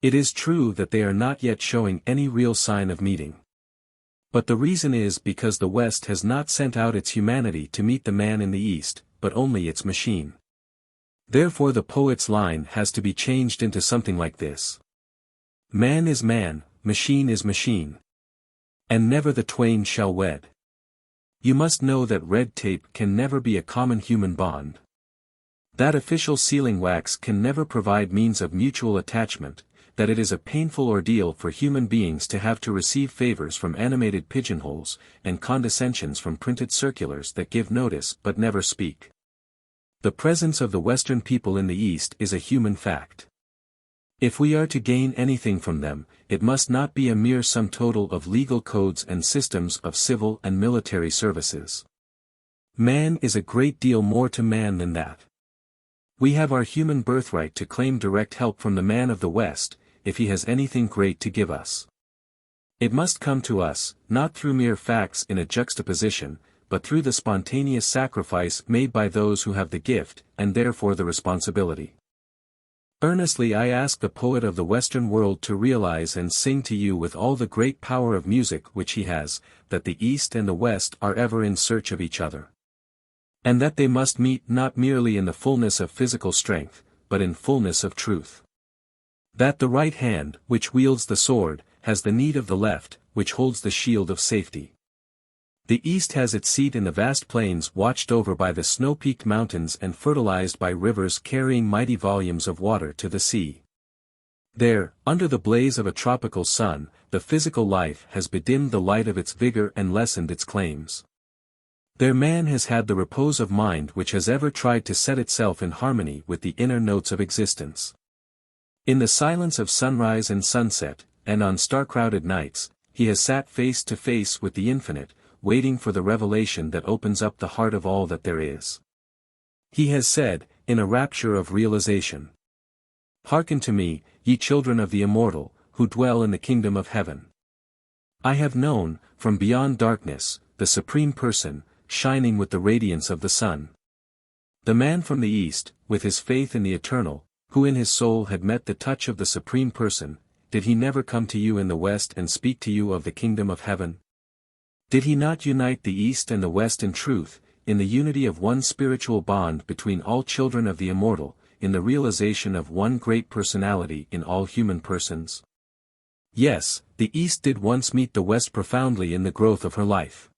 It is true that they are not yet showing any real sign of meeting. But the reason is because the West has not sent out its humanity to meet the man in the East, but only its machine. Therefore the poet's line has to be changed into something like this. Man is man, machine is machine. And never the twain shall wed. You must know that red tape can never be a common human bond. That official sealing wax can never provide means of mutual attachment, that it is a painful ordeal for human beings to have to receive favors from animated pigeonholes, and condescensions from printed circulars that give notice but never speak. The presence of the Western people in the East is a human fact. If we are to gain anything from them, it must not be a mere sum total of legal codes and systems of civil and military services. Man is a great deal more to man than that. We have our human birthright to claim direct help from the man of the West, if he has anything great to give us. It must come to us, not through mere facts in a juxtaposition, but through the spontaneous sacrifice made by those who have the gift, and therefore the responsibility. Earnestly I ask the poet of the Western world to realize and sing to you with all the great power of music which he has, that the East and the West are ever in search of each other. And that they must meet not merely in the fullness of physical strength, but in fullness of truth. That the right hand, which wields the sword, has the need of the left, which holds the shield of safety. The East has its seat in the vast plains watched over by the snow-peaked mountains and fertilized by rivers carrying mighty volumes of water to the sea. There, under the blaze of a tropical sun, the physical life has bedimmed the light of its vigor and lessened its claims. There man has had the repose of mind which has ever tried to set itself in harmony with the inner notes of existence. In the silence of sunrise and sunset, and on star-crowded nights, he has sat face to face with the infinite, waiting for the revelation that opens up the heart of all that there is. He has said, in a rapture of realization, "Hearken to me, ye children of the immortal, who dwell in the kingdom of heaven. I have known, from beyond darkness, the Supreme Person, shining with the radiance of the sun. The man from the East, with his faith in the eternal, who in his soul had met the touch of the Supreme Person, did he never come to you in the West and speak to you of the kingdom of heaven? Did he not unite the East and the West in truth, in the unity of one spiritual bond between all children of the immortal, in the realization of one great personality in all human persons? Yes, the East did once meet the West profoundly in the growth of her life.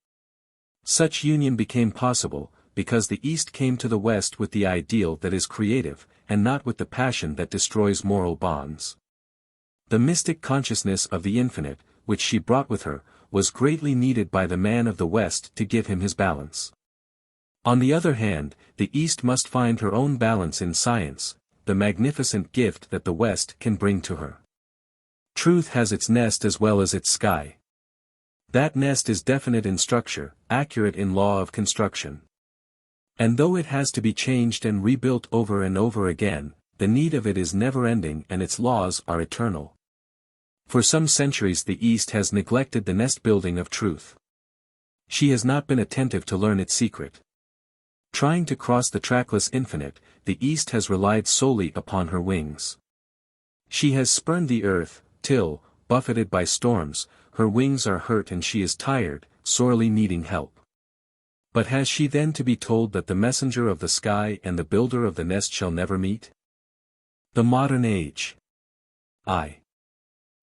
Such union became possible, because the East came to the West with the ideal that is creative, and not with the passion that destroys moral bonds. The mystic consciousness of the infinite, which she brought with her, was greatly needed by the man of the West to give him his balance. On the other hand, the East must find her own balance in science, the magnificent gift that the West can bring to her. Truth has its nest as well as its sky. That nest is definite in structure, accurate in law of construction. And though it has to be changed and rebuilt over and over again, the need of it is never-ending and its laws are eternal. For some centuries the East has neglected the nest-building of truth. She has not been attentive to learn its secret. Trying to cross the trackless infinite, the East has relied solely upon her wings. She has spurned the earth, till, buffeted by storms, her wings are hurt and she is tired, sorely needing help. But has she then to be told that the messenger of the sky and the builder of the nest shall never meet? The modern age.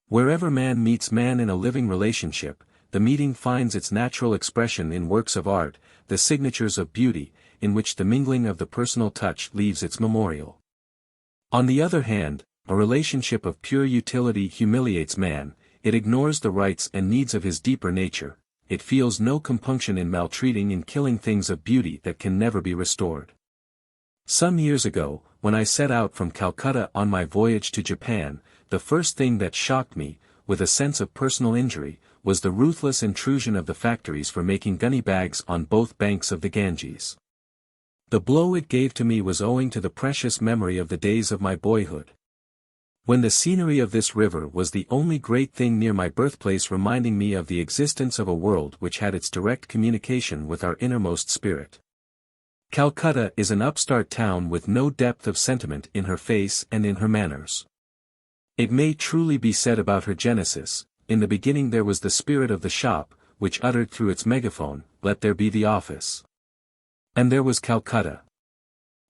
Wherever man meets man in a living relationship, the meeting finds its natural expression in works of art, the signatures of beauty, in which the mingling of the personal touch leaves its memorial. On the other hand, a relationship of pure utility humiliates man, it ignores the rights and needs of his deeper nature, it feels no compunction in maltreating and killing things of beauty that can never be restored. Some years ago, when I set out from Calcutta on my voyage to Japan, the first thing that shocked me, with a sense of personal injury, was the ruthless intrusion of the factories for making gunny bags on both banks of the Ganges. The blow it gave to me was owing to the precious memory of the days of my boyhood, when the scenery of this river was the only great thing near my birthplace, reminding me of the existence of a world which had its direct communication with our innermost spirit. Calcutta is an upstart town with no depth of sentiment in her face and in her manners. It may truly be said about her genesis, in the beginning there was the spirit of the shop, which uttered through its megaphone, "Let there be the office." And there was Calcutta.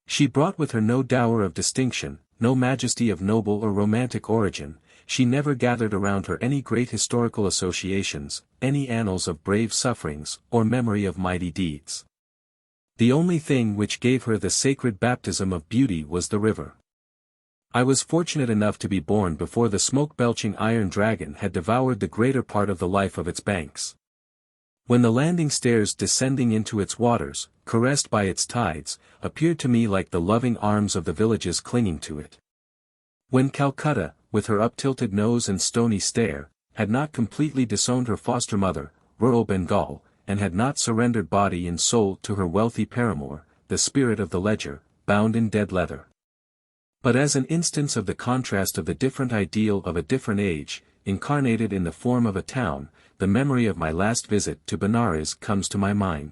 She brought with her no dower of distinction, no majesty of noble or romantic origin. She never gathered around her any great historical associations, any annals of brave sufferings, or memory of mighty deeds. The only thing which gave her the sacred baptism of beauty was the river. I was fortunate enough to be born before the smoke-belching iron dragon had devoured the greater part of the life of its banks. When the landing stairs descending into its waters, caressed by its tides, appeared to me like the loving arms of the villages clinging to it. When Calcutta, with her up-tilted nose and stony stare, had not completely disowned her foster mother, rural Bengal, and had not surrendered body and soul to her wealthy paramour, the spirit of the ledger, bound in dead leather. But as an instance of the contrast of the different ideal of a different age, incarnated in the form of a town, the memory of my last visit to Benares comes to my mind.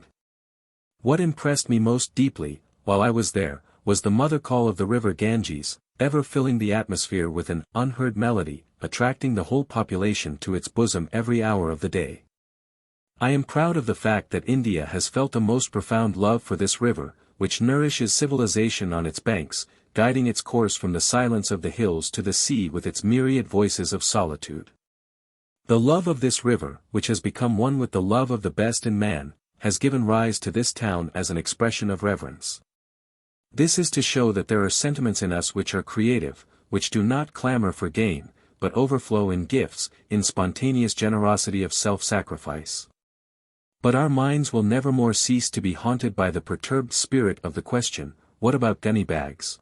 What impressed me most deeply, while I was there, was the mother call of the river Ganges, ever filling the atmosphere with an unheard melody, attracting the whole population to its bosom every hour of the day. I am proud of the fact that India has felt a most profound love for this river, which nourishes civilization on its banks, guiding its course from the silence of the hills to the sea with its myriad voices of solitude. The love of this river, which has become one with the love of the best in man, has given rise to this town as an expression of reverence. This is to show that there are sentiments in us which are creative, which do not clamor for gain, but overflow in gifts, in spontaneous generosity of self-sacrifice. But our minds will never more cease to be haunted by the perturbed spirit of the question, what about gunny bags?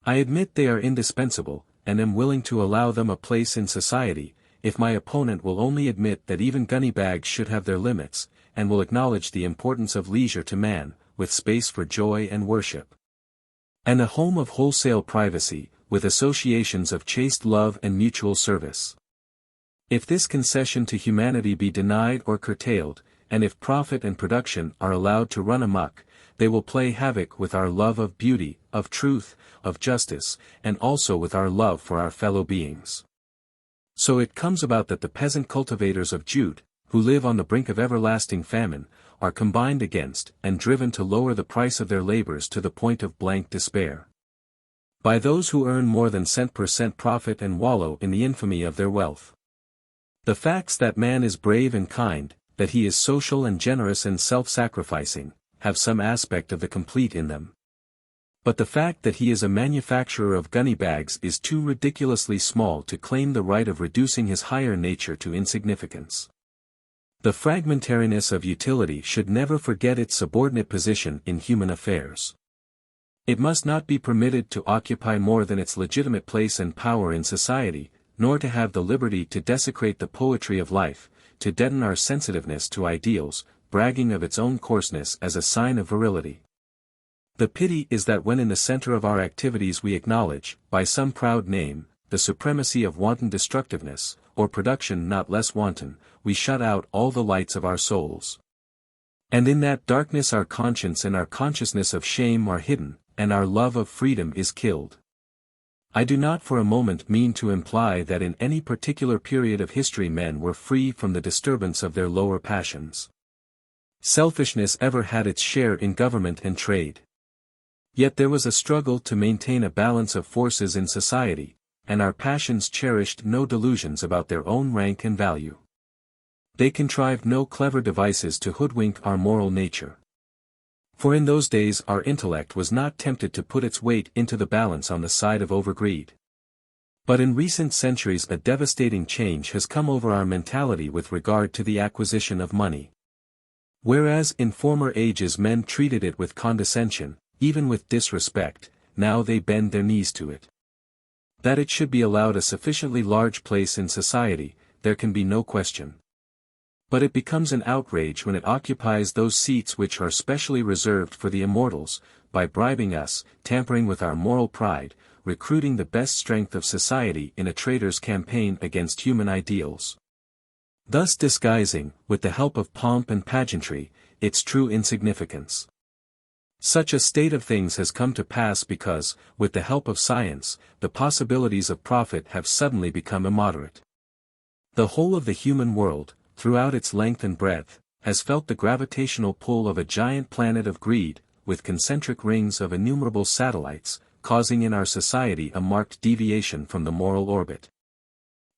I admit they are indispensable, and am willing to allow them a place in society, if my opponent will only admit that even gunny bags should have their limits, and will acknowledge the importance of leisure to man, with space for joy and worship. And a home of wholesale privacy, with associations of chaste love and mutual service. If this concession to humanity be denied or curtailed, and if profit and production are allowed to run amok, they will play havoc with our love of beauty, of truth, of justice, and also with our love for our fellow beings. So it comes about that the peasant cultivators of jute, who live on the brink of everlasting famine, are combined against, and driven to lower the price of their labors to the point of blank despair. By those who earn more than cent per cent profit and wallow in the infamy of their wealth. The facts that man is brave and kind, that he is social and generous and self-sacrificing, have some aspect of the complete in them. But the fact that he is a manufacturer of gunny bags is too ridiculously small to claim the right of reducing his higher nature to insignificance. The fragmentariness of utility should never forget its subordinate position in human affairs. It must not be permitted to occupy more than its legitimate place and power in society, nor to have the liberty to desecrate the poetry of life, to deaden our sensitiveness to ideals, bragging of its own coarseness as a sign of virility. The pity is that when in the center of our activities we acknowledge, by some proud name, the supremacy of wanton destructiveness, or production not less wanton, we shut out all the lights of our souls. And in that darkness our conscience and our consciousness of shame are hidden, and our love of freedom is killed. I do not for a moment mean to imply that in any particular period of history men were free from the disturbance of their lower passions. Selfishness ever had its share in government and trade. Yet there was a struggle to maintain a balance of forces in society, and our passions cherished no delusions about their own rank and value. They contrived no clever devices to hoodwink our moral nature. For in those days our intellect was not tempted to put its weight into the balance on the side of overgreed. But in recent centuries a devastating change has come over our mentality with regard to the acquisition of money. Whereas in former ages men treated it with condescension, even with disrespect, now they bend their knees to it. That it should be allowed a sufficiently large place in society, there can be no question. But it becomes an outrage when it occupies those seats which are specially reserved for the immortals, by bribing us, tampering with our moral pride, recruiting the best strength of society in a traitor's campaign against human ideals. Thus disguising, with the help of pomp and pageantry, its true insignificance. Such a state of things has come to pass because, with the help of science, the possibilities of profit have suddenly become immoderate. The whole of the human world, throughout its length and breadth, has felt the gravitational pull of a giant planet of greed, with concentric rings of innumerable satellites, causing in our society a marked deviation from the moral orbit.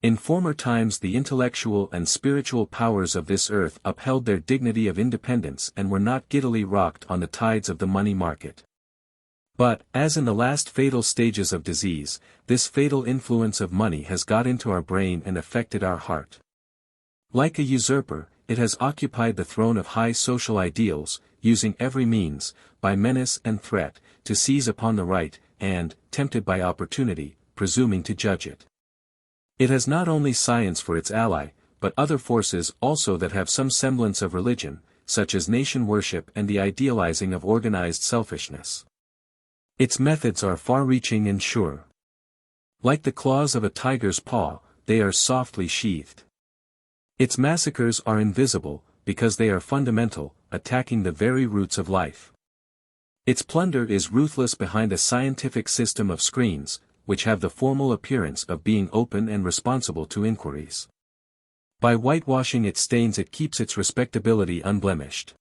In former times the intellectual and spiritual powers of this earth upheld their dignity of independence and were not giddily rocked on the tides of the money market. But, as in the last fatal stages of disease, this fatal influence of money has got into our brain and affected our heart. Like a usurper, it has occupied the throne of high social ideals, using every means, by menace and threat, to seize upon the right, and, tempted by opportunity, presuming to judge it. It has not only science for its ally, but other forces also that have some semblance of religion, such as nation worship and the idealizing of organized selfishness. Its methods are far-reaching and sure. Like the claws of a tiger's paw, they are softly sheathed. Its massacres are invisible, because they are fundamental, attacking the very roots of life. Its plunder is ruthless behind a scientific system of screens, which have the formal appearance of being open and responsible to inquiries. By whitewashing its stains it keeps its respectability unblemished.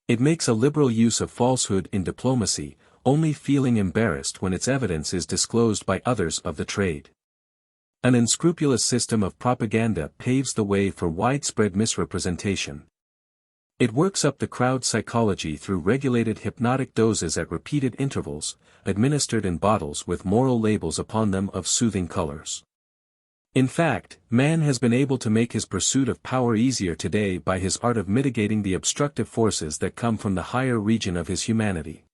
It makes a liberal use of falsehood in diplomacy, only feeling embarrassed when its evidence is disclosed by others of the trade. An unscrupulous system of propaganda paves the way for widespread misrepresentation. It works up the crowd psychology through regulated hypnotic doses at repeated intervals, administered in bottles with moral labels upon them of soothing colors. In fact, man has been able to make his pursuit of power easier today by his art of mitigating the obstructive forces that come from the higher region of his humanity.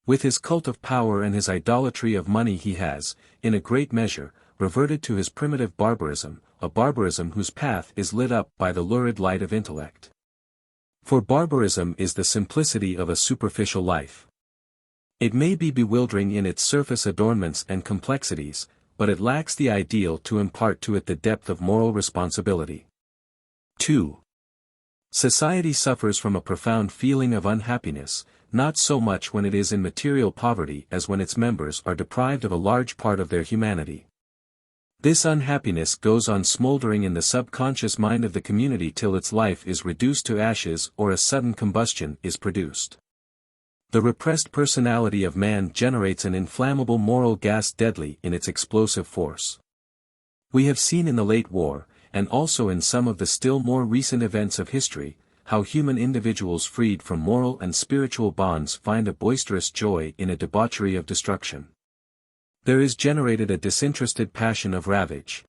With his cult of power and his idolatry of money he has, in a great measure, reverted to his primitive barbarism, a barbarism whose path is lit up by the lurid light of intellect. For barbarism is the simplicity of a superficial life. It may be bewildering in its surface adornments and complexities, but it lacks the ideal to impart to it the depth of moral responsibility. 2. Society suffers from a profound feeling of unhappiness, not so much when it is in material poverty as when its members are deprived of a large part of their humanity. This unhappiness goes on smoldering in the subconscious mind of the community till its life is reduced to ashes or a sudden combustion is produced. The repressed personality of man generates an inflammable moral gas deadly in its explosive force. We have seen in the late war, and also in some of the still more recent events of history, how human individuals freed from moral and spiritual bonds find a boisterous joy in a debauchery of destruction. There is generated a disinterested passion of ravage.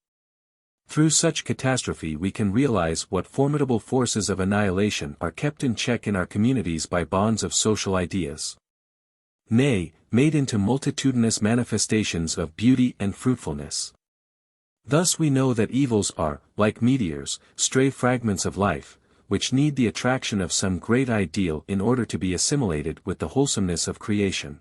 Through such catastrophe we can realize what formidable forces of annihilation are kept in check in our communities by bonds of social ideas. Nay, made into multitudinous manifestations of beauty and fruitfulness. Thus we know that evils are, like meteors, stray fragments of life, which need the attraction of some great ideal in order to be assimilated with the wholesomeness of creation.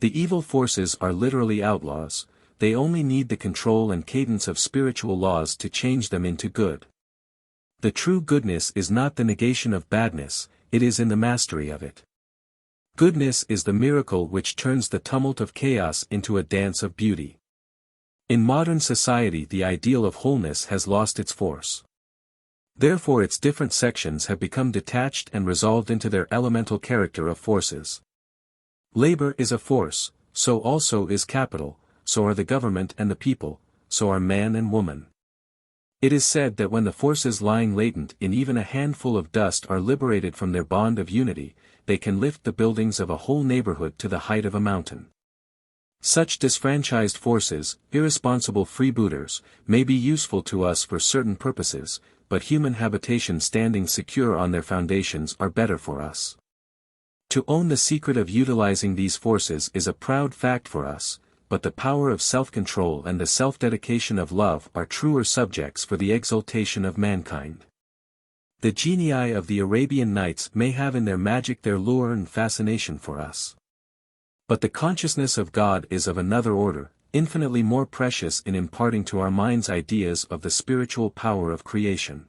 The evil forces are literally outlaws, they only need the control and cadence of spiritual laws to change them into good. The true goodness is not the negation of badness, it is in the mastery of it. Goodness is the miracle which turns the tumult of chaos into a dance of beauty. In modern society the ideal of wholeness has lost its force. Therefore its different sections have become detached and resolved into their elemental character of forces. Labor is a force, so also is capital, so are the government and the people, so are man and woman. It is said that when the forces lying latent in even a handful of dust are liberated from their bond of unity, they can lift the buildings of a whole neighborhood to the height of a mountain. Such disfranchised forces, irresponsible freebooters, may be useful to us for certain purposes, but human habitation standing secure on their foundations are better for us. To own the secret of utilizing these forces is a proud fact for us, but the power of self-control and the self-dedication of love are truer subjects for the exaltation of mankind. The genii of the Arabian Nights may have in their magic their lure and fascination for us. But the consciousness of God is of another order, infinitely more precious in imparting to our minds ideas of the spiritual power of creation.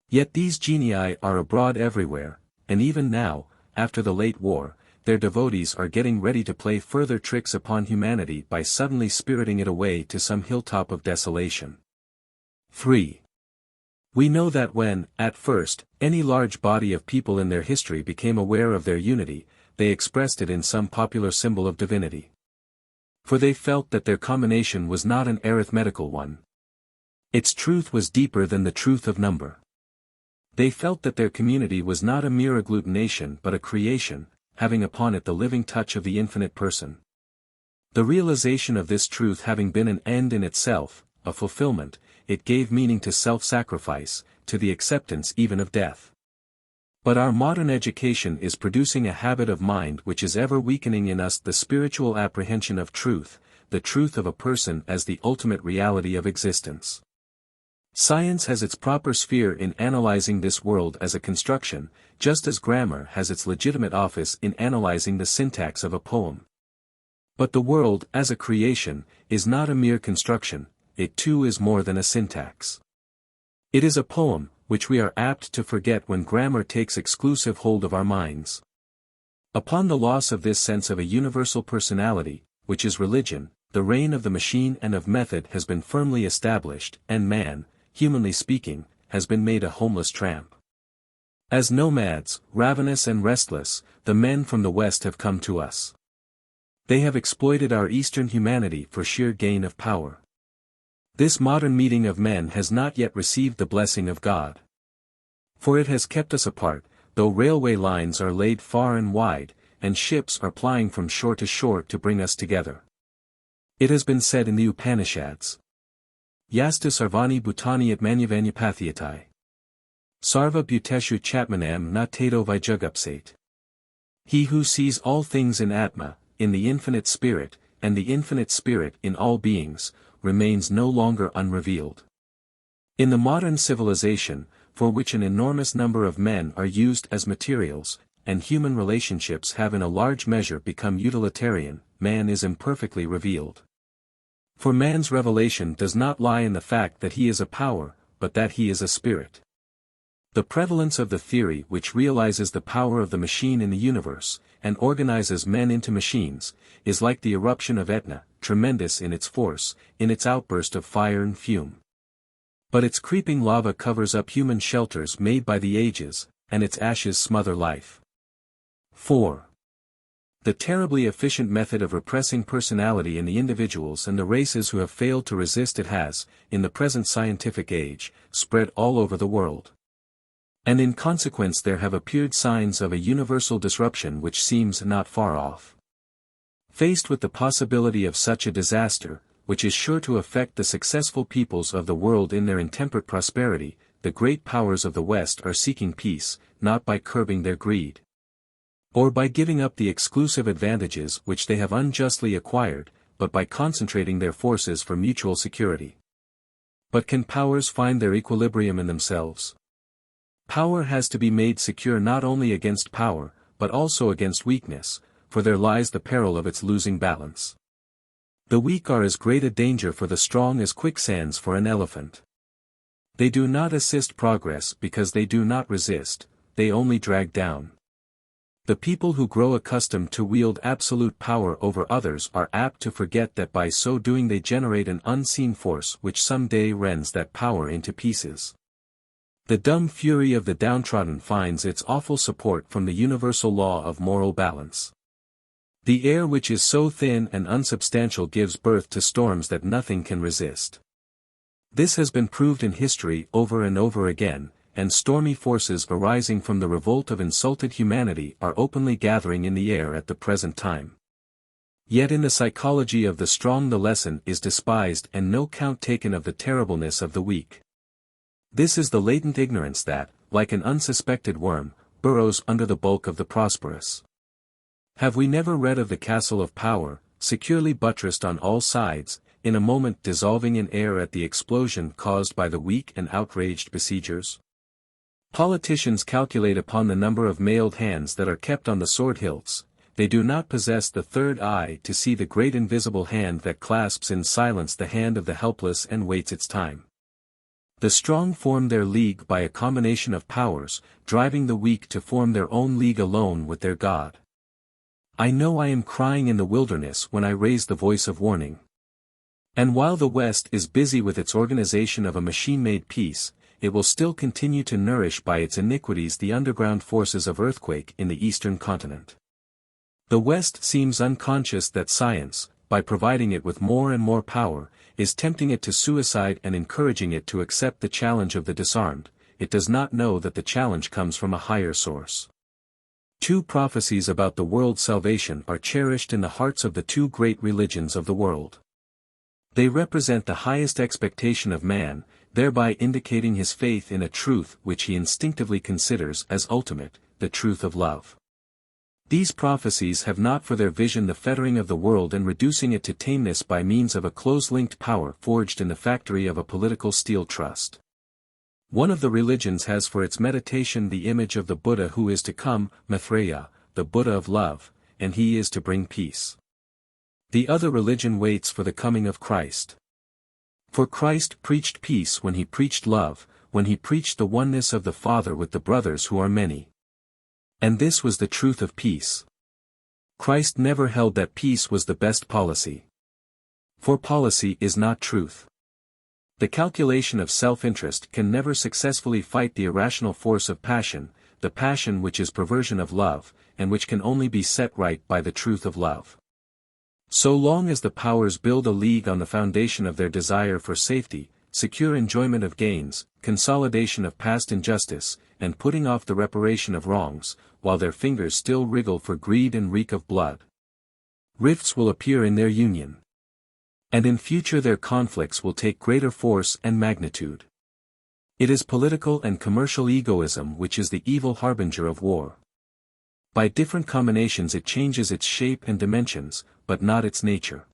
Yet these genii are abroad everywhere, and even now, after the late war, their devotees are getting ready to play further tricks upon humanity by suddenly spiriting it away to some hilltop of desolation. 3. We know that when, at first, any large body of people in their history became aware of their unity, they expressed it in some popular symbol of divinity. For they felt that their combination was not an arithmetical one. Its truth was deeper than the truth of number. They felt that their community was not a mere agglutination but a creation, having upon it the living touch of the infinite person. The realization of this truth having been an end in itself, a fulfillment, it gave meaning to self-sacrifice, to the acceptance even of death. But our modern education is producing a habit of mind which is ever weakening in us the spiritual apprehension of truth, the truth of a person as the ultimate reality of existence. Science has its proper sphere in analyzing this world as a construction, just as grammar has its legitimate office in analyzing the syntax of a poem. But the world, as a creation, is not a mere construction, it too is more than a syntax. It is a poem, which we are apt to forget when grammar takes exclusive hold of our minds. Upon the loss of this sense of a universal personality, which is religion, the reign of the machine and of method has been firmly established, and man, humanly speaking, has been made a homeless tramp. As nomads, ravenous and restless, the men from the West have come to us. They have exploited our Eastern humanity for sheer gain of power. This modern meeting of men has not yet received the blessing of God. For it has kept us apart, though railway lines are laid far and wide, and ships are plying from shore to shore to bring us together. It has been said in the Upanishads, Yastu sarvani bhutani at manuvanyapathiyatai. Sarva bhuteshu chatmanam na tato vijugupsate. He who sees all things in Atma, in the infinite spirit, and the infinite spirit in all beings, remains no longer unrevealed. In the modern civilization, for which an enormous number of men are used as materials, and human relationships have in a large measure become utilitarian, man is imperfectly revealed. For man's revelation does not lie in the fact that he is a power, but that he is a spirit. The prevalence of the theory which realizes the power of the machine in the universe, and organizes men into machines, is like the eruption of Etna, tremendous in its force, in its outburst of fire and fume. But its creeping lava covers up human shelters made by the ages, and its ashes smother life. 4. The terribly efficient method of repressing personality in the individuals and the races who have failed to resist it has, in the present scientific age, spread all over the world. And in consequence there have appeared signs of a universal disruption which seems not far off. Faced with the possibility of such a disaster, which is sure to affect the successful peoples of the world in their intemperate prosperity, the great powers of the West are seeking peace, not by curbing their greed, or by giving up the exclusive advantages which they have unjustly acquired, but by concentrating their forces for mutual security. But can powers find their equilibrium in themselves? Power has to be made secure not only against power, but also against weakness, for there lies the peril of its losing balance. The weak are as great a danger for the strong as quicksands for an elephant. They do not assist progress because they do not resist, they only drag down. The people who grow accustomed to wield absolute power over others are apt to forget that by so doing they generate an unseen force which some day rends that power into pieces. The dumb fury of the downtrodden finds its awful support from the universal law of moral balance. The air which is so thin and unsubstantial gives birth to storms that nothing can resist. This has been proved in history over and over again, and stormy forces arising from the revolt of insulted humanity are openly gathering in the air at the present time. Yet in the psychology of the strong the lesson is despised and no count taken of the terribleness of the weak. This is the latent ignorance that, like an unsuspected worm, burrows under the bulk of the prosperous. Have we never read of the castle of power, securely buttressed on all sides, in a moment dissolving in air at the explosion caused by the weak and outraged besiegers? Politicians calculate upon the number of mailed hands that are kept on the sword hilts. They do not possess the third eye to see the great invisible hand that clasps in silence the hand of the helpless and waits its time. The strong form their league by a combination of powers, driving the weak to form their own league alone with their God. I know I am crying in the wilderness when I raise the voice of warning. And while the West is busy with its organization of a machine-made peace, it will still continue to nourish by its iniquities the underground forces of earthquake in the eastern continent. The West seems unconscious that science, by providing it with more and more power, is tempting it to suicide and encouraging it to accept the challenge of the disarmed. It does not know that the challenge comes from a higher source. Two prophecies about the world's salvation are cherished in the hearts of the two great religions of the world. They represent the highest expectation of man, thereby indicating his faith in a truth which he instinctively considers as ultimate, the truth of love. These prophecies have not for their vision the fettering of the world and reducing it to tameness by means of a close-linked power forged in the factory of a political steel trust. One of the religions has for its meditation the image of the Buddha who is to come, Maitreya, the Buddha of love, and he is to bring peace. The other religion waits for the coming of Christ. For Christ preached peace when he preached love, when he preached the oneness of the Father with the brothers who are many. And this was the truth of peace. Christ never held that peace was the best policy. For policy is not truth. The calculation of self-interest can never successfully fight the irrational force of passion, the passion which is perversion of love, and which can only be set right by the truth of love. So long as the powers build a league on the foundation of their desire for safety, secure enjoyment of gains, consolidation of past injustice, and putting off the reparation of wrongs, while their fingers still wriggle for greed and reek of blood, rifts will appear in their union. And in future their conflicts will take greater force and magnitude. It is political and commercial egoism which is the evil harbinger of war. By different combinations it changes its shape and dimensions, but not its nature.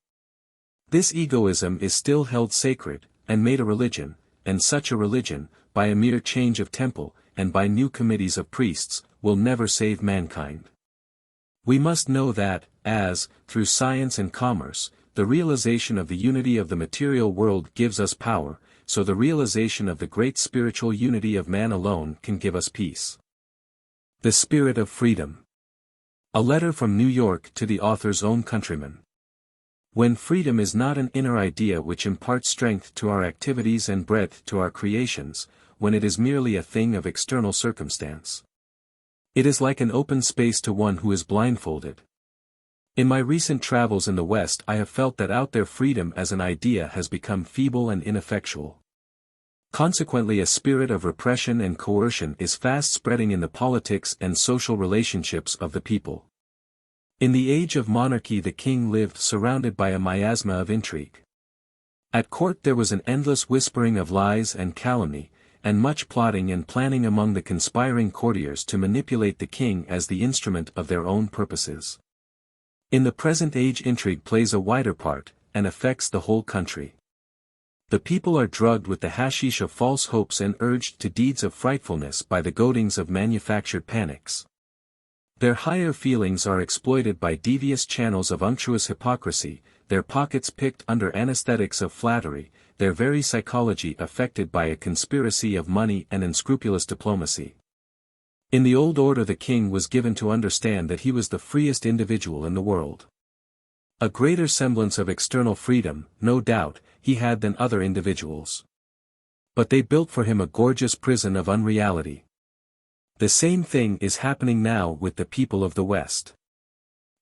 This egoism is still held sacred, and made a religion, and such a religion, by a mere change of temple, and by new committees of priests, will never save mankind. We must know that, as, through science and commerce, the realization of the unity of the material world gives us power, so the realization of the great spiritual unity of man alone can give us peace. The Spirit of Freedom. A letter from New York to the author's own countrymen. When freedom is not an inner idea which imparts strength to our activities and breadth to our creations, when it is merely a thing of external circumstance. It is like an open space to one who is blindfolded. In my recent travels in the West I have felt that out there freedom as an idea has become feeble and ineffectual. Consequently a spirit of repression and coercion is fast spreading in the politics and social relationships of the people. In the age of monarchy the king lived surrounded by a miasma of intrigue. At court there was an endless whispering of lies and calumny, and much plotting and planning among the conspiring courtiers to manipulate the king as the instrument of their own purposes. In the present age intrigue plays a wider part, and affects the whole country. The people are drugged with the hashish of false hopes and urged to deeds of frightfulness by the goadings of manufactured panics. Their higher feelings are exploited by devious channels of unctuous hypocrisy, their pockets picked under anesthetics of flattery, their very psychology affected by a conspiracy of money and unscrupulous diplomacy. In the old order the king was given to understand that he was the freest individual in the world. A greater semblance of external freedom, no doubt, he had than other individuals. But they built for him a gorgeous prison of unreality. The same thing is happening now with the people of the West.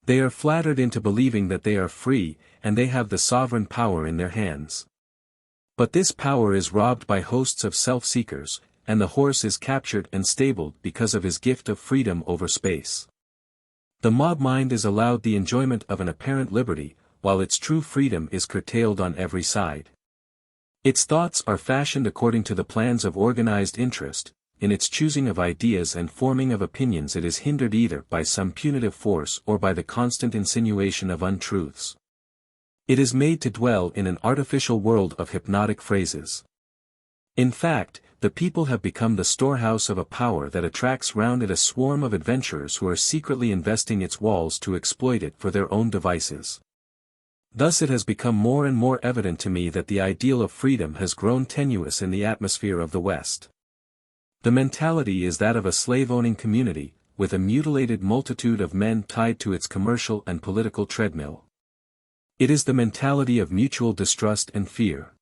They are flattered into believing that they are free, and they have the sovereign power in their hands. But this power is robbed by hosts of self-seekers, and the horse is captured and stabled because of his gift of freedom over space. The mob mind is allowed the enjoyment of an apparent liberty, while its true freedom is curtailed on every side. Its thoughts are fashioned according to the plans of organized interest. In its choosing of ideas and forming of opinions it is hindered either by some punitive force or by the constant insinuation of untruths. It is made to dwell in an artificial world of hypnotic phrases. In fact, the people have become the storehouse of a power that attracts round it a swarm of adventurers who are secretly investing its walls to exploit it for their own devices. Thus it has become more and more evident to me that the ideal of freedom has grown tenuous in the atmosphere of the West. The mentality is that of a slave-owning community, with a mutilated multitude of men tied to its commercial and political treadmill. It is the mentality of mutual distrust and fear.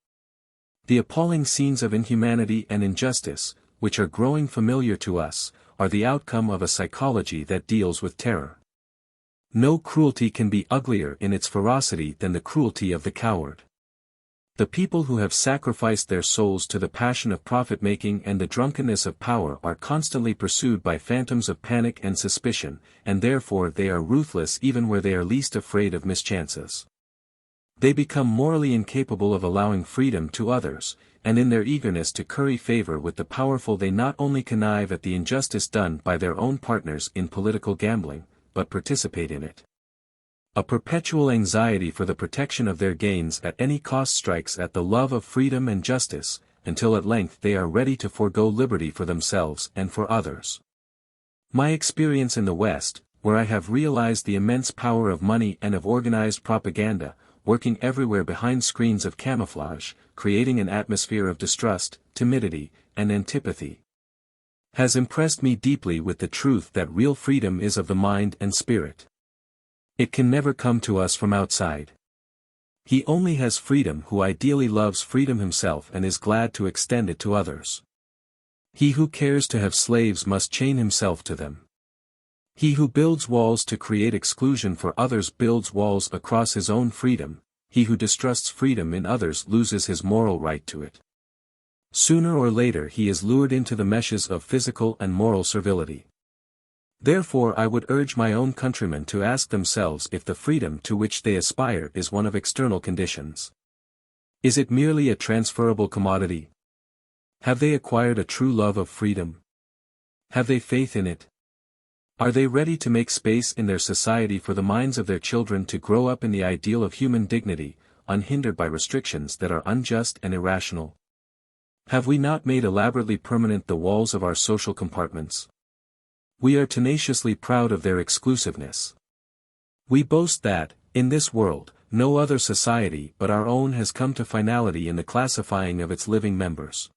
The appalling scenes of inhumanity and injustice, which are growing familiar to us, are the outcome of a psychology that deals with terror. No cruelty can be uglier in its ferocity than the cruelty of the coward. The people who have sacrificed their souls to the passion of profit-making and the drunkenness of power are constantly pursued by phantoms of panic and suspicion, and therefore they are ruthless even where they are least afraid of mischances. They become morally incapable of allowing freedom to others, and in their eagerness to curry favor with the powerful they not only connive at the injustice done by their own partners in political gambling, but participate in it. A perpetual anxiety for the protection of their gains at any cost strikes at the love of freedom and justice, until at length they are ready to forego liberty for themselves and for others. My experience in the West, where I have realized the immense power of money and of organized propaganda, working everywhere behind screens of camouflage, creating an atmosphere of distrust, timidity, and antipathy, has impressed me deeply with the truth that real freedom is of the mind and spirit. It can never come to us from outside. He only has freedom who ideally loves freedom himself and is glad to extend it to others. He who cares to have slaves must chain himself to them. He who builds walls to create exclusion for others builds walls across his own freedom. He who distrusts freedom in others loses his moral right to it. Sooner or later he is lured into the meshes of physical and moral servility. Therefore I would urge my own countrymen to ask themselves if the freedom to which they aspire is one of external conditions. Is it merely a transferable commodity? Have they acquired a true love of freedom? Have they faith in it? Are they ready to make space in their society for the minds of their children to grow up in the ideal of human dignity, unhindered by restrictions that are unjust and irrational? Have we not made elaborately permanent the walls of our social compartments? We are tenaciously proud of their exclusiveness. We boast that, in this world, no other society but our own has come to finality in the classifying of its living members.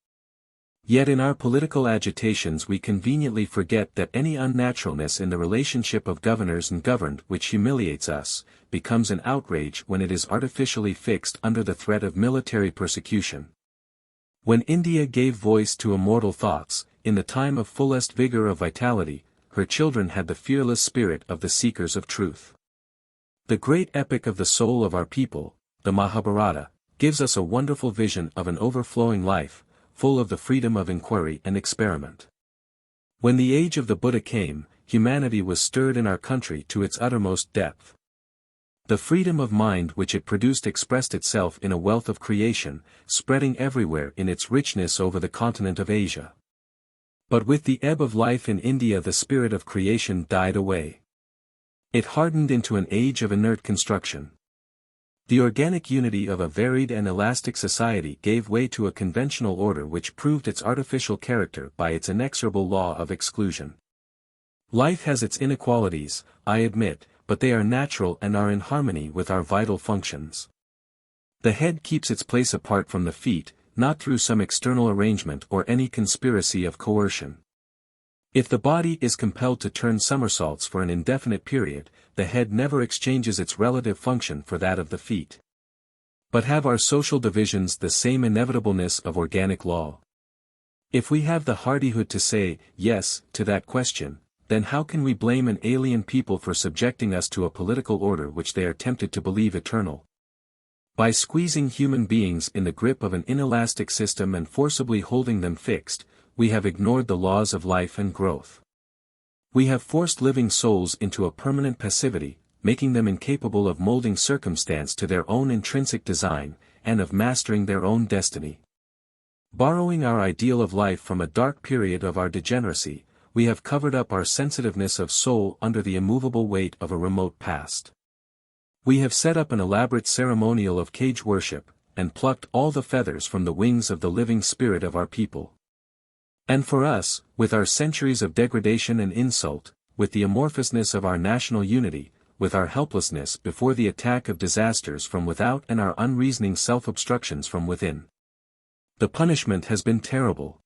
Yet in our political agitations we conveniently forget that any unnaturalness in the relationship of governors and governed which humiliates us, becomes an outrage when it is artificially fixed under the threat of military persecution. When India gave voice to immortal thoughts, in the time of fullest vigor of vitality, her children had the fearless spirit of the seekers of truth. The great epic of the soul of our people, the Mahabharata, gives us a wonderful vision of an overflowing life, full of the freedom of inquiry and experiment. When the age of the Buddha came, humanity was stirred in our country to its uttermost depth. The freedom of mind which it produced expressed itself in a wealth of creation, spreading everywhere in its richness over the continent of Asia. But with the ebb of life in India the spirit of creation died away. It hardened into an age of inert construction. The organic unity of a varied and elastic society gave way to a conventional order which proved its artificial character by its inexorable law of exclusion. Life has its inequalities, I admit, but they are natural and are in harmony with our vital functions. The head keeps its place apart from the feet, not through some external arrangement or any conspiracy of coercion. If the body is compelled to turn somersaults for an indefinite period, the head never exchanges its relative function for that of the feet. But have our social divisions the same inevitableness of organic law? If we have the hardihood to say, yes, to that question, then how can we blame an alien people for subjecting us to a political order which they are tempted to believe eternal? By squeezing human beings in the grip of an inelastic system and forcibly holding them fixed, we have ignored the laws of life and growth. We have forced living souls into a permanent passivity, making them incapable of molding circumstance to their own intrinsic design, and of mastering their own destiny. Borrowing our ideal of life from a dark period of our degeneracy, we have covered up our sensitiveness of soul under the immovable weight of a remote past. We have set up an elaborate ceremonial of cage worship, and plucked all the feathers from the wings of the living spirit of our people. And for us, with our centuries of degradation and insult, with the amorphousness of our national unity, with our helplessness before the attack of disasters from without and our unreasoning self-obstructions from within, the punishment has been terrible.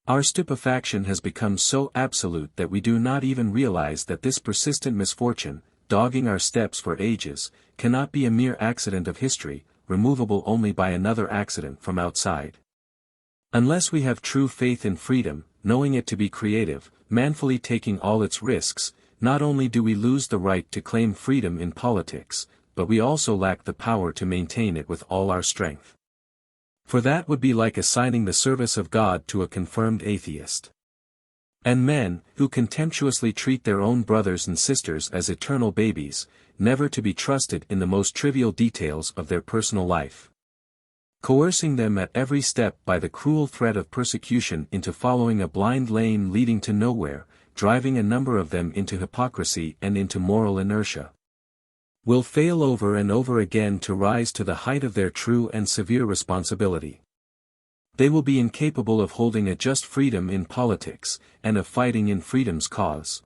Our stupefaction has become so absolute that we do not even realize that this persistent misfortune, dogging our steps for ages, cannot be a mere accident of history, removable only by another accident from outside. Unless we have true faith in freedom, knowing it to be creative, manfully taking all its risks, not only do we lose the right to claim freedom in politics, but we also lack the power to maintain it with all our strength. For that would be like assigning the service of God to a confirmed atheist. And men, who contemptuously treat their own brothers and sisters as eternal babies, never to be trusted in the most trivial details of their personal life. Coercing them at every step by the cruel threat of persecution into following a blind lane leading to nowhere, driving a number of them into hypocrisy and into moral inertia, will fail over and over again to rise to the height of their true and severe responsibility. They will be incapable of holding a just freedom in politics, and of fighting in freedom's cause.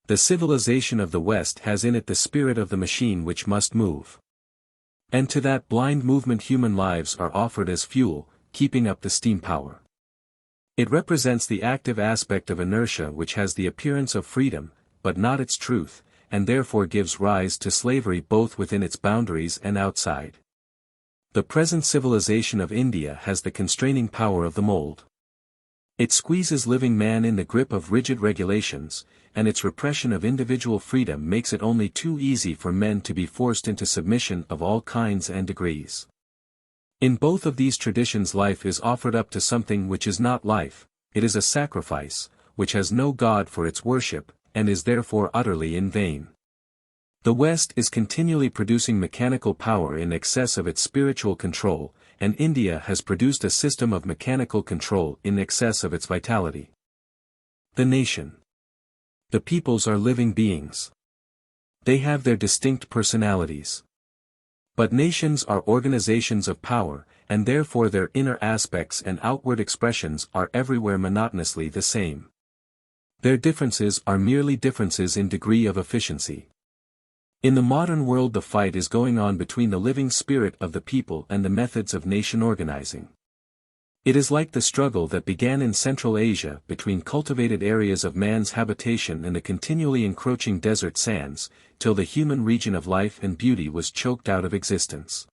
The civilization of the West has in it the spirit of the machine which must move. And to that blind movement human lives are offered as fuel, keeping up the steam power. It represents the active aspect of inertia which has the appearance of freedom, but not its truth, and therefore gives rise to slavery both within its boundaries and outside. The present civilization of India has the constraining power of the mold. It squeezes living man in the grip of rigid regulations, and its repression of individual freedom makes it only too easy for men to be forced into submission of all kinds and degrees. In both of these traditions life is offered up to something which is not life, it is a sacrifice, which has no God for its worship, and is therefore utterly in vain. The West is continually producing mechanical power in excess of its spiritual control, and India has produced a system of mechanical control in excess of its vitality. The nation. The peoples are living beings. They have their distinct personalities. But nations are organizations of power, and therefore their inner aspects and outward expressions are everywhere monotonously the same. Their differences are merely differences in degree of efficiency. In the modern world the fight is going on between the living spirit of the people and the methods of nation organizing. It is like the struggle that began in Central Asia between cultivated areas of man's habitation and the continually encroaching desert sands, till the human region of life and beauty was choked out of existence.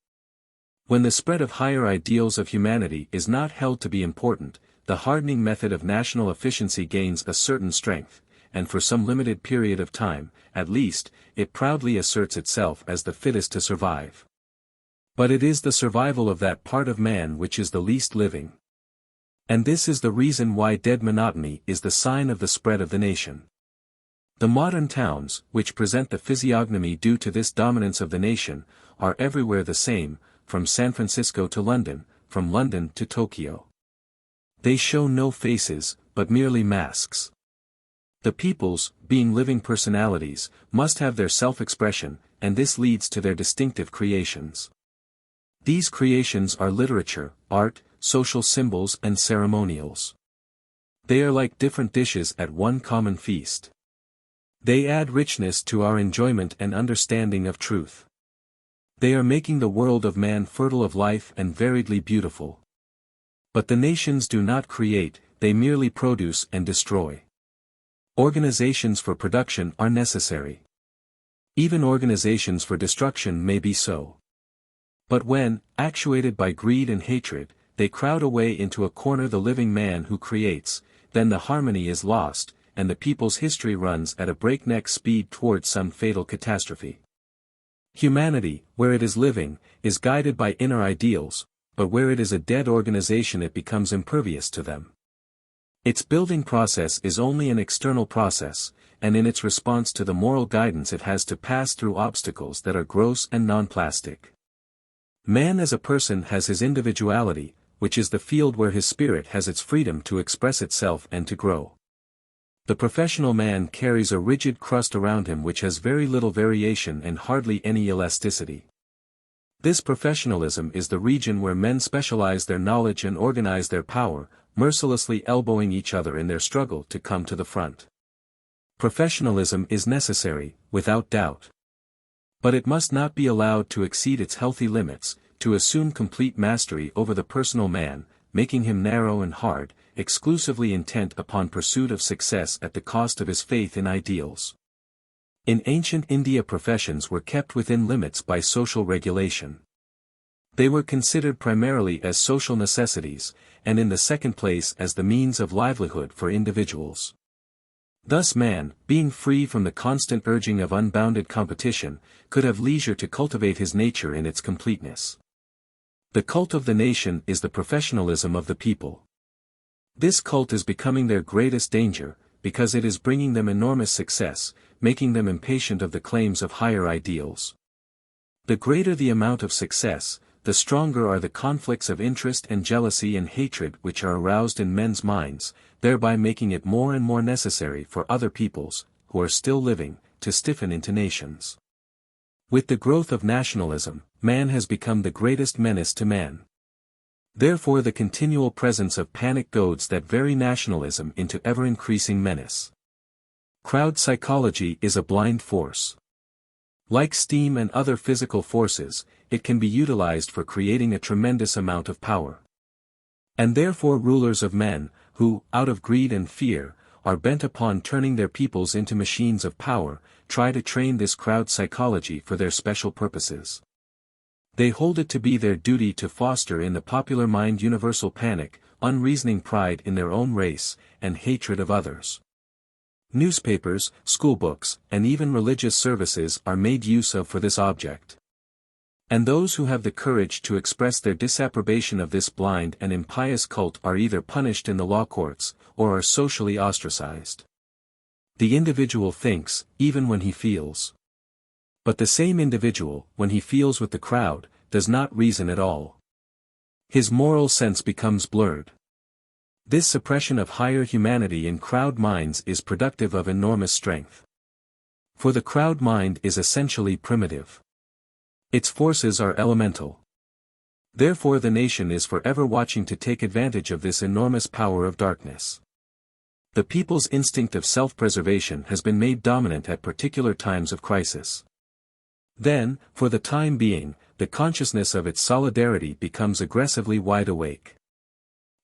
When the spread of higher ideals of humanity is not held to be important, the hardening method of national efficiency gains a certain strength, and for some limited period of time, at least, it proudly asserts itself as the fittest to survive. But it is the survival of that part of man which is the least living. And this is the reason why dead monotony is the sign of the spread of the nation. The modern towns, which present the physiognomy due to this dominance of the nation, are everywhere the same, from San Francisco to London, from London to Tokyo. They show no faces, but merely masks. The peoples, being living personalities, must have their self-expression, and this leads to their distinctive creations. These creations are literature, art, social symbols and ceremonials. They are like different dishes at one common feast. They add richness to our enjoyment and understanding of truth. They are making the world of man fertile of life and variedly beautiful. But the nations do not create, they merely produce and destroy. Organizations for production are necessary. Even organizations for destruction may be so. But when, actuated by greed and hatred, they crowd away into a corner the living man who creates, then the harmony is lost, and the people's history runs at a breakneck speed towards some fatal catastrophe. Humanity, where it is living, is guided by inner ideals, but where it is a dead organization it becomes impervious to them. Its building process is only an external process, and in its response to the moral guidance it has to pass through obstacles that are gross and non-plastic. Man as a person has his individuality, which is the field where his spirit has its freedom to express itself and to grow. The professional man carries a rigid crust around him which has very little variation and hardly any elasticity. This professionalism is the region where men specialize their knowledge and organize their power, mercilessly elbowing each other in their struggle to come to the front. Professionalism is necessary, without doubt. But it must not be allowed to exceed its healthy limits, to assume complete mastery over the personal man, making him narrow and hard, exclusively intent upon pursuit of success at the cost of his faith in ideals. In ancient India, professions were kept within limits by social regulation. They were considered primarily as social necessities, and in the second place as the means of livelihood for individuals. Thus man, being free from the constant urging of unbounded competition, could have leisure to cultivate his nature in its completeness. The cult of the nation is the professionalism of the people. This cult is becoming their greatest danger, because it is bringing them enormous success, making them impatient of the claims of higher ideals. The greater the amount of success, the stronger are the conflicts of interest and jealousy and hatred which are aroused in men's minds, thereby making it more and more necessary for other peoples, who are still living, to stiffen into nations. With the growth of nationalism, man has become the greatest menace to man. Therefore the continual presence of panic goads that very nationalism into ever-increasing menace. Crowd psychology is a blind force. Like steam and other physical forces, it can be utilized for creating a tremendous amount of power. And therefore rulers of men, who, out of greed and fear, are bent upon turning their peoples into machines of power, try to train this crowd psychology for their special purposes. They hold it to be their duty to foster in the popular mind universal panic, unreasoning pride in their own race, and hatred of others. Newspapers, schoolbooks, and even religious services are made use of for this object. And those who have the courage to express their disapprobation of this blind and impious cult are either punished in the law courts, or are socially ostracized. The individual thinks, even when he feels. But the same individual, when he feels with the crowd, does not reason at all. His moral sense becomes blurred. This suppression of higher humanity in crowd minds is productive of enormous strength. For the crowd mind is essentially primitive. Its forces are elemental. Therefore the nation is forever watching to take advantage of this enormous power of darkness. The people's instinct of self-preservation has been made dominant at particular times of crisis. Then, for the time being, the consciousness of its solidarity becomes aggressively wide awake.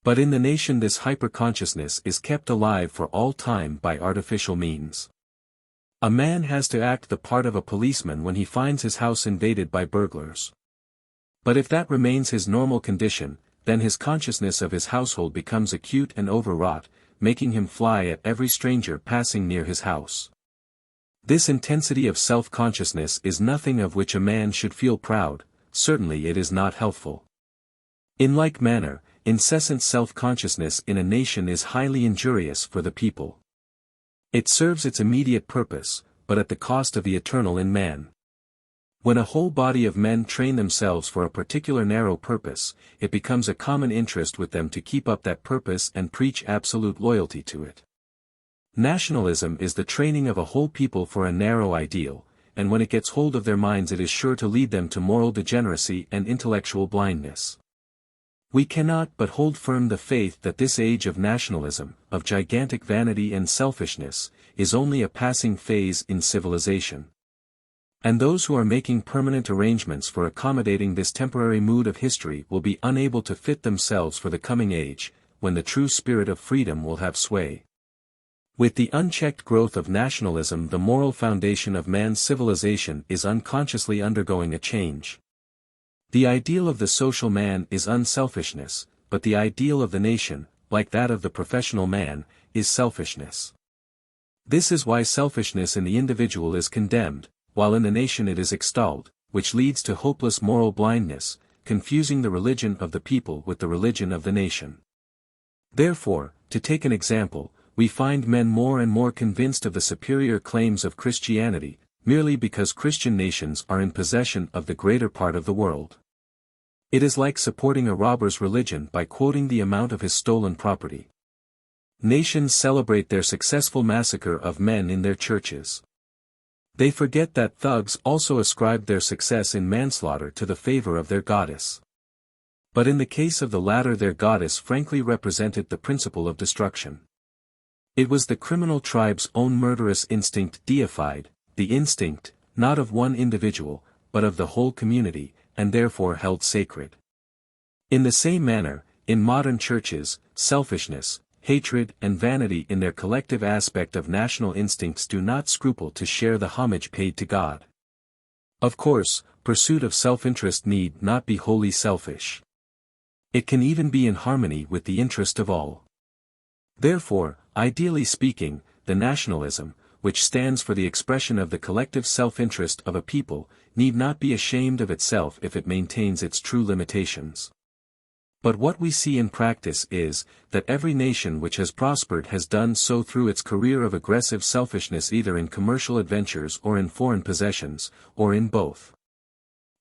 But in the nation this hyper-consciousness is kept alive for all time by artificial means. A man has to act the part of a policeman when he finds his house invaded by burglars. But if that remains his normal condition, then his consciousness of his household becomes acute and overwrought, making him fly at every stranger passing near his house. This intensity of self-consciousness is nothing of which a man should feel proud, certainly it is not healthful. In like manner, incessant self-consciousness in a nation is highly injurious for the people. It serves its immediate purpose, but at the cost of the eternal in man. When a whole body of men train themselves for a particular narrow purpose, it becomes a common interest with them to keep up that purpose and preach absolute loyalty to it. Nationalism is the training of a whole people for a narrow ideal, and when it gets hold of their minds it is sure to lead them to moral degeneracy and intellectual blindness. We cannot but hold firm the faith that this age of nationalism, of gigantic vanity and selfishness, is only a passing phase in civilization. And those who are making permanent arrangements for accommodating this temporary mood of history will be unable to fit themselves for the coming age, when the true spirit of freedom will have sway. With the unchecked growth of nationalism, the moral foundation of man's civilization is unconsciously undergoing a change. The ideal of the social man is unselfishness, but the ideal of the nation, like that of the professional man, is selfishness. This is why selfishness in the individual is condemned, while in the nation it is extolled, which leads to hopeless moral blindness, confusing the religion of the people with the religion of the nation. Therefore, to take an example, we find men more and more convinced of the superior claims of Christianity, merely because Christian nations are in possession of the greater part of the world. It is like supporting a robber's religion by quoting the amount of his stolen property. Nations celebrate their successful massacre of men in their churches. They forget that thugs also ascribed their success in manslaughter to the favor of their goddess. But in the case of the latter, their goddess frankly represented the principle of destruction. It was the criminal tribe's own murderous instinct deified, the instinct, not of one individual, but of the whole community, and therefore held sacred. In the same manner, in modern churches, selfishness, hatred and vanity in their collective aspect of national instincts do not scruple to share the homage paid to God. Of course, pursuit of self-interest need not be wholly selfish. It can even be in harmony with the interest of all. Therefore, ideally speaking, the nationalism, which stands for the expression of the collective self-interest of a people, need not be ashamed of itself if it maintains its true limitations. But what we see in practice is, that every nation which has prospered has done so through its career of aggressive selfishness, either in commercial adventures or in foreign possessions, or in both.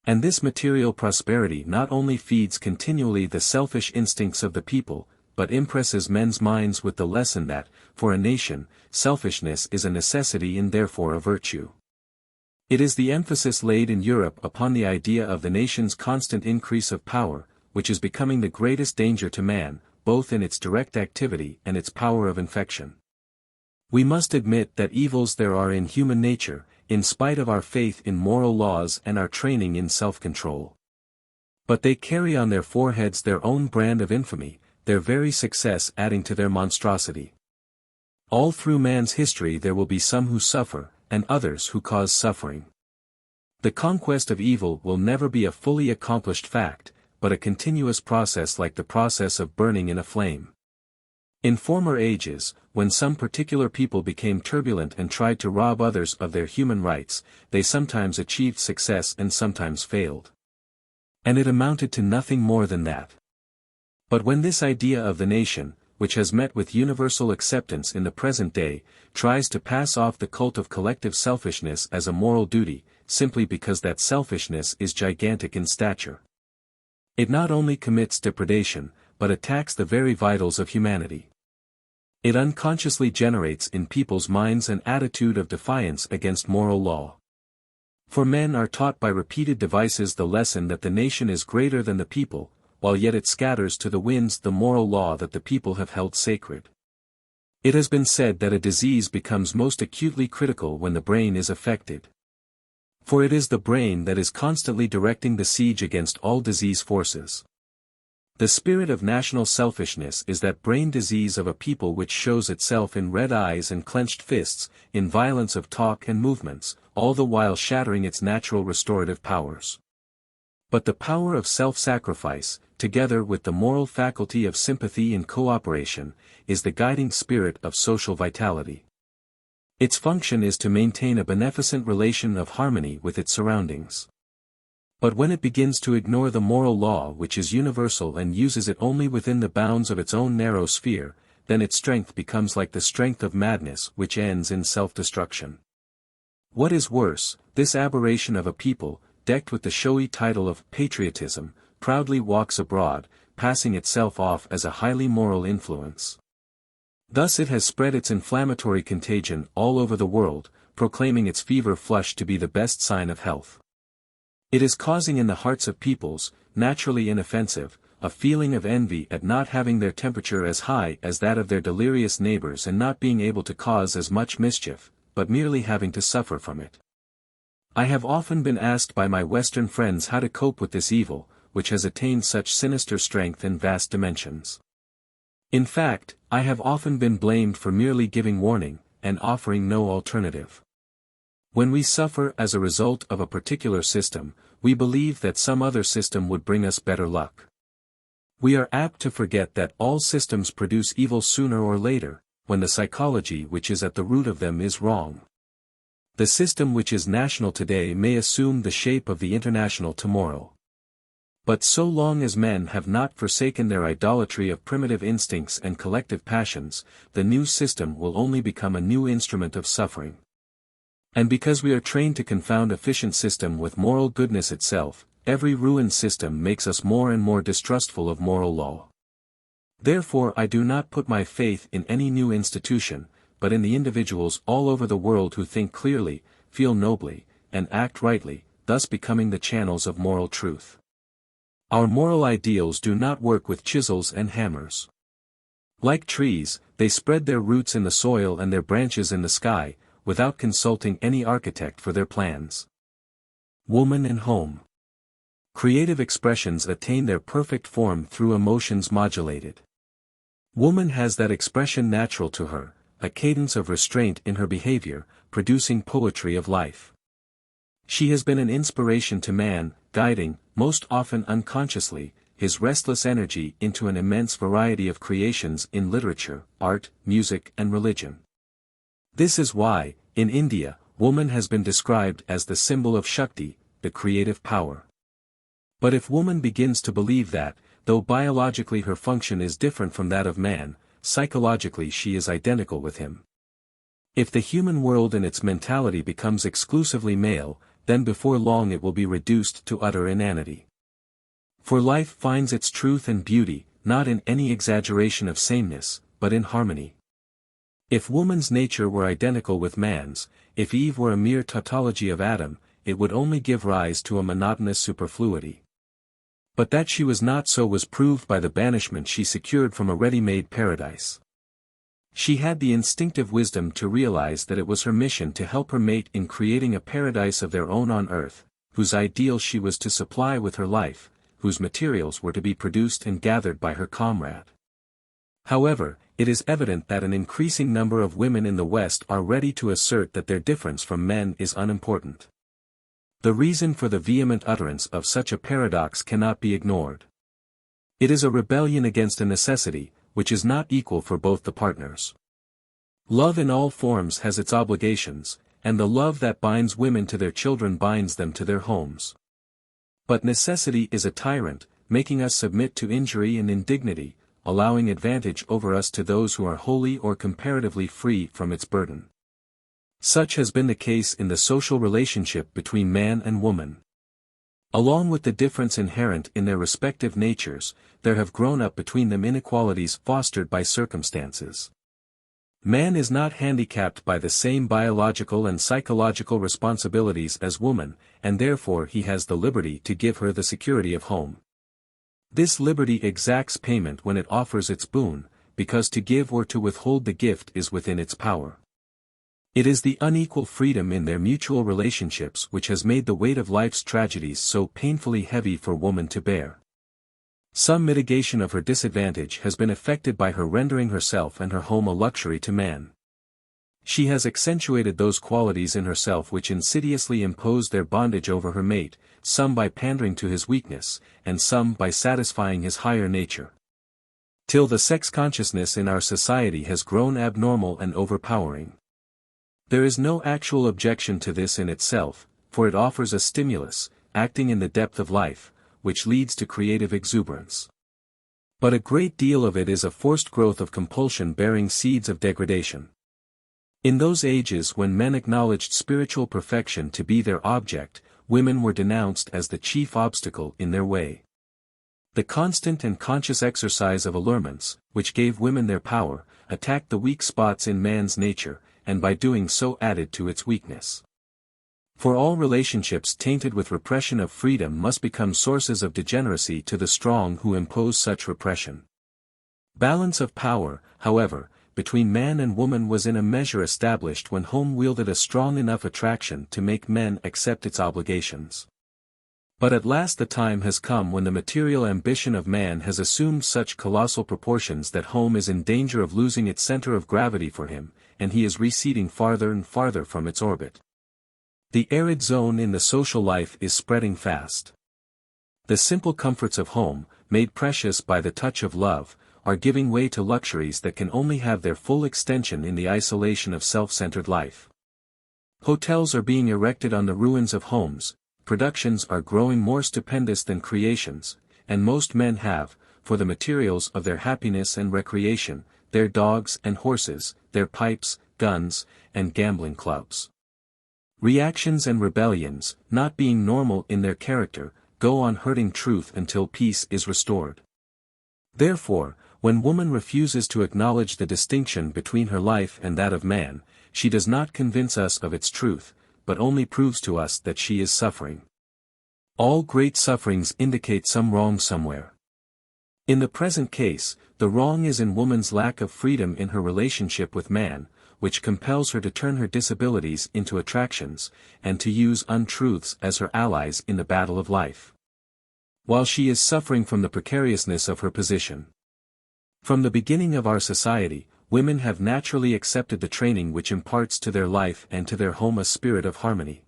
And this material prosperity not only feeds continually the selfish instincts of the people, but impresses men's minds with the lesson that, for a nation, selfishness is a necessity and therefore a virtue. It is the emphasis laid in Europe upon the idea of the nation's constant increase of power, which is becoming the greatest danger to man, both in its direct activity and its power of infection. We must admit that evils there are in human nature, in spite of our faith in moral laws and our training in self-control. But they carry on their foreheads their own brand of infamy, their very success adding to their monstrosity. All through man's history there will be some who suffer, and others who cause suffering. The conquest of evil will never be a fully accomplished fact, but a continuous process like the process of burning in a flame. In former ages, when some particular people became turbulent and tried to rob others of their human rights, they sometimes achieved success and sometimes failed. And it amounted to nothing more than that. But when this idea of the nation, which has met with universal acceptance in the present day, tries to pass off the cult of collective selfishness as a moral duty, simply because that selfishness is gigantic in stature, it not only commits depredation, but attacks the very vitals of humanity. It unconsciously generates in people's minds an attitude of defiance against moral law. For men are taught by repeated devices the lesson that the nation is greater than the people, while yet it scatters to the winds the moral law that the people have held sacred. It has been said that a disease becomes most acutely critical when the brain is affected. For it is the brain that is constantly directing the siege against all disease forces. The spirit of national selfishness is that brain disease of a people which shows itself in red eyes and clenched fists, in violence of talk and movements, all the while shattering its natural restorative powers. But the power of self-sacrifice, together with the moral faculty of sympathy and cooperation, is the guiding spirit of social vitality. Its function is to maintain a beneficent relation of harmony with its surroundings. But when it begins to ignore the moral law which is universal and uses it only within the bounds of its own narrow sphere, then its strength becomes like the strength of madness which ends in self-destruction. What is worse, this aberration of a people, decked with the showy title of patriotism, proudly walks abroad, passing itself off as a highly moral influence. Thus it has spread its inflammatory contagion all over the world, proclaiming its fever flush to be the best sign of health. It is causing in the hearts of peoples, naturally inoffensive, a feeling of envy at not having their temperature as high as that of their delirious neighbors and not being able to cause as much mischief, but merely having to suffer from it. I have often been asked by my Western friends how to cope with this evil, which has attained such sinister strength and vast dimensions. In fact, I have often been blamed for merely giving warning, and offering no alternative. When we suffer as a result of a particular system, we believe that some other system would bring us better luck. We are apt to forget that all systems produce evil sooner or later, when the psychology which is at the root of them is wrong. The system which is national today may assume the shape of the international tomorrow. But so long as men have not forsaken their idolatry of primitive instincts and collective passions, the new system will only become a new instrument of suffering. And because we are trained to confound efficient system with moral goodness itself, every ruined system makes us more and more distrustful of moral law. Therefore I do not put my faith in any new institution, but in the individuals all over the world who think clearly, feel nobly, and act rightly, thus becoming the channels of moral truth. Our moral ideals do not work with chisels and hammers. Like trees, they spread their roots in the soil and their branches in the sky, without consulting any architect for their plans. Woman and home. Creative expressions attain their perfect form through emotions modulated. Woman has that expression natural to her, a cadence of restraint in her behavior, producing poetry of life. She has been an inspiration to man, guiding, most often unconsciously, his restless energy into an immense variety of creations in literature, art, music and religion. This is why, in India, woman has been described as the symbol of Shakti, the creative power. But if woman begins to believe that, though biologically her function is different from that of man, psychologically she is identical with him. If the human world in its mentality becomes exclusively male, then before long it will be reduced to utter inanity. For life finds its truth and beauty, not in any exaggeration of sameness, but in harmony. If woman's nature were identical with man's, if Eve were a mere tautology of Adam, it would only give rise to a monotonous superfluity. But that she was not so was proved by the banishment she secured from a ready-made paradise. She had the instinctive wisdom to realize that it was her mission to help her mate in creating a paradise of their own on earth, whose ideals she was to supply with her life, whose materials were to be produced and gathered by her comrade. However, it is evident that an increasing number of women in the West are ready to assert that their difference from men is unimportant. The reason for the vehement utterance of such a paradox cannot be ignored. It is a rebellion against a necessity, which is not equal for both the partners. Love in all forms has its obligations, and the love that binds women to their children binds them to their homes. But necessity is a tyrant, making us submit to injury and indignity, allowing advantage over us to those who are wholly or comparatively free from its burden. Such has been the case in the social relationship between man and woman. Along with the difference inherent in their respective natures, there have grown up between them inequalities fostered by circumstances. Man is not handicapped by the same biological and psychological responsibilities as woman, and therefore he has the liberty to give her the security of home. This liberty exacts payment when it offers its boon, because to give or to withhold the gift is within its power. It is the unequal freedom in their mutual relationships which has made the weight of life's tragedies so painfully heavy for woman to bear. Some mitigation of her disadvantage has been effected by her rendering herself and her home a luxury to man. She has accentuated those qualities in herself which insidiously impose their bondage over her mate, some by pandering to his weakness, and some by satisfying his higher nature. Till the sex consciousness in our society has grown abnormal and overpowering. There is no actual objection to this in itself, for it offers a stimulus, acting in the depth of life, which leads to creative exuberance. But a great deal of it is a forced growth of compulsion bearing seeds of degradation. In those ages when men acknowledged spiritual perfection to be their object, women were denounced as the chief obstacle in their way. The constant and conscious exercise of allurements, which gave women their power, attacked the weak spots in man's nature, and by doing so added to its weakness. For all relationships tainted with repression of freedom must become sources of degeneracy to the strong who impose such repression. Balance of power, however, between man and woman was in a measure established when home wielded a strong enough attraction to make men accept its obligations. But at last the time has come when the material ambition of man has assumed such colossal proportions that home is in danger of losing its center of gravity for him, and he is receding farther and farther from its orbit. The arid zone in the social life is spreading fast. The simple comforts of home, made precious by the touch of love, are giving way to luxuries that can only have their full extension in the isolation of self-centered life. Hotels are being erected on the ruins of homes, productions are growing more stupendous than creations, and most men have, for the materials of their happiness and recreation, their dogs and horses, their pipes, guns, and gambling clubs. Reactions and rebellions, not being normal in their character, go on hurting truth until peace is restored. Therefore, when woman refuses to acknowledge the distinction between her life and that of man, she does not convince us of its truth, but only proves to us that she is suffering. All great sufferings indicate some wrong somewhere. In the present case, the wrong is in woman's lack of freedom in her relationship with man, which compels her to turn her disabilities into attractions, and to use untruths as her allies in the battle of life. While she is suffering from the precariousness of her position. From the beginning of our society, women have naturally accepted the training which imparts to their life and to their home a spirit of harmony.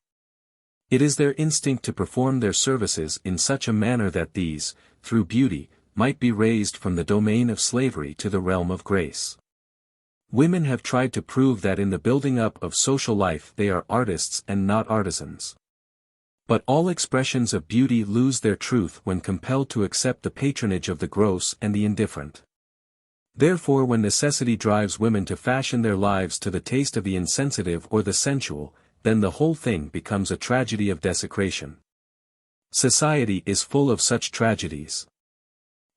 It is their instinct to perform their services in such a manner that these, through beauty, might be raised from the domain of slavery to the realm of grace. Women have tried to prove that in the building up of social life they are artists and not artisans. But all expressions of beauty lose their truth when compelled to accept the patronage of the gross and the indifferent. Therefore, when necessity drives women to fashion their lives to the taste of the insensitive or the sensual, then the whole thing becomes a tragedy of desecration. Society is full of such tragedies.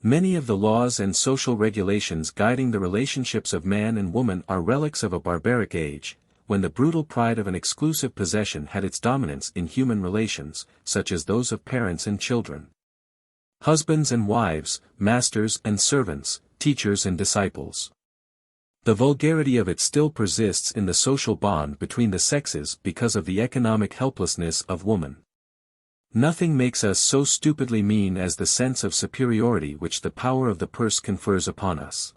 Many of the laws and social regulations guiding the relationships of man and woman are relics of a barbaric age, when the brutal pride of an exclusive possession had its dominance in human relations, such as those of parents and children. Husbands and wives, masters and servants, teachers and disciples. The vulgarity of it still persists in the social bond between the sexes because of the economic helplessness of woman. Nothing makes us so stupidly mean as the sense of superiority which the power of the purse confers upon us.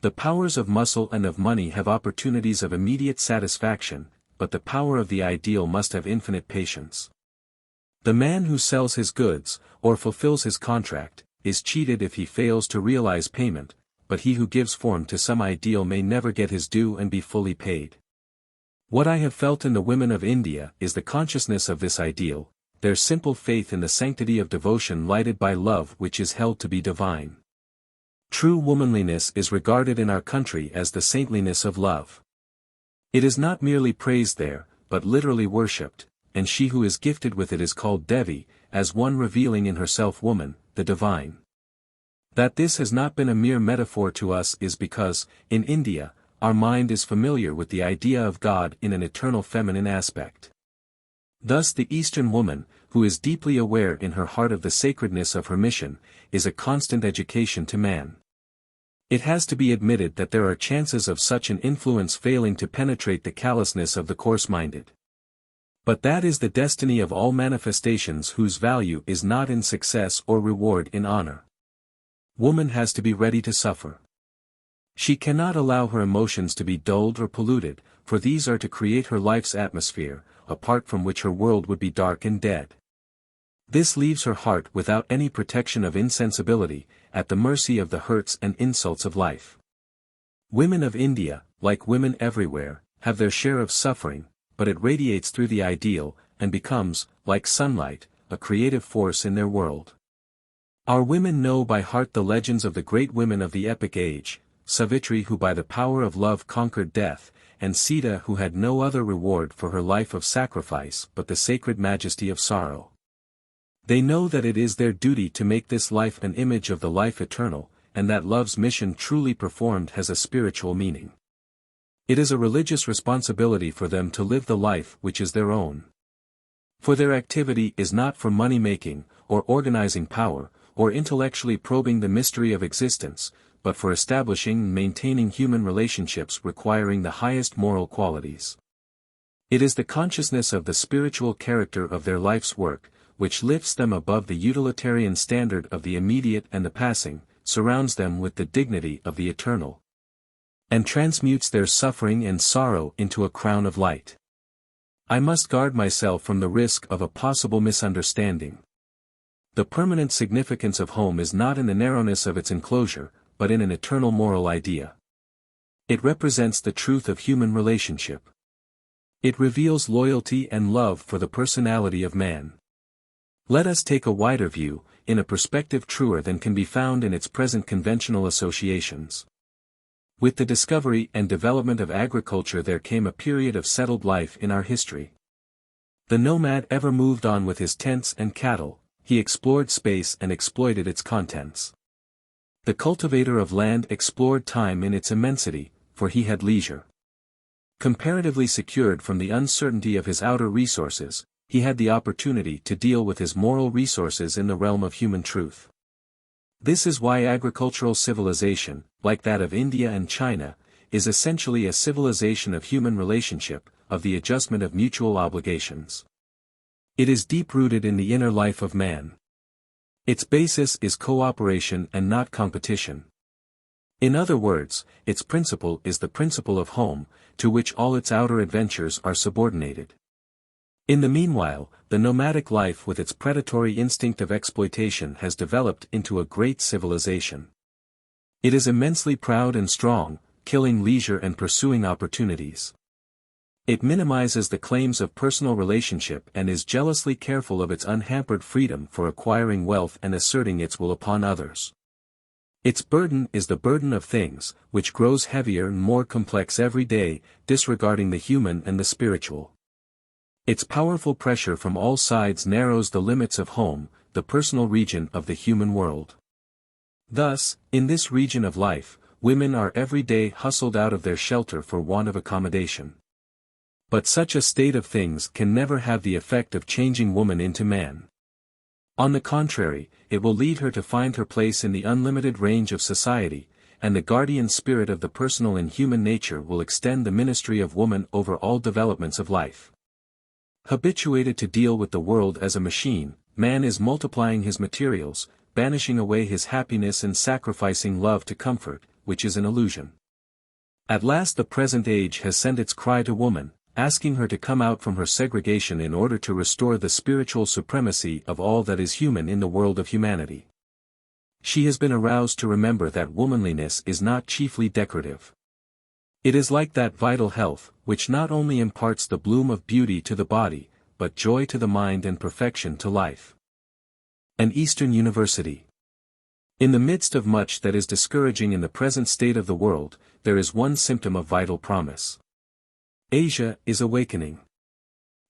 The powers of muscle and of money have opportunities of immediate satisfaction, but the power of the ideal must have infinite patience. The man who sells his goods, or fulfills his contract, is cheated if he fails to realize payment, but he who gives form to some ideal may never get his due and be fully paid. What I have felt in the women of India is the consciousness of this ideal, their simple faith in the sanctity of devotion lighted by love which is held to be divine. True womanliness is regarded in our country as the saintliness of love. It is not merely praised there, but literally worshipped, and she who is gifted with it is called Devi, as one revealing in herself woman, the divine. That this has not been a mere metaphor to us is because, in India, our mind is familiar with the idea of God in an eternal feminine aspect. Thus the Eastern woman, who is deeply aware in her heart of the sacredness of her mission, is a constant education to man. It has to be admitted that there are chances of such an influence failing to penetrate the callousness of the coarse-minded. But that is the destiny of all manifestations whose value is not in success or reward in honor. Woman has to be ready to suffer. She cannot allow her emotions to be dulled or polluted, for these are to create her life's atmosphere, apart from which her world would be dark and dead. This leaves her heart without any protection of insensibility, at the mercy of the hurts and insults of life. Women of India, like women everywhere, have their share of suffering, but it radiates through the ideal, and becomes, like sunlight, a creative force in their world. Our women know by heart the legends of the great women of the epic age, Savitri who by the power of love conquered death, and Sita who had no other reward for her life of sacrifice but the sacred majesty of sorrow. They know that it is their duty to make this life an image of the life eternal, and that love's mission truly performed has a spiritual meaning. It is a religious responsibility for them to live the life which is their own. For their activity is not for money-making, or organizing power, or intellectually probing the mystery of existence, but for establishing and maintaining human relationships requiring the highest moral qualities. It is the consciousness of the spiritual character of their life's work, which lifts them above the utilitarian standard of the immediate and the passing, surrounds them with the dignity of the eternal, and transmutes their suffering and sorrow into a crown of light. I must guard myself from the risk of a possible misunderstanding. The permanent significance of home is not in the narrowness of its enclosure, but in an eternal moral idea. It represents the truth of human relationship. It reveals loyalty and love for the personality of man. Let us take a wider view, in a perspective truer than can be found in its present conventional associations. With the discovery and development of agriculture there came a period of settled life in our history. The nomad ever moved on with his tents and cattle, he explored space and exploited its contents. The cultivator of land explored time in its immensity, for he had leisure. Comparatively secured from the uncertainty of his outer resources, he had the opportunity to deal with his moral resources in the realm of human truth. This is why agricultural civilization, like that of India and China, is essentially a civilization of human relationship, of the adjustment of mutual obligations. It is deep-rooted in the inner life of man. Its basis is cooperation and not competition. In other words, its principle is the principle of home, to which all its outer adventures are subordinated. In the meanwhile, the nomadic life with its predatory instinct of exploitation has developed into a great civilization. It is immensely proud and strong, killing leisure and pursuing opportunities. It minimizes the claims of personal relationship and is jealously careful of its unhampered freedom for acquiring wealth and asserting its will upon others. Its burden is the burden of things, which grows heavier and more complex every day, disregarding the human and the spiritual. Its powerful pressure from all sides narrows the limits of home, the personal region of the human world. Thus, in this region of life, women are every day hustled out of their shelter for want of accommodation. But such a state of things can never have the effect of changing woman into man. On the contrary, it will lead her to find her place in the unlimited range of society, and the guardian spirit of the personal and human nature will extend the ministry of woman over all developments of life. Habituated to deal with the world as a machine, man is multiplying his materials, banishing away his happiness and sacrificing love to comfort, which is an illusion. At last the present age has sent its cry to woman, asking her to come out from her segregation in order to restore the spiritual supremacy of all that is human in the world of humanity. She has been aroused to remember that womanliness is not chiefly decorative. It is like that vital health, which not only imparts the bloom of beauty to the body, but joy to the mind and perfection to life. An Eastern University. In the midst of much that is discouraging in the present state of the world, there is one symptom of vital promise. Asia is awakening.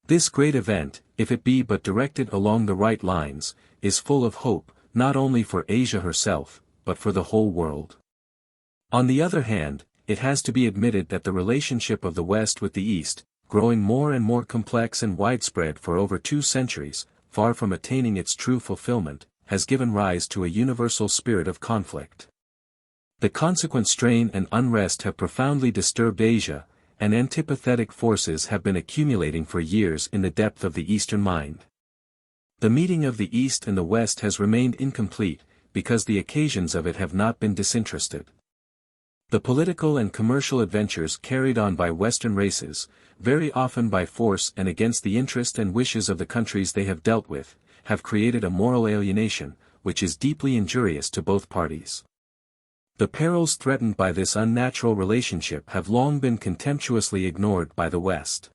This great event, if it be but directed along the right lines, is full of hope, not only for Asia herself, but for the whole world. On the other hand, it has to be admitted that the relationship of the West with the East, growing more and more complex and widespread for over 2 centuries, far from attaining its true fulfillment, has given rise to a universal spirit of conflict. The consequent strain and unrest have profoundly disturbed Asia, and antipathetic forces have been accumulating for years in the depth of the Eastern mind. The meeting of the East and the West has remained incomplete, because the occasions of it have not been disinterested. The political and commercial adventures carried on by Western races, very often by force and against the interest and wishes of the countries they have dealt with, have created a moral alienation, which is deeply injurious to both parties. The perils threatened by this unnatural relationship have long been contemptuously ignored by the West.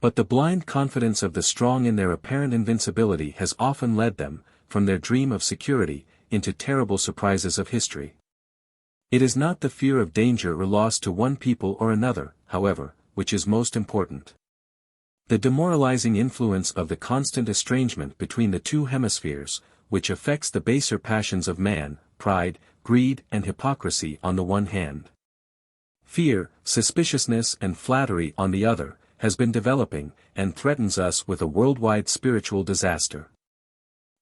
But the blind confidence of the strong in their apparent invincibility has often led them, from their dream of security, into terrible surprises of history. It is not the fear of danger or loss to one people or another, however, which is most important. The demoralizing influence of the constant estrangement between the 2 hemispheres, which affects the baser passions of man, pride, greed and hypocrisy on the one hand. Fear, suspiciousness and flattery on the other, has been developing, and threatens us with a worldwide spiritual disaster.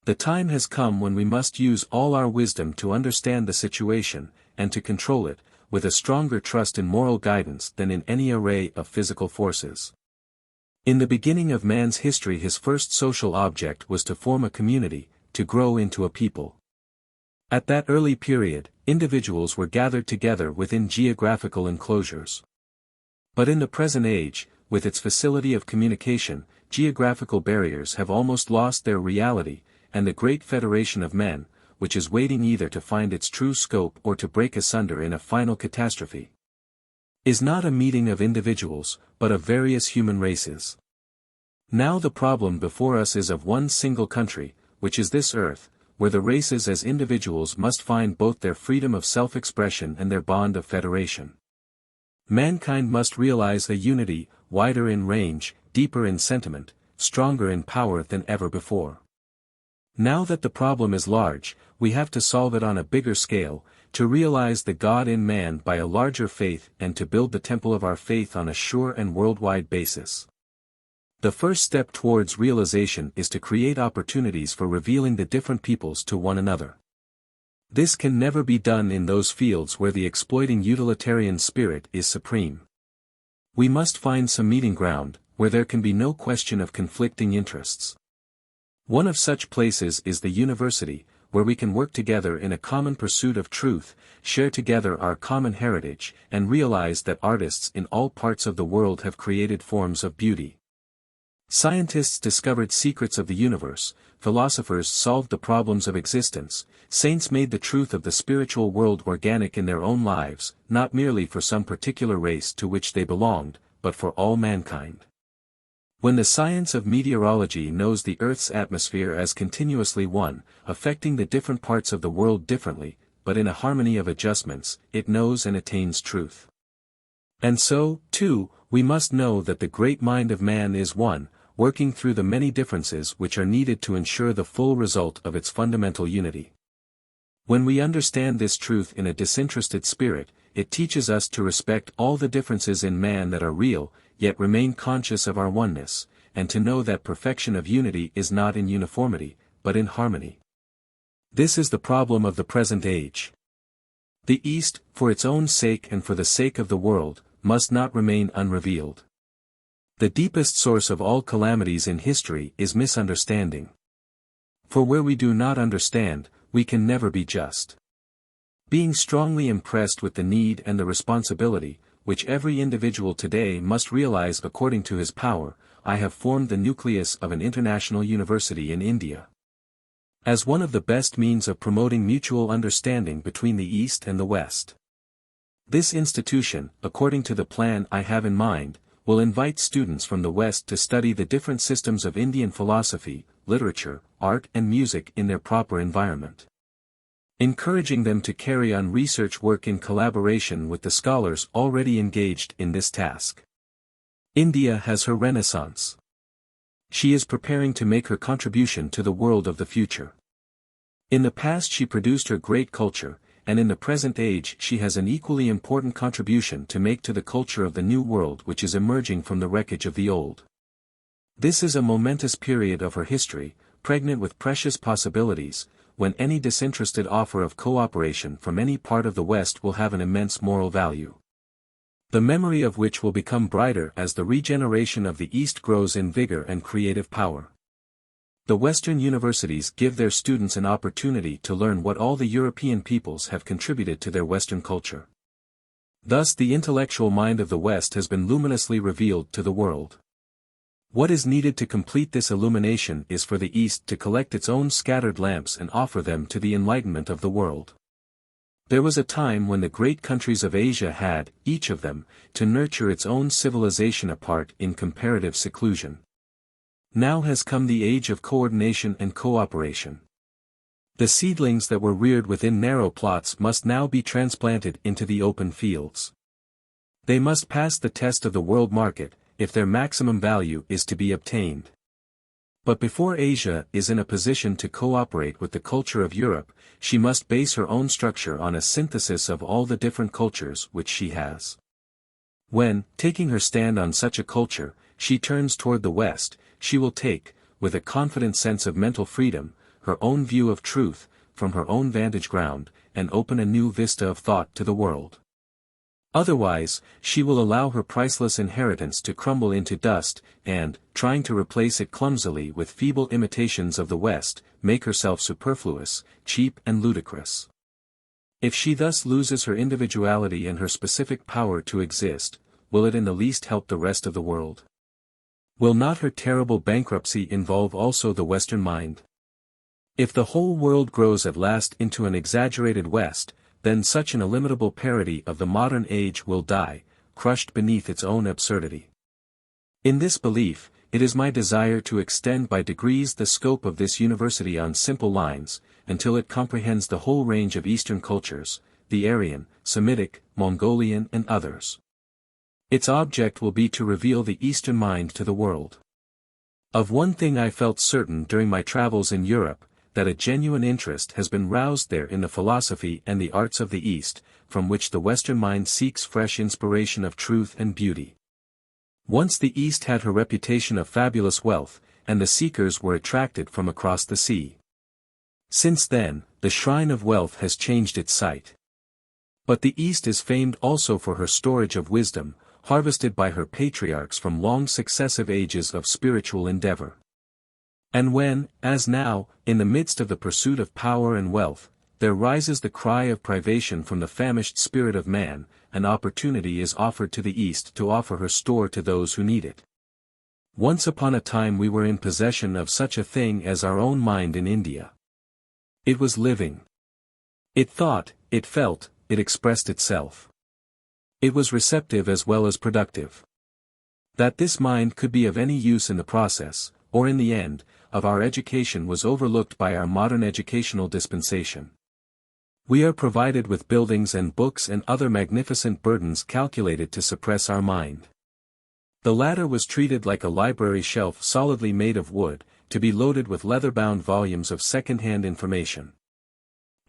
The time has come when we must use all our wisdom to understand the situation, and to control it, with a stronger trust in moral guidance than in any array of physical forces. In the beginning of man's history his first social object was to form a community, to grow into a people. At that early period, individuals were gathered together within geographical enclosures. But in the present age, with its facility of communication, geographical barriers have almost lost their reality, and the great federation of men, which is waiting either to find its true scope or to break asunder in a final catastrophe, is not a meeting of individuals, but of various human races. Now the problem before us is of one single country, which is this earth, where the races as individuals must find both their freedom of self-expression and their bond of federation. Mankind must realize a unity, wider in range, deeper in sentiment, stronger in power than ever before. Now that the problem is large, we have to solve it on a bigger scale, to realize the God in man by a larger faith and to build the temple of our faith on a sure and worldwide basis. The first step towards realization is to create opportunities for revealing the different peoples to one another. This can never be done in those fields where the exploiting utilitarian spirit is supreme. We must find some meeting ground, where there can be no question of conflicting interests. One of such places is the university, where we can work together in a common pursuit of truth, share together our common heritage, and realize that artists in all parts of the world have created forms of beauty. Scientists discovered secrets of the universe, philosophers solved the problems of existence, saints made the truth of the spiritual world organic in their own lives, not merely for some particular race to which they belonged, but for all mankind. When the science of meteorology knows the Earth's atmosphere as continuously one, affecting the different parts of the world differently, but in a harmony of adjustments, it knows and attains truth. And so, too, we must know that the great mind of man is one, working through the many differences which are needed to ensure the full result of its fundamental unity. When we understand this truth in a disinterested spirit, it teaches us to respect all the differences in man that are real, yet remain conscious of our oneness, and to know that perfection of unity is not in uniformity, but in harmony. This is the problem of the present age. The East, for its own sake and for the sake of the world, must not remain unrevealed. The deepest source of all calamities in history is misunderstanding. For where we do not understand, we can never be just. Being strongly impressed with the need and the responsibility, which every individual today must realize according to his power, I have formed the nucleus of an international university in India. As one of the best means of promoting mutual understanding between the East and the West. This institution, according to the plan I have in mind, will invite students from the West to study the different systems of Indian philosophy, literature, art and music in their proper environment. Encouraging them to carry on research work in collaboration with the scholars already engaged in this task. India has her renaissance. She is preparing to make her contribution to the world of the future. In the past she produced her great culture, and in the present age she has an equally important contribution to make to the culture of the new world which is emerging from the wreckage of the old. This is a momentous period of her history, pregnant with precious possibilities, when any disinterested offer of cooperation from any part of the West will have an immense moral value. The memory of which will become brighter as the regeneration of the East grows in vigor and creative power. The Western universities give their students an opportunity to learn what all the European peoples have contributed to their Western culture. Thus the intellectual mind of the West has been luminously revealed to the world. What is needed to complete this illumination is for the East to collect its own scattered lamps and offer them to the enlightenment of the world. There was a time when the great countries of Asia had, each of them, to nurture its own civilization apart in comparative seclusion. Now has come the age of coordination and cooperation. The seedlings that were reared within narrow plots must now be transplanted into the open fields. They must pass the test of the world market, if their maximum value is to be obtained. But before Asia is in a position to cooperate with the culture of Europe, she must base her own structure on a synthesis of all the different cultures which she has. When, taking her stand on such a culture, she turns toward the West, she will take, with a confident sense of mental freedom, her own view of truth, from her own vantage ground, and open a new vista of thought to the world. Otherwise, she will allow her priceless inheritance to crumble into dust, and, trying to replace it clumsily with feeble imitations of the West, make herself superfluous, cheap and ludicrous. If she thus loses her individuality and her specific power to exist, will it in the least help the rest of the world? Will not her terrible bankruptcy involve also the Western mind? If the whole world grows at last into an exaggerated West, then such an illimitable parody of the modern age will die, crushed beneath its own absurdity. In this belief, it is my desire to extend by degrees the scope of this university on simple lines, until it comprehends the whole range of Eastern cultures, the Aryan, Semitic, Mongolian and others. Its object will be to reveal the Eastern mind to the world. Of one thing I felt certain during my travels in Europe, that a genuine interest has been roused there in the philosophy and the arts of the East, from which the Western mind seeks fresh inspiration of truth and beauty. Once the East had her reputation of fabulous wealth, and the seekers were attracted from across the sea. Since then, the shrine of wealth has changed its site. But the East is famed also for her storage of wisdom, harvested by her patriarchs from long successive ages of spiritual endeavor. And when, as now, in the midst of the pursuit of power and wealth, there rises the cry of privation from the famished spirit of man, an opportunity is offered to the East to offer her store to those who need it. Once upon a time we were in possession of such a thing as our own mind in India. It was living. It thought, it felt, it expressed itself. It was receptive as well as productive. That this mind could be of any use in the process, or in the end, of our education was overlooked by our modern educational dispensation. We are provided with buildings and books and other magnificent burdens calculated to suppress our mind. The latter was treated like a library shelf solidly made of wood, to be loaded with leather-bound volumes of second-hand information.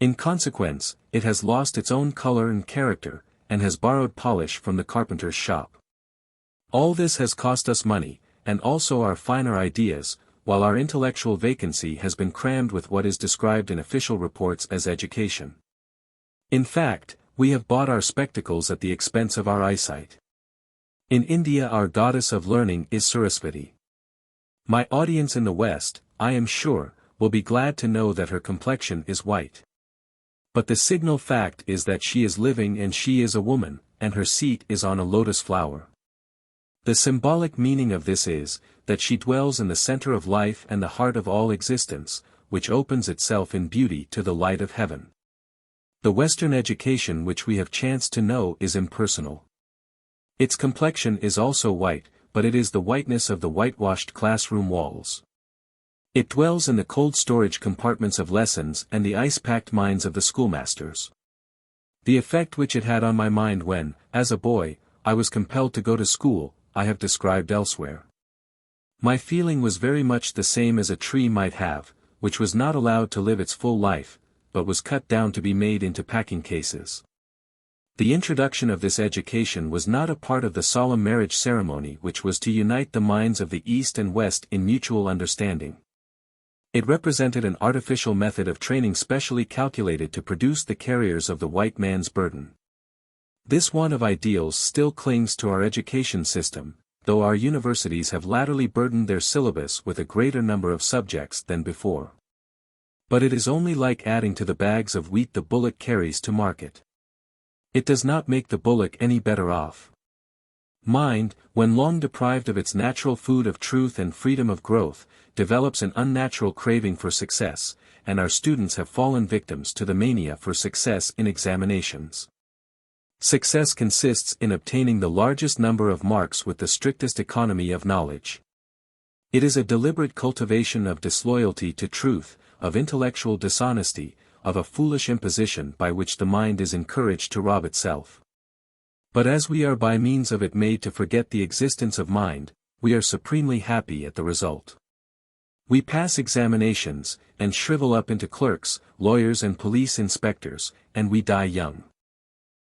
In consequence, it has lost its own color and character, and has borrowed polish from the carpenter's shop. All this has cost us money, and also our finer ideas, while our intellectual vacancy has been crammed with what is described in official reports as education. In fact, we have bought our spectacles at the expense of our eyesight. In India our goddess of learning is Saraswati. My audience in the West, I am sure, will be glad to know that her complexion is white. But the signal fact is that she is living and she is a woman, and her seat is on a lotus flower. The symbolic meaning of this is, that she dwells in the center of life and the heart of all existence, which opens itself in beauty to the light of heaven. The Western education which we have chanced to know is impersonal. Its complexion is also white, but it is the whiteness of the whitewashed classroom walls. It dwells in the cold storage compartments of lessons and the ice-packed minds of the schoolmasters. The effect which it had on my mind when, as a boy, I was compelled to go to school, I have described elsewhere. My feeling was very much the same as a tree might have, which was not allowed to live its full life, but was cut down to be made into packing cases. The introduction of this education was not a part of the solemn marriage ceremony which was to unite the minds of the East and West in mutual understanding. It represented an artificial method of training specially calculated to produce the carriers of the white man's burden. This one of ideals still clings to our education system, though our universities have latterly burdened their syllabus with a greater number of subjects than before. But it is only like adding to the bags of wheat the bullock carries to market. It does not make the bullock any better off. Mind, when long deprived of its natural food of truth and freedom of growth, develops an unnatural craving for success, and our students have fallen victims to the mania for success in examinations. Success consists in obtaining the largest number of marks with the strictest economy of knowledge. It is a deliberate cultivation of disloyalty to truth, of intellectual dishonesty, of a foolish imposition by which the mind is encouraged to rob itself. But as we are by means of it made to forget the existence of mind, we are supremely happy at the result. We pass examinations, and shrivel up into clerks, lawyers and police inspectors, and we die young.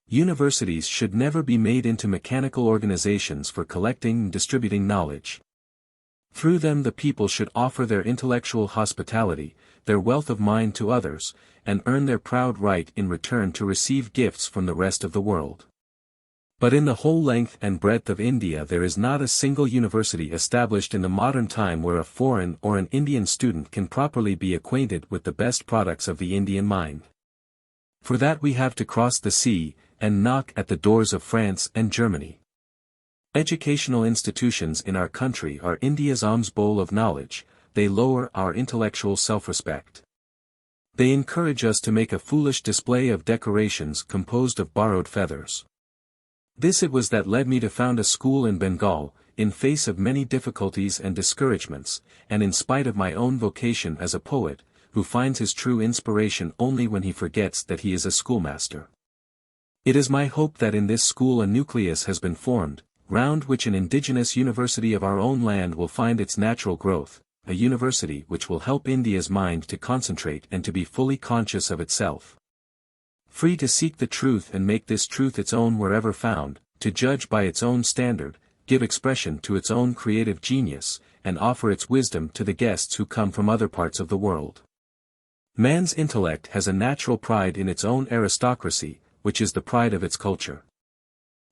Universities should never be made into mechanical organizations for collecting and distributing knowledge. Through them the people should offer their intellectual hospitality, their wealth of mind to others, and earn their proud right in return to receive gifts from the rest of the world. But in the whole length and breadth of India there is not a single university established in the modern time where a foreign or an Indian student can properly be acquainted with the best products of the Indian mind. For that we have to cross the sea, and knock at the doors of France and Germany. Educational institutions in our country are India's alms bowl of knowledge, they lower our intellectual self-respect. They encourage us to make a foolish display of decorations composed of borrowed feathers. This it was that led me to found a school in Bengal, in face of many difficulties and discouragements, and in spite of my own vocation as a poet, who finds his true inspiration only when he forgets that he is a schoolmaster. It is my hope that in this school a nucleus has been formed, round which an indigenous university of our own land will find its natural growth, a university which will help India's mind to concentrate and to be fully conscious of itself. Free to seek the truth and make this truth its own wherever found, to judge by its own standard, give expression to its own creative genius, and offer its wisdom to the guests who come from other parts of the world. Man's intellect has a natural pride in its own aristocracy, which is the pride of its culture.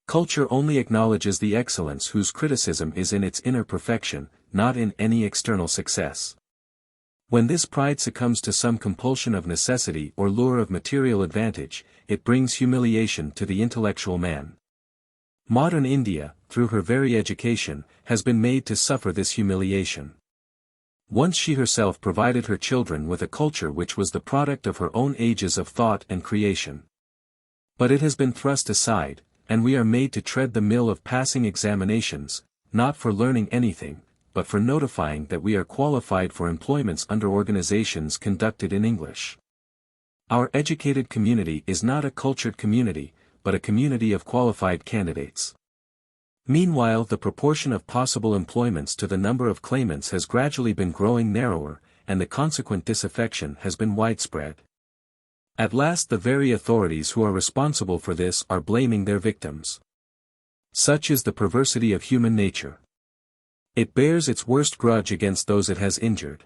Culture only acknowledges the excellence whose criticism is in its inner perfection, not in any external success. When this pride succumbs to some compulsion of necessity or lure of material advantage, it brings humiliation to the intellectual man. Modern India, through her very education, has been made to suffer this humiliation. Once she herself provided her children with a culture which was the product of her own ages of thought and creation. But it has been thrust aside, and we are made to tread the mill of passing examinations, not for learning anything, but for notifying that we are qualified for employments under organizations conducted in English. Our educated community is not a cultured community, but a community of qualified candidates. Meanwhile, the proportion of possible employments to the number of claimants has gradually been growing narrower, and the consequent disaffection has been widespread. At last the very authorities who are responsible for this are blaming their victims. Such is the perversity of human nature. It bears its worst grudge against those it has injured.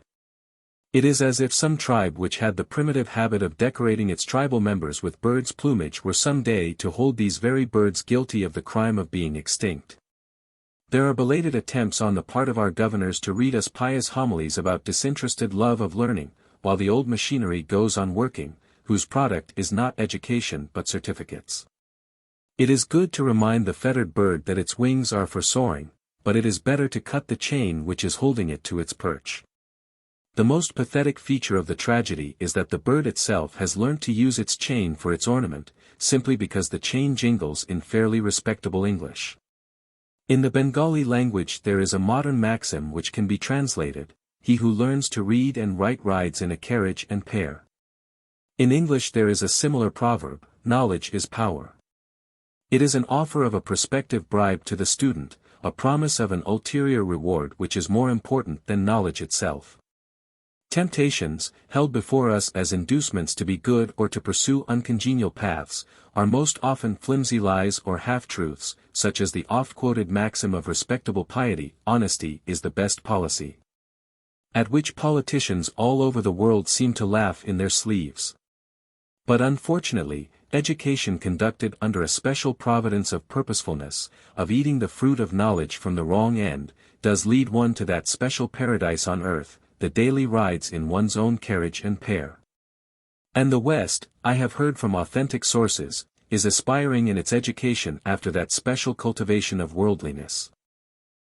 It is as if some tribe which had the primitive habit of decorating its tribal members with birds' plumage were some day to hold these very birds guilty of the crime of being extinct. There are belated attempts on the part of our governors to read us pious homilies about disinterested love of learning, while the old machinery goes on working, whose product is not education but certificates. It is good to remind the fettered bird that its wings are for soaring, but it is better to cut the chain which is holding it to its perch. The most pathetic feature of the tragedy is that the bird itself has learnt to use its chain for its ornament, simply because the chain jingles in fairly respectable English. In the Bengali language there is a modern maxim which can be translated, "He who learns to read and write rides in a carriage and pair." In English there is a similar proverb, "Knowledge is power." It is an offer of a prospective bribe to the student, a promise of an ulterior reward which is more important than knowledge itself. Temptations, held before us as inducements to be good or to pursue uncongenial paths, are most often flimsy lies or half-truths, such as the oft-quoted maxim of respectable piety, "Honesty is the best policy," at which politicians all over the world seem to laugh in their sleeves. But unfortunately, education conducted under a special providence of purposefulness, of eating the fruit of knowledge from the wrong end, does lead one to that special paradise on earth, the daily rides in one's own carriage and pair. And the West, I have heard from authentic sources, is aspiring in its education after that special cultivation of worldliness.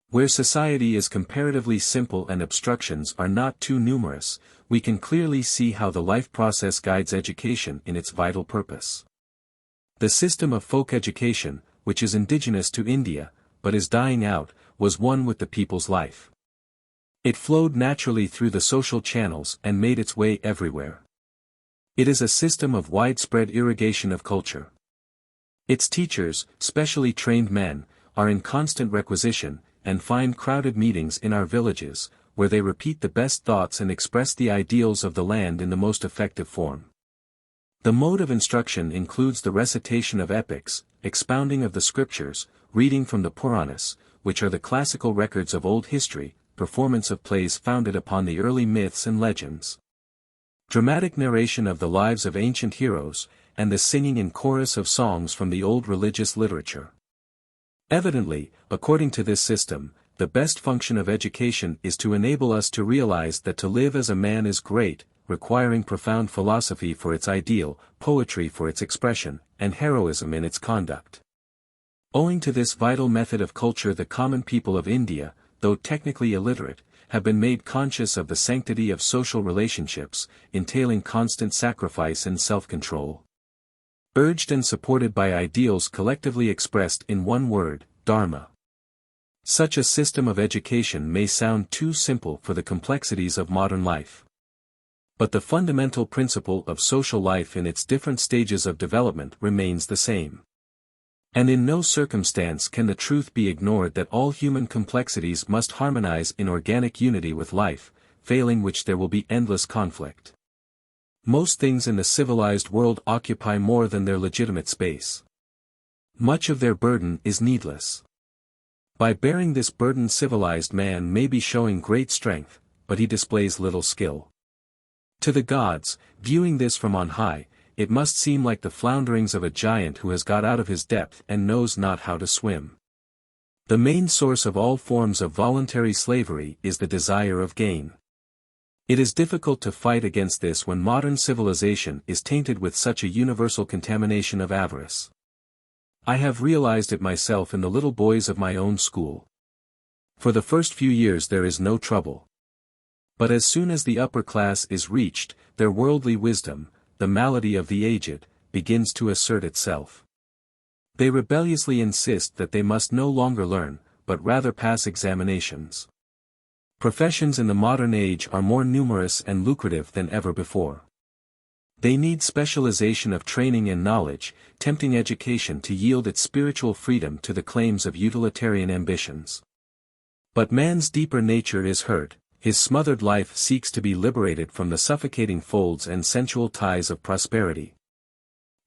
Where society is comparatively simple and obstructions are not too numerous, we can clearly see how the life process guides education in its vital purpose. The system of folk education, which is indigenous to India, but is dying out, was one with the people's life. It flowed naturally through the social channels and made its way everywhere. It is a system of widespread irrigation of culture. Its teachers, specially trained men, are in constant requisition, and find crowded meetings in our villages, where they repeat the best thoughts and express the ideals of the land in the most effective form. The mode of instruction includes the recitation of epics, expounding of the scriptures, reading from the Puranas, which are the classical records of old history, performance of plays founded upon the early myths and legends, dramatic narration of the lives of ancient heroes, and the singing in chorus of songs from the old religious literature. Evidently, according to this system, the best function of education is to enable us to realize that to live as a man is great, requiring profound philosophy for its ideal, poetry for its expression, and heroism in its conduct. Owing to this vital method of culture, the common people of India, though technically illiterate, have been made conscious of the sanctity of social relationships, entailing constant sacrifice and self-control. Urged and supported by ideals collectively expressed in one word, Dharma. Such a system of education may sound too simple for the complexities of modern life. But the fundamental principle of social life in its different stages of development remains the same. And in no circumstance can the truth be ignored that all human complexities must harmonize in organic unity with life, failing which there will be endless conflict. Most things in the civilized world occupy more than their legitimate space. Much of their burden is needless. By bearing this burden civilized man may be showing great strength, but he displays little skill. To the gods, viewing this from on high, it must seem like the flounderings of a giant who has got out of his depth and knows not how to swim. The main source of all forms of voluntary slavery is the desire of gain. It is difficult to fight against this when modern civilization is tainted with such a universal contamination of avarice. I have realized it myself in the little boys of my own school. For the first few years there is no trouble. But as soon as the upper class is reached, their worldly wisdom, the malady of the aged, begins to assert itself. They rebelliously insist that they must no longer learn, but rather pass examinations. Professions in the modern age are more numerous and lucrative than ever before. They need specialization of training and knowledge, tempting education to yield its spiritual freedom to the claims of utilitarian ambitions. But man's deeper nature is hurt. His smothered life seeks to be liberated from the suffocating folds and sensual ties of prosperity.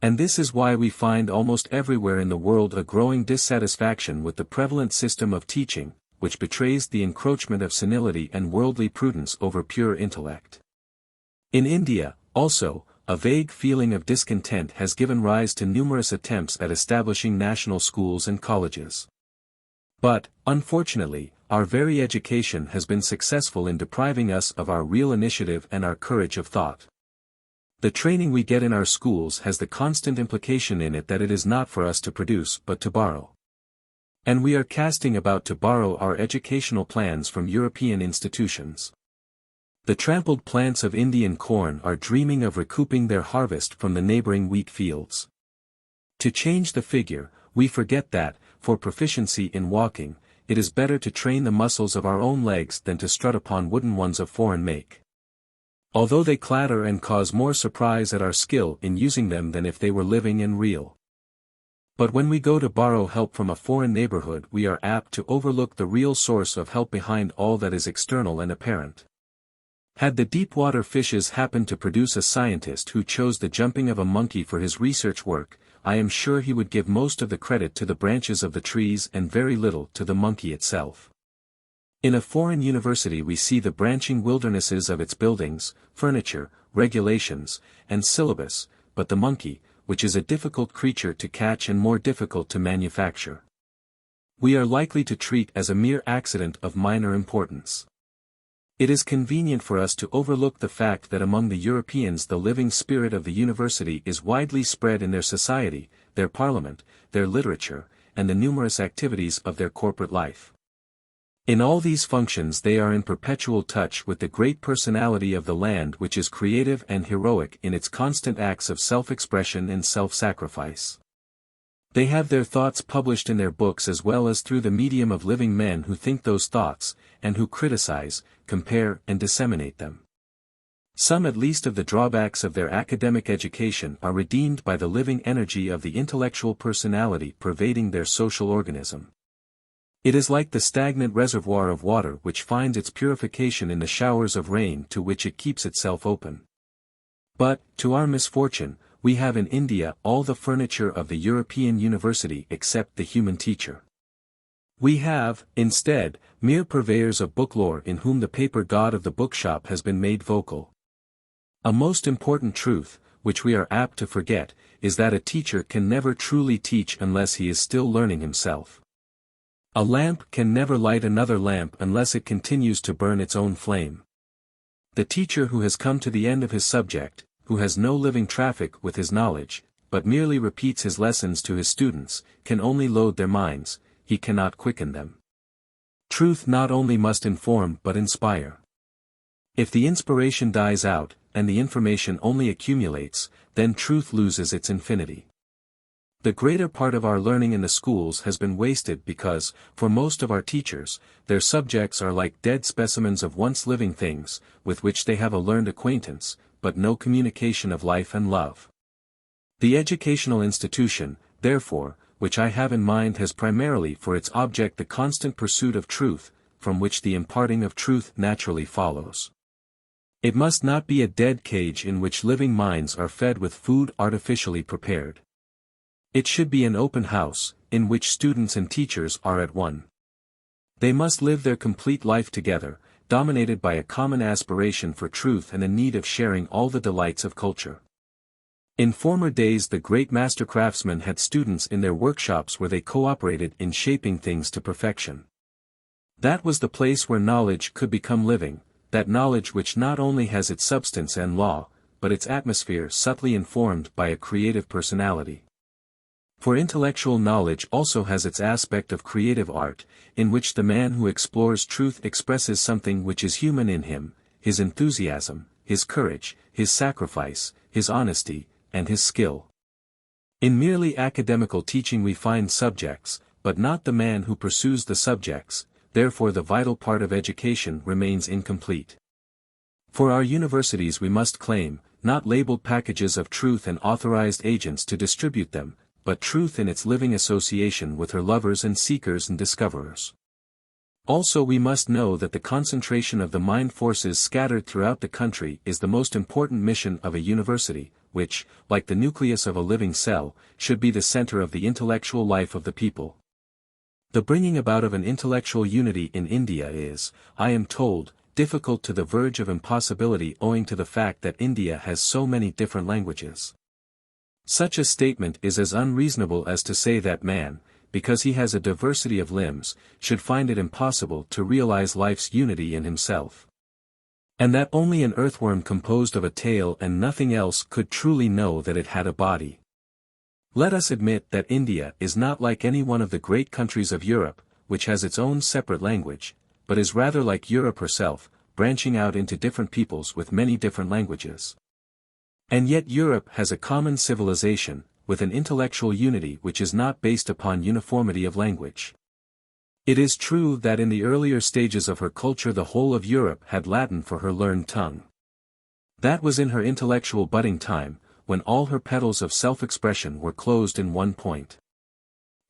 And this is why we find almost everywhere in the world a growing dissatisfaction with the prevalent system of teaching, which betrays the encroachment of senility and worldly prudence over pure intellect. In India, also, a vague feeling of discontent has given rise to numerous attempts at establishing national schools and colleges. But, unfortunately, our very education has been successful in depriving us of our real initiative and our courage of thought. The training we get in our schools has the constant implication in it that it is not for us to produce but to borrow. And we are casting about to borrow our educational plans from European institutions. The trampled plants of Indian corn are dreaming of recouping their harvest from the neighboring wheat fields. To change the figure, we forget that, for proficiency in walking, it is better to train the muscles of our own legs than to strut upon wooden ones of foreign make. Although they clatter and cause more surprise at our skill in using them than if they were living and real. But when we go to borrow help from a foreign neighborhood we are apt to overlook the real source of help behind all that is external and apparent. Had the deep-water fishes happened to produce a scientist who chose the jumping of a monkey for his research work, I am sure he would give most of the credit to the branches of the trees and very little to the monkey itself. In a foreign university we see the branching wildernesses of its buildings, furniture, regulations, and syllabus, but the monkey, which is a difficult creature to catch and more difficult to manufacture, we are likely to treat as a mere accident of minor importance. It is convenient for us to overlook the fact that among the Europeans the living spirit of the university is widely spread in their society, their parliament, their literature, and the numerous activities of their corporate life. In all these functions they are in perpetual touch with the great personality of the land which is creative and heroic in its constant acts of self-expression and self-sacrifice. They have their thoughts published in their books as well as through the medium of living men who think those thoughts, and who criticize, compare and disseminate them. Some at least of the drawbacks of their academic education are redeemed by the living energy of the intellectual personality pervading their social organism. It is like the stagnant reservoir of water which finds its purification in the showers of rain to which it keeps itself open. But, to our misfortune, we have in India all the furniture of the European university except the human teacher. We have, instead, mere purveyors of book lore in whom the paper god of the bookshop has been made vocal. A most important truth, which we are apt to forget, is that a teacher can never truly teach unless he is still learning himself. A lamp can never light another lamp unless it continues to burn its own flame. The teacher who has come to the end of his subject, who has no living traffic with his knowledge, but merely repeats his lessons to his students, can only load their minds, he cannot quicken them. Truth not only must inform but inspire. If the inspiration dies out, and the information only accumulates, then truth loses its infinity. The greater part of our learning in the schools has been wasted because, for most of our teachers, their subjects are like dead specimens of once living things, with which they have a learned acquaintance, but no communication of life and love. The educational institution, therefore, which I have in mind has primarily for its object the constant pursuit of truth, from which the imparting of truth naturally follows. It must not be a dead cage in which living minds are fed with food artificially prepared. It should be an open house, in which students and teachers are at one. They must live their complete life together, dominated by a common aspiration for truth and a need of sharing all the delights of culture. In former days the great master craftsmen had students in their workshops where they cooperated in shaping things to perfection. That was the place where knowledge could become living, that knowledge which not only has its substance and law, but its atmosphere subtly informed by a creative personality. For intellectual knowledge also has its aspect of creative art, in which the man who explores truth expresses something which is human in him, his enthusiasm, his courage, his sacrifice, his honesty, and his skill. In merely academical teaching we find subjects, but not the man who pursues the subjects, therefore the vital part of education remains incomplete. For our universities we must claim, not labeled packages of truth and authorized agents to distribute them, but truth in its living association with her lovers and seekers and discoverers. Also we must know that the concentration of the mind forces scattered throughout the country is the most important mission of a university, which, like the nucleus of a living cell, should be the center of the intellectual life of the people. The bringing about of an intellectual unity in India is, I am told, difficult to the verge of impossibility owing to the fact that India has so many different languages. Such a statement is as unreasonable as to say that man, because he has a diversity of limbs, should find it impossible to realize life's unity in himself. And that only an earthworm composed of a tail and nothing else could truly know that it had a body. Let us admit that India is not like any one of the great countries of Europe, which has its own separate language, but is rather like Europe herself, branching out into different peoples with many different languages. And yet Europe has a common civilization, with an intellectual unity which is not based upon uniformity of language. It is true that in the earlier stages of her culture the whole of Europe had Latin for her learned tongue. That was in her intellectual budding time, when all her petals of self-expression were closed in one point.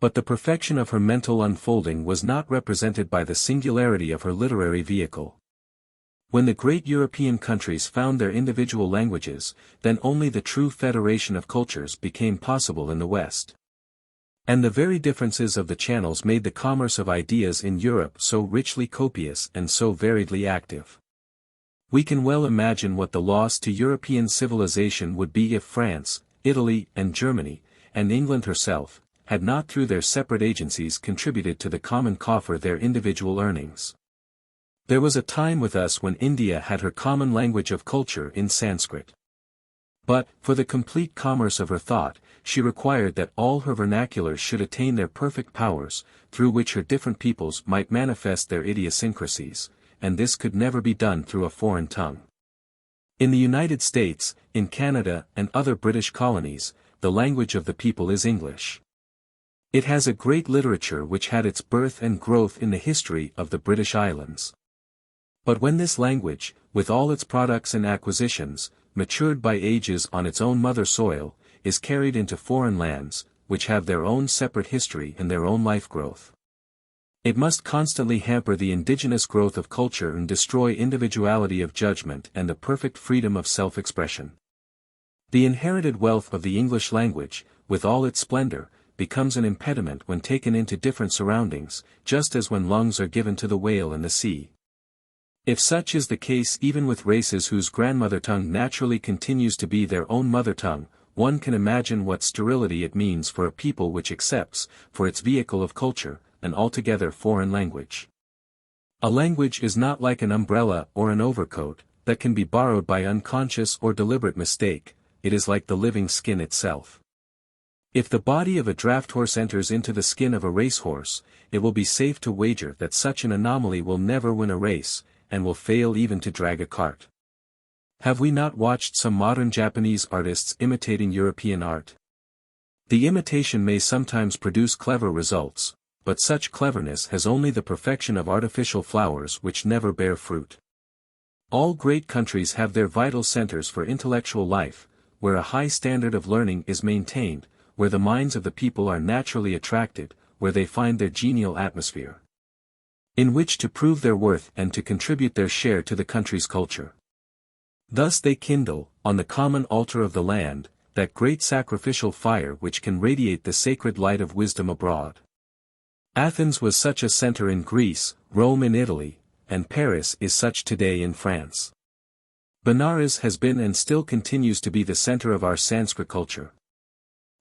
But the perfection of her mental unfolding was not represented by the singularity of her literary vehicle. When the great European countries found their individual languages, then only the true federation of cultures became possible in the West. And the very differences of the channels made the commerce of ideas in Europe so richly copious and so variedly active. We can well imagine what the loss to European civilization would be if France, Italy and Germany, and England herself, had not through their separate agencies contributed to the common coffer their individual earnings. There was a time with us when India had her common language of culture in Sanskrit. But, for the complete commerce of her thought, she required that all her vernaculars should attain their perfect powers, through which her different peoples might manifest their idiosyncrasies, and this could never be done through a foreign tongue. In the United States, in Canada and other British colonies, the language of the people is English. It has a great literature which had its birth and growth in the history of the British Islands. But when this language, with all its products and acquisitions, matured by ages on its own mother soil, is carried into foreign lands, which have their own separate history and their own life growth, it must constantly hamper the indigenous growth of culture and destroy individuality of judgment and the perfect freedom of self-expression. The inherited wealth of the English language, with all its splendor, becomes an impediment when taken into different surroundings, just as when lungs are given to the whale and the sea. If such is the case even with races whose grandmother tongue naturally continues to be their own mother tongue, one can imagine what sterility it means for a people which accepts, for its vehicle of culture, an altogether foreign language. A language is not like an umbrella or an overcoat, that can be borrowed by unconscious or deliberate mistake, it is like the living skin itself. If the body of a draft horse enters into the skin of a racehorse, it will be safe to wager that such an anomaly will never win a race, and will fail even to drag a cart. Have we not watched some modern Japanese artists imitating European art? The imitation may sometimes produce clever results, but such cleverness has only the perfection of artificial flowers which never bear fruit. All great countries have their vital centers for intellectual life, where a high standard of learning is maintained, where the minds of the people are naturally attracted, where they find their genial atmosphere, in which to prove their worth and to contribute their share to the country's culture. Thus they kindle, on the common altar of the land, that great sacrificial fire which can radiate the sacred light of wisdom abroad. Athens was such a center in Greece, Rome in Italy, and Paris is such today in France. Benares has been and still continues to be the center of our Sanskrit culture.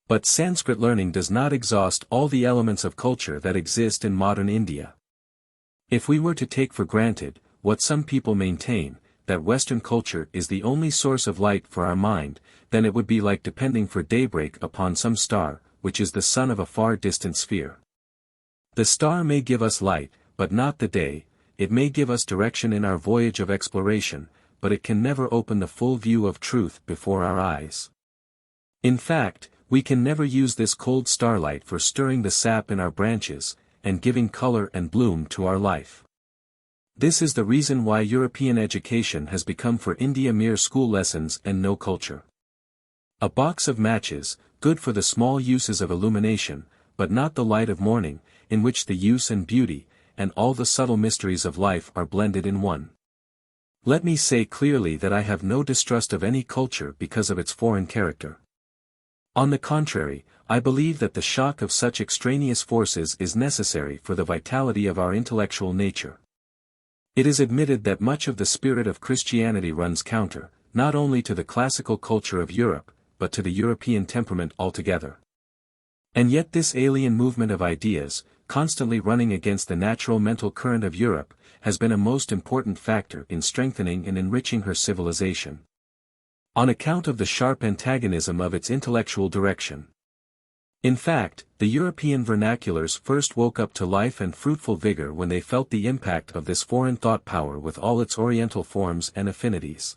But Sanskrit learning does not exhaust all the elements of culture that exist in modern India. If we were to take for granted, what some people maintain, that Western culture is the only source of light for our mind, then it would be like depending for daybreak upon some star, which is the sun of a far distant sphere. The star may give us light, but not the day. It may give us direction in our voyage of exploration, but it can never open the full view of truth before our eyes. In fact, we can never use this cold starlight for stirring the sap in our branches, and giving color and bloom to our life. This is the reason why European education has become for India mere school lessons and no culture. A box of matches, good for the small uses of illumination, but not the light of morning, in which the use and beauty, and all the subtle mysteries of life are blended in one. Let me say clearly that I have no distrust of any culture because of its foreign character. On the contrary, I believe that the shock of such extraneous forces is necessary for the vitality of our intellectual nature. It is admitted that much of the spirit of Christianity runs counter, not only to the classical culture of Europe, but to the European temperament altogether. And yet this alien movement of ideas, constantly running against the natural mental current of Europe, has been a most important factor in strengthening and enriching her civilization. On account of the sharp antagonism of its intellectual direction. In fact, the European vernaculars first woke up to life and fruitful vigor when they felt the impact of this foreign thought power with all its oriental forms and affinities.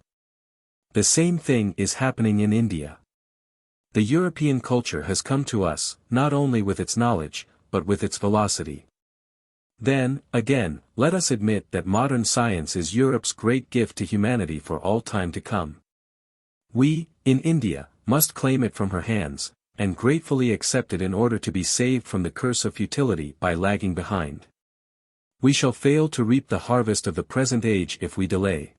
The same thing is happening in India. The European culture has come to us, not only with its knowledge, but with its velocity. Then, again, let us admit that modern science is Europe's great gift to humanity for all time to come. We, in India, must claim it from her hands, and gratefully accept it in order to be saved from the curse of futility by lagging behind. We shall fail to reap the harvest of the present age if we delay.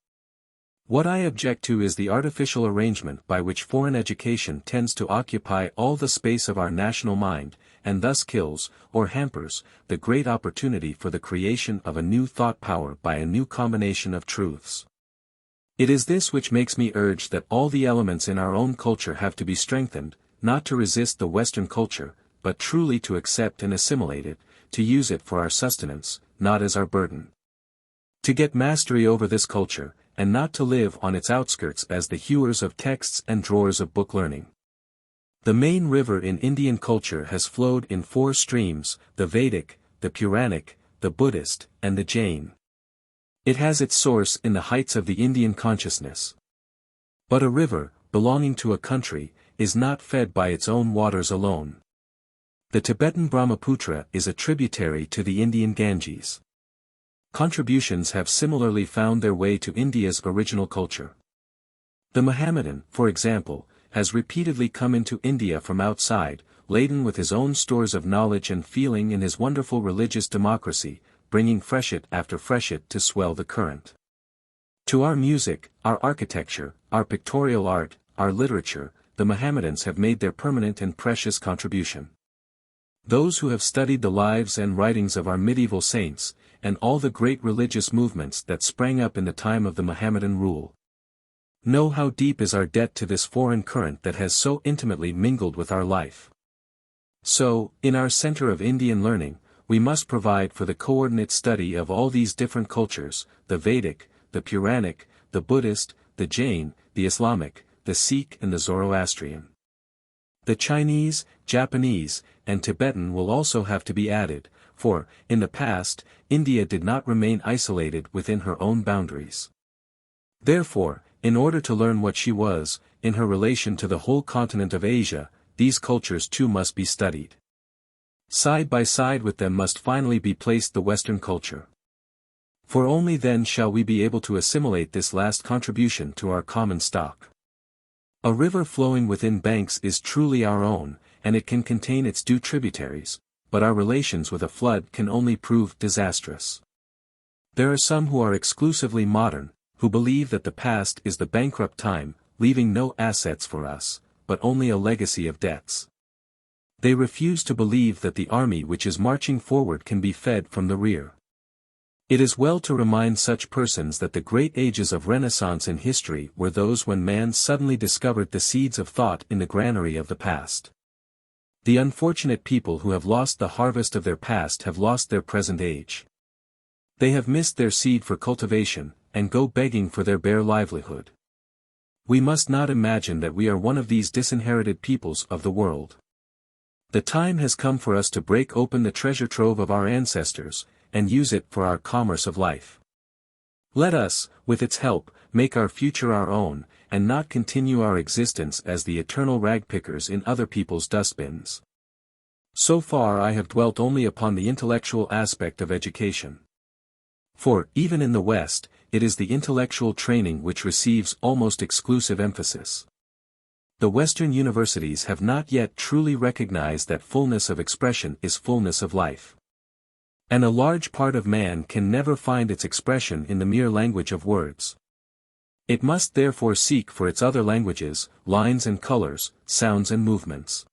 What I object to is the artificial arrangement by which foreign education tends to occupy all the space of our national mind, and thus kills, or hampers, the great opportunity for the creation of a new thought power by a new combination of truths. It is this which makes me urge that all the elements in our own culture have to be strengthened, not to resist the Western culture, but truly to accept and assimilate it, to use it for our sustenance, not as our burden. To get mastery over this culture, and not to live on its outskirts as the hewers of texts and drawers of book learning. The main river in Indian culture has flowed in 4 streams, the Vedic, the Puranic, the Buddhist, and the Jain. It has its source in the heights of the Indian consciousness. But a river, belonging to a country, is not fed by its own waters alone. The Tibetan Brahmaputra is a tributary to the Indian Ganges. Contributions have similarly found their way to India's original culture. The Mohammedan, for example, has repeatedly come into India from outside, laden with his own stores of knowledge and feeling in his wonderful religious democracy, bringing freshet after freshet to swell the current. To our music, our architecture, our pictorial art, our literature, the Mohammedans have made their permanent and precious contribution. Those who have studied the lives and writings of our medieval saints, and all the great religious movements that sprang up in the time of the Mohammedan rule, know how deep is our debt to this foreign current that has so intimately mingled with our life. So, in our center of Indian learning, we must provide for the coordinate study of all these different cultures, the Vedic, the Puranic, the Buddhist, the Jain, the Islamic, the Sikh and the Zoroastrian. The Chinese, Japanese, and Tibetan will also have to be added, for, in the past, India did not remain isolated within her own boundaries. Therefore, in order to learn what she was, in her relation to the whole continent of Asia, these cultures too must be studied. Side by side with them must finally be placed the Western culture. For only then shall we be able to assimilate this last contribution to our common stock. A river flowing within banks is truly our own, and it can contain its due tributaries, but our relations with a flood can only prove disastrous. There are some who are exclusively modern, who believe that the past is the bankrupt time, leaving no assets for us, but only a legacy of debts. They refuse to believe that the army which is marching forward can be fed from the rear. It is well to remind such persons that the great ages of Renaissance in history were those when man suddenly discovered the seeds of thought in the granary of the past. The unfortunate people who have lost the harvest of their past have lost their present age. They have missed their seed for cultivation, and go begging for their bare livelihood. We must not imagine that we are one of these disinherited peoples of the world. The time has come for us to break open the treasure trove of our ancestors, and use it for our commerce of life. Let us, with its help, make our future our own, and not continue our existence as the eternal ragpickers in other people's dustbins. So far I have dwelt only upon the intellectual aspect of education. For, even in the West, it is the intellectual training which receives almost exclusive emphasis. The Western universities have not yet truly recognized that fullness of expression is fullness of life. And a large part of man can never find its expression in the mere language of words. It must therefore seek for its other languages, lines and colors, sounds and movements.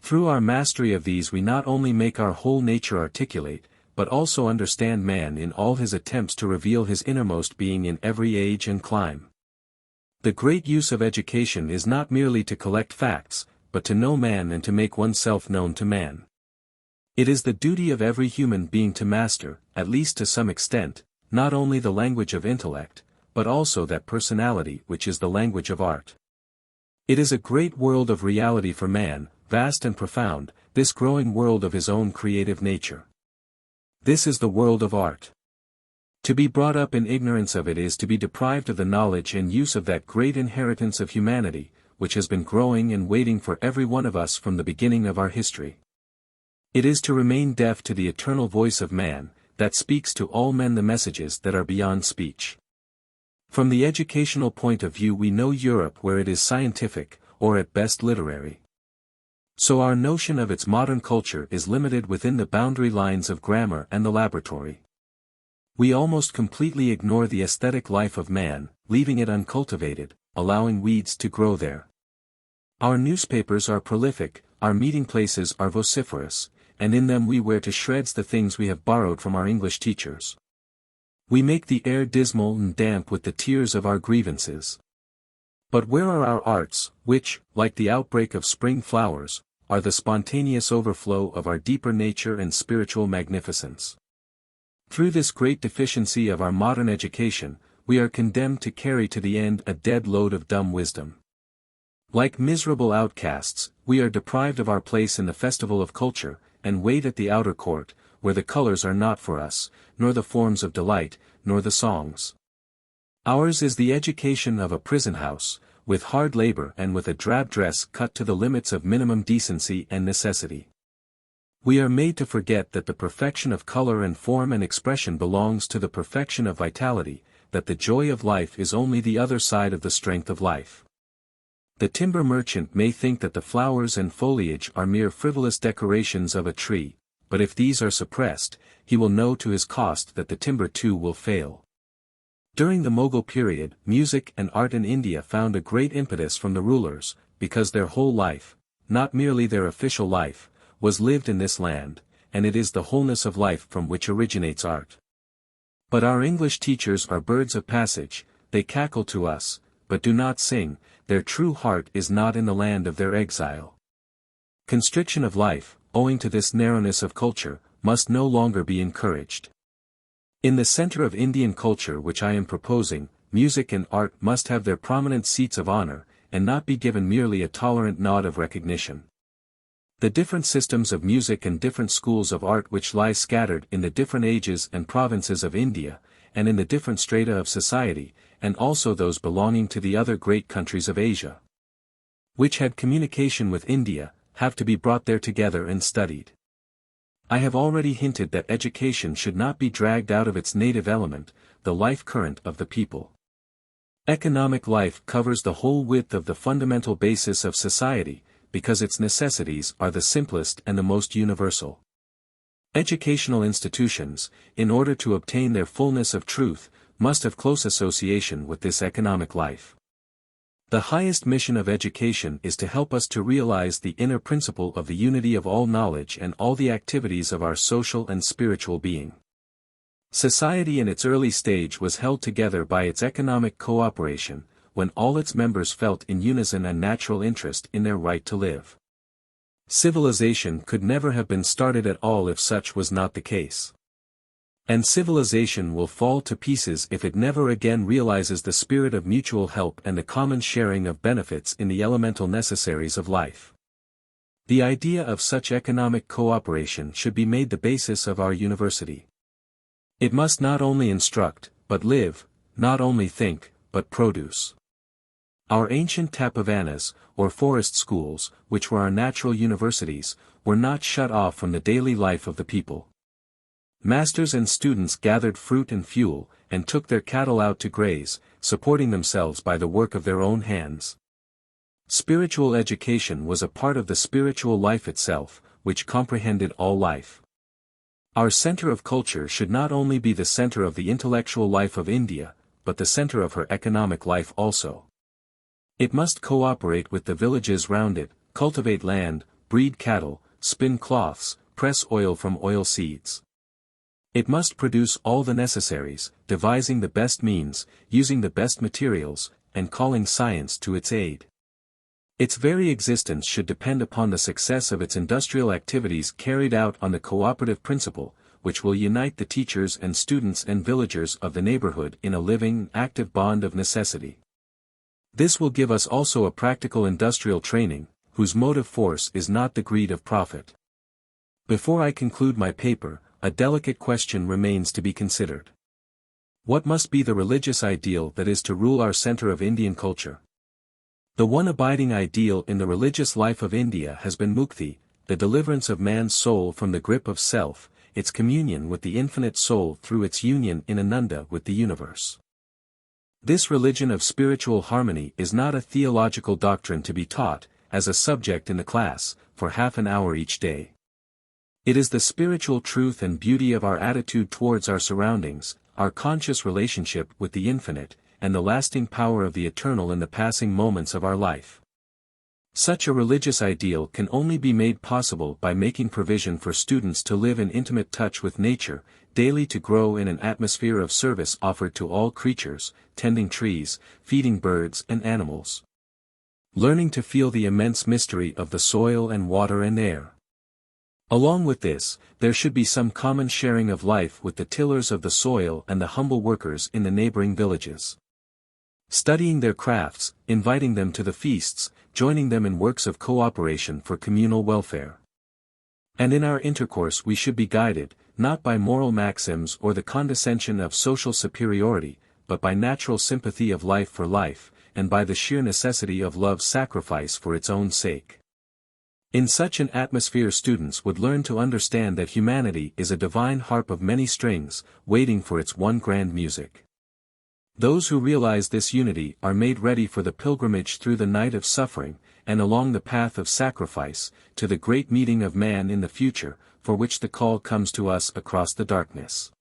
Through our mastery of these we not only make our whole nature articulate, but also understand man in all his attempts to reveal his innermost being in every age and clime. The great use of education is not merely to collect facts, but to know man and to make oneself known to man. It is the duty of every human being to master, at least to some extent, not only the language of intellect, but also that personality which is the language of art. It is a great world of reality for man, vast and profound, this growing world of his own creative nature. This is the world of art. To be brought up in ignorance of it is to be deprived of the knowledge and use of that great inheritance of humanity, which has been growing and waiting for every one of us from the beginning of our history. It is to remain deaf to the eternal voice of man, that speaks to all men the messages that are beyond speech. From the educational point of view we know Europe where it is scientific, or at best literary. So our notion of its modern culture is limited within the boundary lines of grammar and the laboratory. We almost completely ignore the aesthetic life of man, leaving it uncultivated, allowing weeds to grow there. Our newspapers are prolific, our meeting places are vociferous, and in them we wear to shreds the things we have borrowed from our English teachers. We make the air dismal and damp with the tears of our grievances. But where are our arts, which, like the outbreak of spring flowers, are the spontaneous overflow of our deeper nature and spiritual magnificence? Through this great deficiency of our modern education, we are condemned to carry to the end a dead load of dumb wisdom. Like miserable outcasts, we are deprived of our place in the festival of culture, and wait at the outer court, where the colors are not for us, nor the forms of delight, nor the songs. Ours is the education of a prison house, with hard labor and with a drab dress cut to the limits of minimum decency and necessity. We are made to forget that the perfection of color and form and expression belongs to the perfection of vitality, that the joy of life is only the other side of the strength of life. The timber merchant may think that the flowers and foliage are mere frivolous decorations of a tree, but if these are suppressed, he will know to his cost that the timber too will fail. During the Mughal period, music and art in India found a great impetus from the rulers, because their whole life, not merely their official life, was lived in this land, and it is the wholeness of life from which originates art. But our English teachers are birds of passage, they cackle to us, but do not sing, their true heart is not in the land of their exile. Constriction of life, owing to this narrowness of culture, must no longer be encouraged. In the center of Indian culture which I am proposing, music and art must have their prominent seats of honor, and not be given merely a tolerant nod of recognition. The different systems of music and different schools of art which lie scattered in the different ages and provinces of India, and in the different strata of society, and also those belonging to the other great countries of Asia. which had communication with India, have to be brought there together and studied. I have already hinted that education should not be dragged out of its native element, the life current of the people. Economic life covers the whole width of the fundamental basis of society, because its necessities are the simplest and the most universal. Educational institutions, in order to obtain their fullness of truth, must have close association with this economic life. The highest mission of education is to help us to realize the inner principle of the unity of all knowledge and all the activities of our social and spiritual being. Society in its early stage was held together by its economic cooperation, when all its members felt in unison and natural interest in their right to live. Civilization could never have been started at all if such was not the case. And civilization will fall to pieces if it never again realizes the spirit of mutual help and the common sharing of benefits in the elemental necessaries of life. The idea of such economic cooperation should be made the basis of our university. It must not only instruct, but live, not only think, but produce. Our ancient tapavanas, or forest schools, which were our natural universities, were not shut off from the daily life of the people. Masters and students gathered fruit and fuel, and took their cattle out to graze, supporting themselves by the work of their own hands. Spiritual education was a part of the spiritual life itself, which comprehended all life. Our center of culture should not only be the center of the intellectual life of India, but the center of her economic life also. It must cooperate with the villages round it, cultivate land, breed cattle, spin cloths, press oil from oil seeds. It must produce all the necessaries, devising the best means, using the best materials, and calling science to its aid. Its very existence should depend upon the success of its industrial activities carried out on the cooperative principle, which will unite the teachers and students and villagers of the neighborhood in a living, active bond of necessity. This will give us also a practical industrial training, whose motive force is not the greed of profit. Before I conclude my paper, a delicate question remains to be considered. What must be the religious ideal that is to rule our center of Indian culture? The one abiding ideal in the religious life of India has been mukti, the deliverance of man's soul from the grip of self, its communion with the infinite soul through its union in Ananda with the universe. This religion of spiritual harmony is not a theological doctrine to be taught, as a subject in the class, for half an hour each day. It is the spiritual truth and beauty of our attitude towards our surroundings, our conscious relationship with the infinite, and the lasting power of the eternal in the passing moments of our life. Such a religious ideal can only be made possible by making provision for students to live in intimate touch with nature, daily to grow in an atmosphere of service offered to all creatures, tending trees, feeding birds and animals. Learning to feel the immense mystery of the soil and water and air. Along with this, there should be some common sharing of life with the tillers of the soil and the humble workers in the neighboring villages. Studying their crafts, inviting them to the feasts, joining them in works of cooperation for communal welfare. And in our intercourse we should be guided, not by moral maxims or the condescension of social superiority, but by natural sympathy of life for life, and by the sheer necessity of love's sacrifice for its own sake. In such an atmosphere students would learn to understand that humanity is a divine harp of many strings, waiting for its one grand music. Those who realize this unity are made ready for the pilgrimage through the night of suffering, and along the path of sacrifice, to the great meeting of man in the future, for which the call comes to us across the darkness.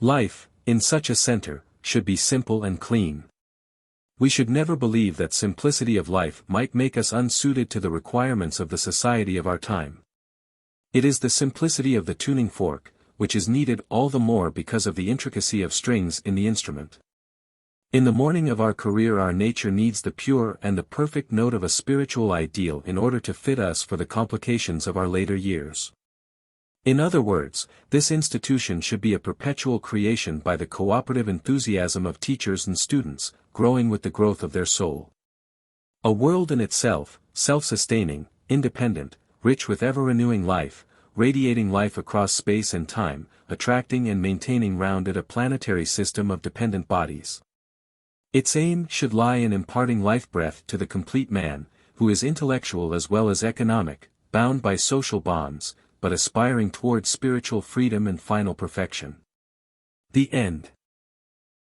Life, in such a center, should be simple and clean. We should never believe that simplicity of life might make us unsuited to the requirements of the society of our time. It is the simplicity of the tuning fork, which is needed all the more because of the intricacy of strings in the instrument. In the morning of our career our nature needs the pure and the perfect note of a spiritual ideal in order to fit us for the complications of our later years. In other words, this institution should be a perpetual creation by the cooperative enthusiasm of teachers and students, growing with the growth of their soul. A world in itself, self-sustaining, independent, rich with ever-renewing life, radiating life across space and time, attracting and maintaining round it a planetary system of dependent bodies. Its aim should lie in imparting life-breath to the complete man, who is intellectual as well as economic, bound by social bonds, but aspiring towards spiritual freedom and final perfection. The end.